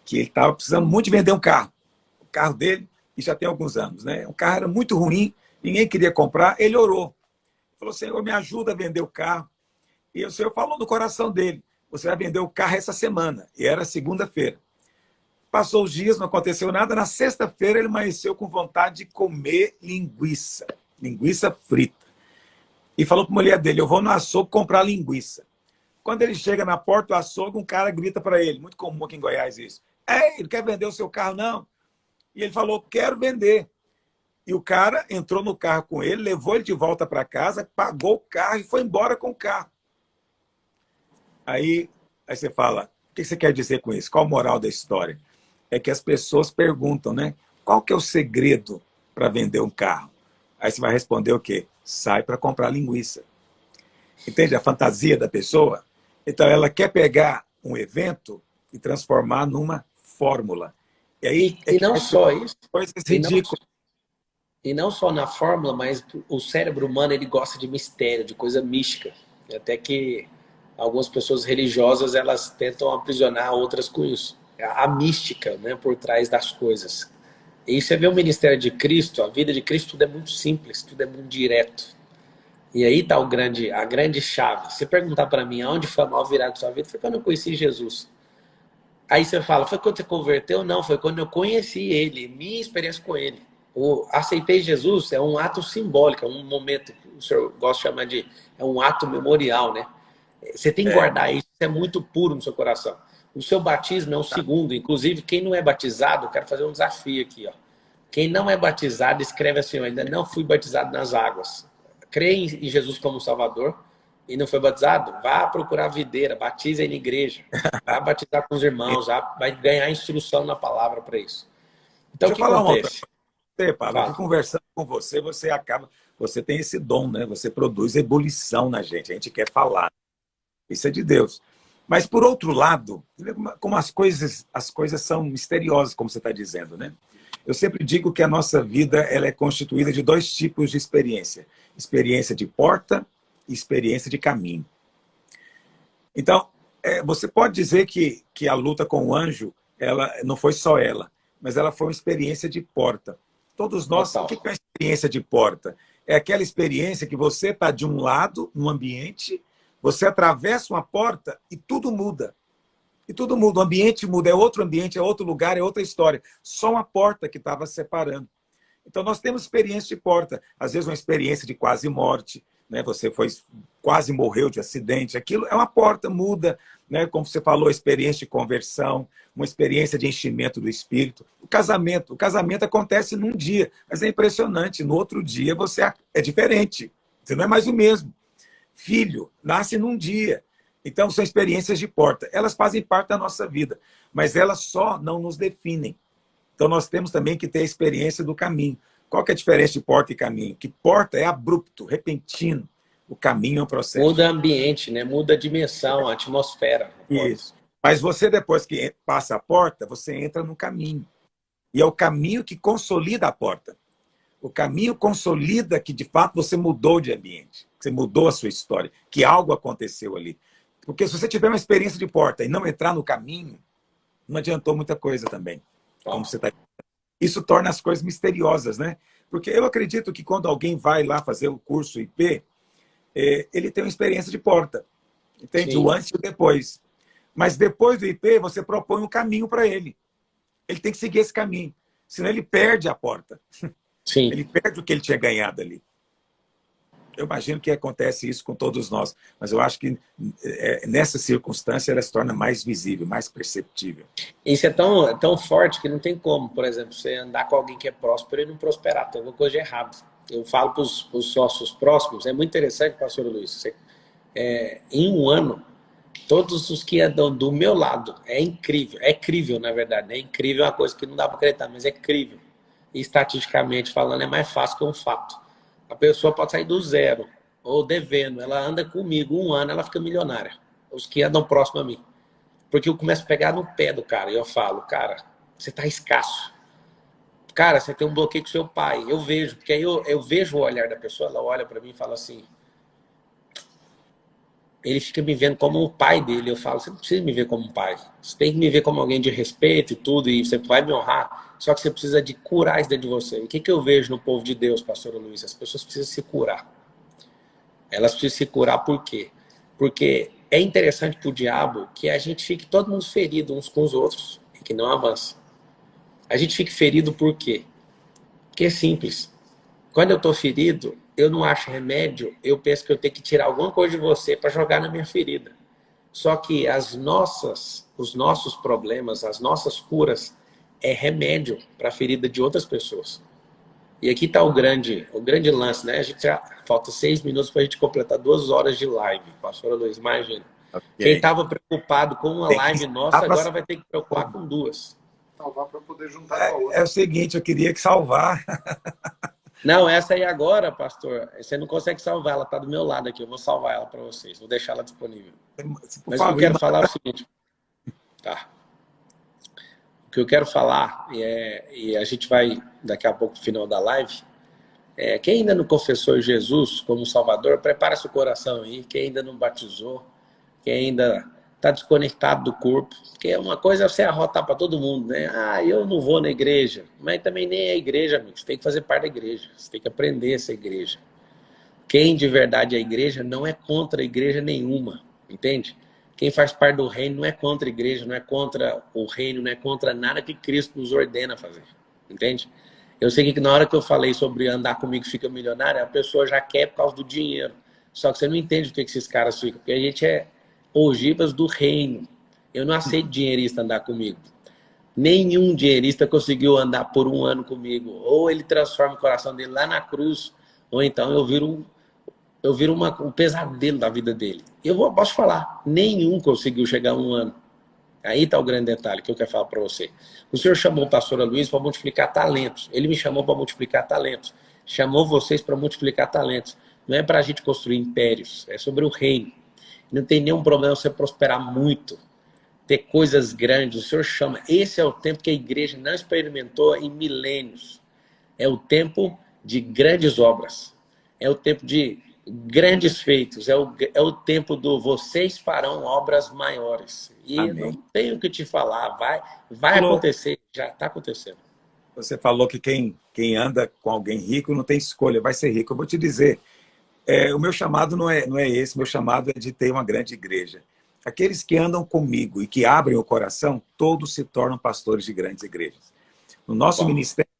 que ele estava precisando muito de vender um carro. O carro dele, e já tem alguns anos, né? O carro era muito ruim, ninguém queria comprar, ele orou. Falou, Senhor, me ajuda a vender o carro. E o Senhor falou no coração dele, você vai vender o carro essa semana. E era segunda-feira. Passou os dias, não aconteceu nada. Na sexta-feira, ele amanheceu com vontade de comer linguiça frita. E falou para a mulher dele, eu vou no açougue comprar linguiça. Quando ele chega na porta do açougue, um cara grita para ele, muito comum aqui em Goiás isso. Ei, ele quer vender o seu carro, não? E ele falou, quero vender. E o cara entrou no carro com ele, levou ele de volta para casa, pagou o carro e foi embora com o carro. Aí você fala, o que você quer dizer com isso? Qual a moral da história? É que as pessoas perguntam, né? Qual que é o segredo para vender um carro? Aí você vai responder o quê? Sai para comprar linguiça. Entende a fantasia da pessoa? Então ela quer pegar um evento e transformar numa fórmula. E aí E não só isso, coisas e não, ridículas. e não só na fórmula, mas o cérebro humano ele gosta de mistério, de coisa mística. Até que algumas pessoas religiosas elas tentam aprisionar outras com isso. A mística, né, por trás das coisas. E você vê o ministério de Cristo, a vida de Cristo, tudo é muito simples, tudo é muito direto. E aí está a grande chave. Se perguntar para mim aonde foi a maior virada da sua vida, foi quando eu conheci Jesus. Aí você fala, foi quando você converteu? Não, foi quando eu conheci ele, minha experiência com ele. O aceitei Jesus é um ato simbólico, é um momento que o senhor gosta de chamar de é um ato memorial, né? Você tem que guardar isso, isso é muito puro no seu coração. O seu batismo é um segundo, inclusive quem não é batizado, eu quero fazer um desafio aqui, ó. Quem não é batizado, escreve assim, eu ainda não fui batizado nas águas. Crê em Jesus como Salvador e não foi batizado? Vá procurar a videira, batiza aí na igreja, vá batizar com os irmãos, vai ganhar instrução na palavra para isso. Então, o Deixa eu que falar uma outra acontece? coisa, Pablo, que Fala. conversando com você, você tem esse dom, né? Você produz ebulição na gente, a gente quer falar. Isso é de Deus. Mas, por outro lado, como as coisas são misteriosas, como você está dizendo, né? Eu sempre digo que a nossa vida ela é constituída de dois tipos de experiência. Experiência de porta e experiência de caminho. Então, você pode dizer que a luta com o anjo, ela não foi só ela, mas ela foi uma experiência de porta. Todos nós, o Total. que é uma experiência de porta? É aquela experiência que você está de um lado, num ambiente, você atravessa uma porta e tudo muda. E tudo muda, o ambiente muda, é outro ambiente, é outro lugar, é outra história. Só uma porta que estava separando. Então, nós temos experiência de porta. Às vezes, uma experiência de quase morte, né? Você quase morreu de acidente. Aquilo é uma porta, muda, né? Como você falou, experiência de conversão, uma experiência de enchimento do espírito. O casamento acontece num dia, mas é impressionante. No outro dia você é diferente. Você não é mais o mesmo. Filho nasce num dia. Então, são experiências de porta. Elas fazem parte da nossa vida, mas elas só não nos definem. Então, nós temos também que ter a experiência do caminho. Qual que é a diferença de porta e caminho? Que porta é abrupto, repentino. O caminho é um processo. Muda ambiente, né? Muda a dimensão, a atmosfera. Isso. Mas você, depois que passa a porta, você entra no caminho. E é o caminho que consolida a porta. O caminho consolida que, de fato, você mudou de ambiente, que você mudou a sua história, que algo aconteceu ali. Porque se você tiver uma experiência de porta e não entrar no caminho, não adiantou muita coisa também. Como você tá... Isso torna as coisas misteriosas, né? Porque eu acredito que quando alguém vai lá fazer o curso IP, ele tem uma experiência de porta. Entende? Sim. O antes e o depois. Mas depois do IP, você propõe um caminho para ele. Ele tem que seguir esse caminho. Senão ele perde a porta. Sim. Ele perde o que ele tinha ganhado ali. Eu imagino que acontece isso com todos nós, mas eu acho que nessa circunstância ela se torna mais visível, mais perceptível. Isso é tão forte que não tem como, por exemplo, você andar com alguém que é próspero e não prosperar. Tem alguma coisa de errado. Eu falo para os sócios próximos, é muito interessante, pastor Luiz, em um ano, todos os que andam do meu lado, é incrível na verdade, é incrível, é uma coisa que não dá para acreditar, mas é incrível. E, estatisticamente falando, é mais fácil que um fato. A pessoa pode sair do zero, ou devendo. Ela anda comigo um ano, ela fica milionária. Os que andam próximo a mim. Porque eu começo a pegar no pé do cara. E eu falo, cara, você tá escasso. Cara, você tem um bloqueio com seu pai. Eu vejo, porque aí eu vejo o olhar da pessoa, ela olha para mim e fala assim... Ele fica me vendo como o pai dele. Eu falo, você não precisa me ver como um pai. Você tem que me ver como alguém de respeito e tudo, e você vai me honrar. Só que você precisa de curar isso dentro de você. E o que eu vejo no povo de Deus, pastor Luiz? As pessoas precisam se curar. Elas precisam se curar por quê? Porque é interessante para o diabo que a gente fique todo mundo ferido uns com os outros e que não avança. A gente fica ferido por quê? Porque é simples. Quando eu estou ferido, eu não acho remédio, eu penso que eu tenho que tirar alguma coisa de você para jogar na minha ferida. Só que os nossos problemas, as nossas curas, é remédio para a ferida de outras pessoas. E aqui está o grande lance, né? A gente já falta 6 minutos para a gente completar 2 horas de live, pastora Luiz, imagina. Okay. Quem estava preocupado com uma live nossa, agora vai ter que preocupar com 2. Salvar para poder juntar com a outra. É o seguinte, eu queria que salvar. Não, essa aí agora, pastor, você não consegue salvar, ela está do meu lado aqui, eu vou salvar ela para vocês, vou deixar ela disponível. Mas o que eu quero falar é o seguinte, tá? O que eu quero falar, e a gente vai daqui a pouco no final da live, quem ainda não confessou Jesus como Salvador, prepara seu coração aí, quem ainda não batizou, quem ainda está desconectado do corpo, porque uma coisa é você arrotar para todo mundo, né? Ah, eu não vou na igreja, mas também nem é a igreja, amigo. Você tem que fazer parte da igreja, você tem que aprender essa igreja. Quem de verdade é a igreja não é contra a igreja nenhuma, entende? Quem faz parte do reino não é contra a igreja, não é contra o reino, não é contra nada que Cristo nos ordena a fazer, entende? Eu sei que na hora que eu falei sobre andar comigo fica milionário, a pessoa já quer por causa do dinheiro. Só que você não entende o que esses caras ficam, porque a gente é ogivas do reino. Eu não aceito dinheirista andar comigo. Nenhum dinheirista conseguiu andar por um ano comigo. Ou ele transforma o coração dele lá na cruz, ou então eu viro um pesadelo da vida dele. Posso falar, nenhum conseguiu chegar a um ano. Aí está o grande detalhe que eu quero falar para você. O Senhor chamou o pastor Luiz para multiplicar talentos. Ele me chamou para multiplicar talentos. Chamou vocês para multiplicar talentos. Não é para a gente construir impérios, é sobre o reino. Não tem nenhum problema você prosperar muito, ter coisas grandes. O Senhor chama. Esse é o tempo que a igreja não experimentou em milênios. É o tempo de grandes obras. É o tempo de grandes feitos. É o tempo do vocês farão obras maiores. E eu não tenho o que te falar. Vai acontecer. Já está acontecendo. Você falou que quem anda com alguém rico não tem escolha, vai ser rico. Eu vou te dizer, o meu chamado não é esse, meu chamado é de ter uma grande igreja. Aqueles que andam comigo e que abrem o coração, todos se tornam pastores de grandes igrejas. No nosso ministério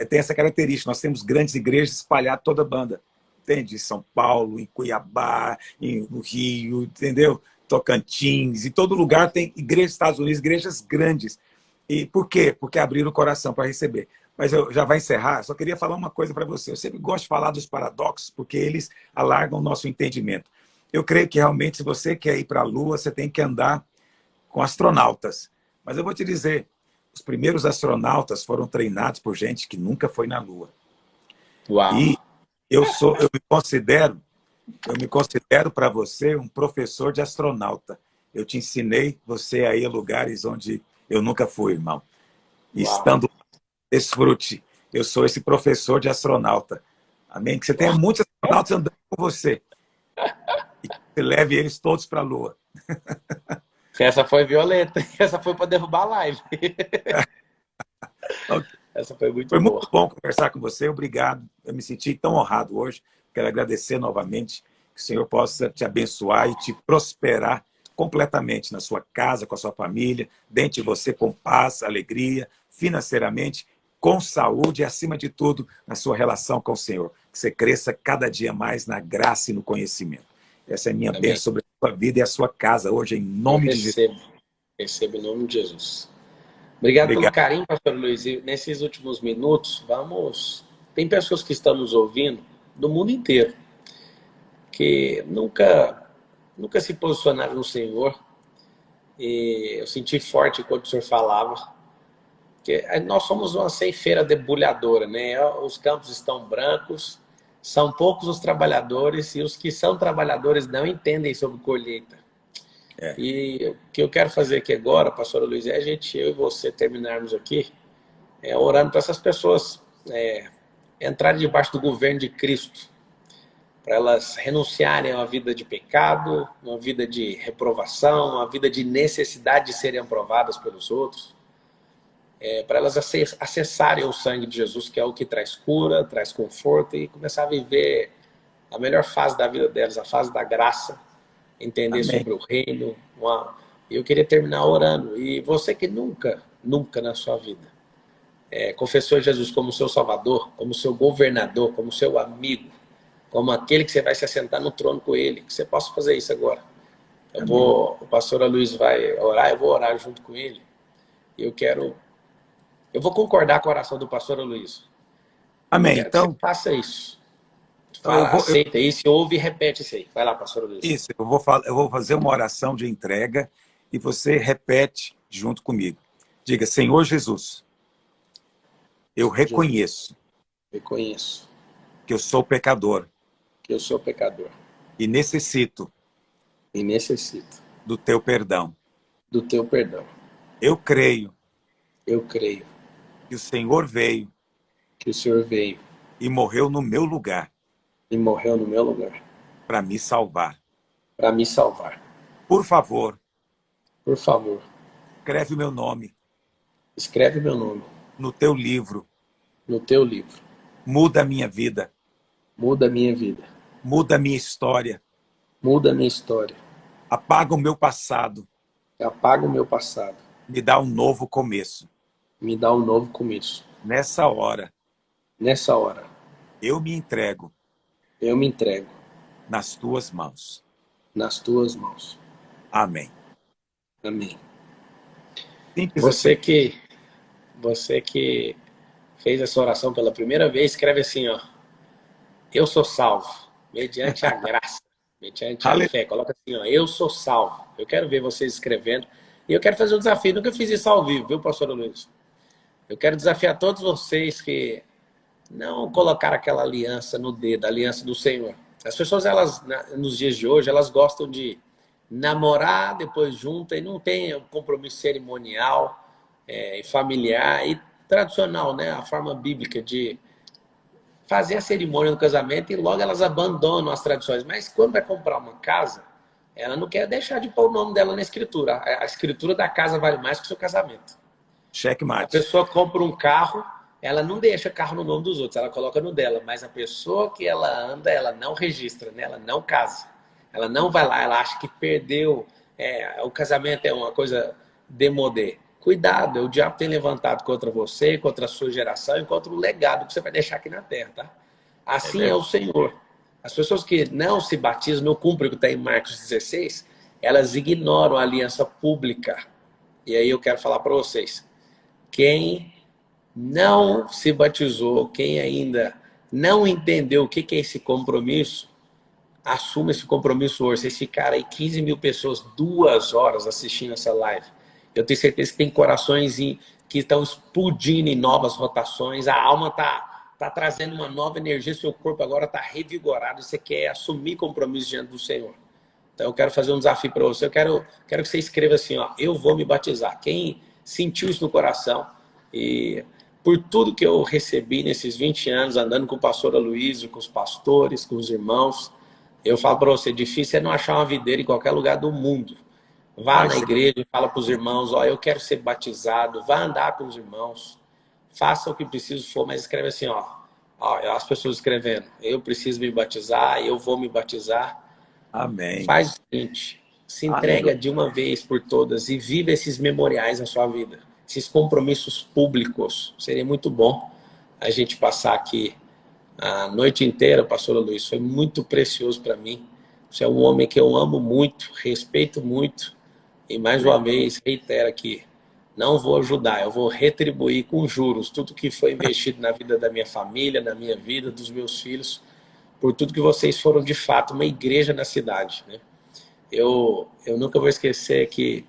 tem essa característica, nós temos grandes igrejas espalhadas toda a banda. entende? Em São Paulo, em Cuiabá, no Rio, entendeu? Tocantins, em todo lugar tem igrejas, Estados Unidos, igrejas grandes. E por quê? Porque abriram o coração para receber. Mas eu já vai encerrar, só queria falar uma coisa para você. Eu sempre gosto de falar dos paradoxos, porque eles alargam o nosso entendimento. Eu creio que realmente, se você quer ir para a Lua, você tem que andar com astronautas. Mas eu vou te dizer, os primeiros astronautas foram treinados por gente que nunca foi na Lua. Uau! E eu me considero para você um professor de astronauta. Eu te ensinei você a ir a lugares onde eu nunca fui, irmão. E Uau! estando lá, desfrute. Eu sou esse professor de astronauta. Amém? Que você tenha muitos astronautas andando com você. E que você leve eles todos para a Lua. Essa foi violenta. Essa foi para derrubar a live. Essa foi muito Foi boa. muito bom conversar com você. Obrigado. Eu me senti tão honrado hoje. Quero agradecer novamente. Que o Senhor possa te abençoar e te prosperar completamente na sua casa, com a sua família, dentro de você com paz, alegria, financeiramente, com saúde e, acima de tudo, na sua relação com o Senhor. Que você cresça cada dia mais na graça e no conhecimento. Essa é a minha Amém. bênção sobre a sua vida e a sua casa hoje, em nome de Jesus. Recebo em nome de Jesus. Obrigado pelo carinho, pastor Luiz. E nesses últimos minutos, tem pessoas que estão nos ouvindo do mundo inteiro, que nunca se posicionaram no Senhor. E eu senti forte quando o senhor falava que nós somos uma ceifeira debulhadora, né? Os campos estão brancos, são poucos os trabalhadores, e os que são trabalhadores não entendem sobre colheita. E o que eu quero fazer aqui agora, pastor Luiz, é eu e você terminarmos aqui orando para essas pessoas entrarem debaixo do governo de Cristo, para elas renunciarem a uma vida de pecado, uma vida de reprovação, uma vida de necessidade de serem aprovadas pelos outros, para elas acessarem o sangue de Jesus, que é o que traz cura, traz conforto, e começar a viver a melhor fase da vida delas, a fase da graça, entender Amém. sobre o reino. Eu queria terminar orando. E você que nunca na sua vida confessou Jesus como seu Salvador, como seu governador, como seu amigo, como aquele que você vai se assentar no trono com ele, que você possa fazer isso agora. O pastor Luiz vai orar, eu vou orar junto com ele. Eu vou concordar com a oração do pastor Luiz. Amém. Então, você faça isso. Aceita isso, ouve e repete isso aí. Vai lá, pastor Luiz. Isso, eu vou fazer uma oração de entrega e você repete junto comigo. Diga: Senhor Jesus, eu reconheço que eu sou pecador e necessito do teu perdão. Eu creio que o Senhor veio e morreu no meu lugar para me salvar. Por favor, escreve o meu nome no teu livro. Muda a minha vida. Muda a minha história. Apaga o meu passado. Me dá um novo começo. Nessa hora, eu me entrego nas tuas mãos. Amém. Simples Você que fez essa oração pela primeira vez, escreve assim, ó: eu sou salvo, mediante a graça, mediante a fé. Coloca assim, ó: eu sou salvo. Eu quero ver vocês escrevendo. E eu quero fazer um desafio. Nunca fiz isso ao vivo, viu, pastor Luiz? Eu quero desafiar todos vocês que não colocaram aquela aliança no dedo, a aliança do Senhor. As pessoas, nos dias de hoje, elas gostam de namorar, depois juntam, e não tem um compromisso cerimonial e familiar e tradicional, né? A forma bíblica de fazer a cerimônia do casamento, e logo elas abandonam as tradições. Mas quando vai comprar uma casa, ela não quer deixar de pôr o nome dela na escritura. A escritura da casa vale mais que o seu casamento. Checkmate. A pessoa compra um carro, ela não deixa carro no nome dos outros, ela coloca no dela. Mas a pessoa que ela anda, ela não registra, né? Ela não casa. Ela não vai lá, ela acha que perdeu. O casamento é uma coisa demodé. Cuidado, o diabo tem levantado contra você, contra a sua geração e contra o legado que você vai deixar aqui na terra, tá? Assim é o Senhor. As pessoas que não se batizam, não cumprem o que está em Marcos 16, elas ignoram a aliança pública. E aí eu quero falar para vocês, quem não se batizou, quem ainda não entendeu o que é esse compromisso, assuma esse compromisso hoje. Vocês ficaram aí 15 mil pessoas, 2 horas assistindo essa live. Eu tenho certeza que tem corações que estão explodindo em novas rotações, a alma está trazendo uma nova energia, seu corpo agora está revigorado, você quer assumir compromisso diante do Senhor. Então eu quero fazer um desafio para você, eu quero que você escreva assim, ó, eu vou me batizar. Quem sentiu isso no coração e por tudo que eu recebi nesses 20 anos, andando com o pastor Aloysio, com os pastores, com os irmãos, eu falo para você, difícil é não achar uma videira em qualquer lugar do mundo. Vá na igreja e fala para os irmãos, ó, eu quero ser batizado, vá andar com os irmãos, faça o que preciso for, mas escreve assim, ó, as pessoas escrevendo, eu preciso me batizar, eu vou me batizar. Amém. Faz o seguinte, se entrega de uma vez por todas e viva esses memoriais na sua vida, esses compromissos públicos. Seria muito bom a gente passar aqui a noite inteira, pastor Luiz, foi muito precioso para mim. Você é um homem que eu amo muito, respeito muito, e mais uma vez reitero aqui, não vou ajudar, eu vou retribuir com juros tudo que foi investido na vida da minha família, na minha vida, dos meus filhos, por tudo que vocês foram de fato uma igreja na cidade, né? Eu nunca vou esquecer que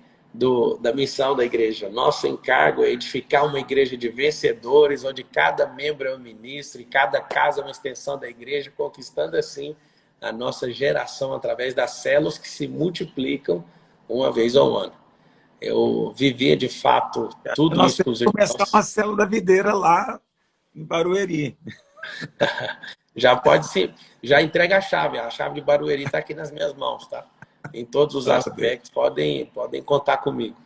da missão da igreja. Nosso encargo é edificar uma igreja de vencedores, onde cada membro é um ministro e cada casa é uma extensão da igreja, conquistando assim a nossa geração através das células que se multiplicam uma vez ao ano. Eu vivia de fato tudo isso com os irmãos. Nós começar uma célula da videira lá em Barueri. Já pode ser, já entrega a chave de Barueri está aqui nas minhas mãos, tá? Em todos os aspectos, podem contar comigo.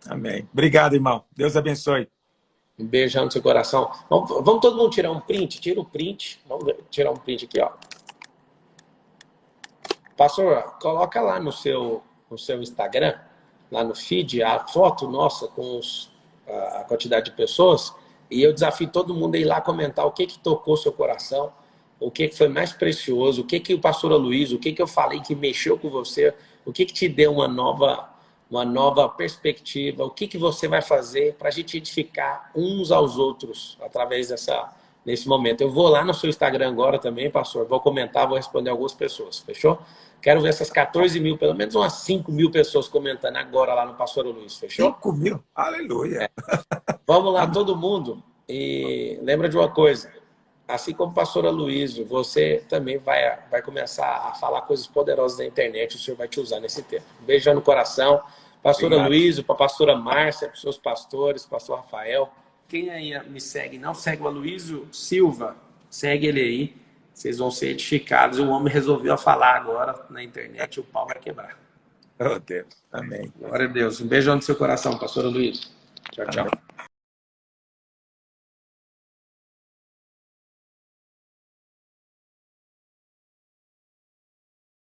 Amém. Obrigado, irmão. Deus abençoe. Um beijão no seu coração. Vamos todo mundo tirar um print? Tira o print. Vamos tirar um print aqui, ó. Pastor, coloca lá no seu Instagram, lá no feed, a foto nossa com a quantidade de pessoas. E eu desafio todo mundo a ir lá comentar o que tocou seu coração, o que foi mais precioso, o que o pastor Aloysio, o que eu falei que mexeu com você, o que te deu uma nova perspectiva, o que você vai fazer para a gente edificar uns aos outros através nesse momento. Eu vou lá no seu Instagram agora também, pastor, vou comentar, vou responder algumas pessoas, fechou? Quero ver essas 14 mil, pelo menos umas 5 mil pessoas comentando agora lá no pastor Aloysio, fechou? 5 mil? Aleluia! Vamos lá, todo mundo. E lembra de uma coisa, assim como o pastor Aloysio, você também vai começar a falar coisas poderosas na internet, o Senhor vai te usar nesse tempo. Um beijão no coração. Pastor Aloysio, para a pastora Márcia, para os seus pastores, pastor Rafael. Quem aí me segue, não segue o Aloysio Silva, segue ele aí. Vocês vão ser edificados. O homem resolveu falar agora na internet, o pau vai quebrar. Oh, Deus. Amém. Glória a Deus. Um beijão no seu coração, pastor Aloysio. Tchau, tchau. Amém.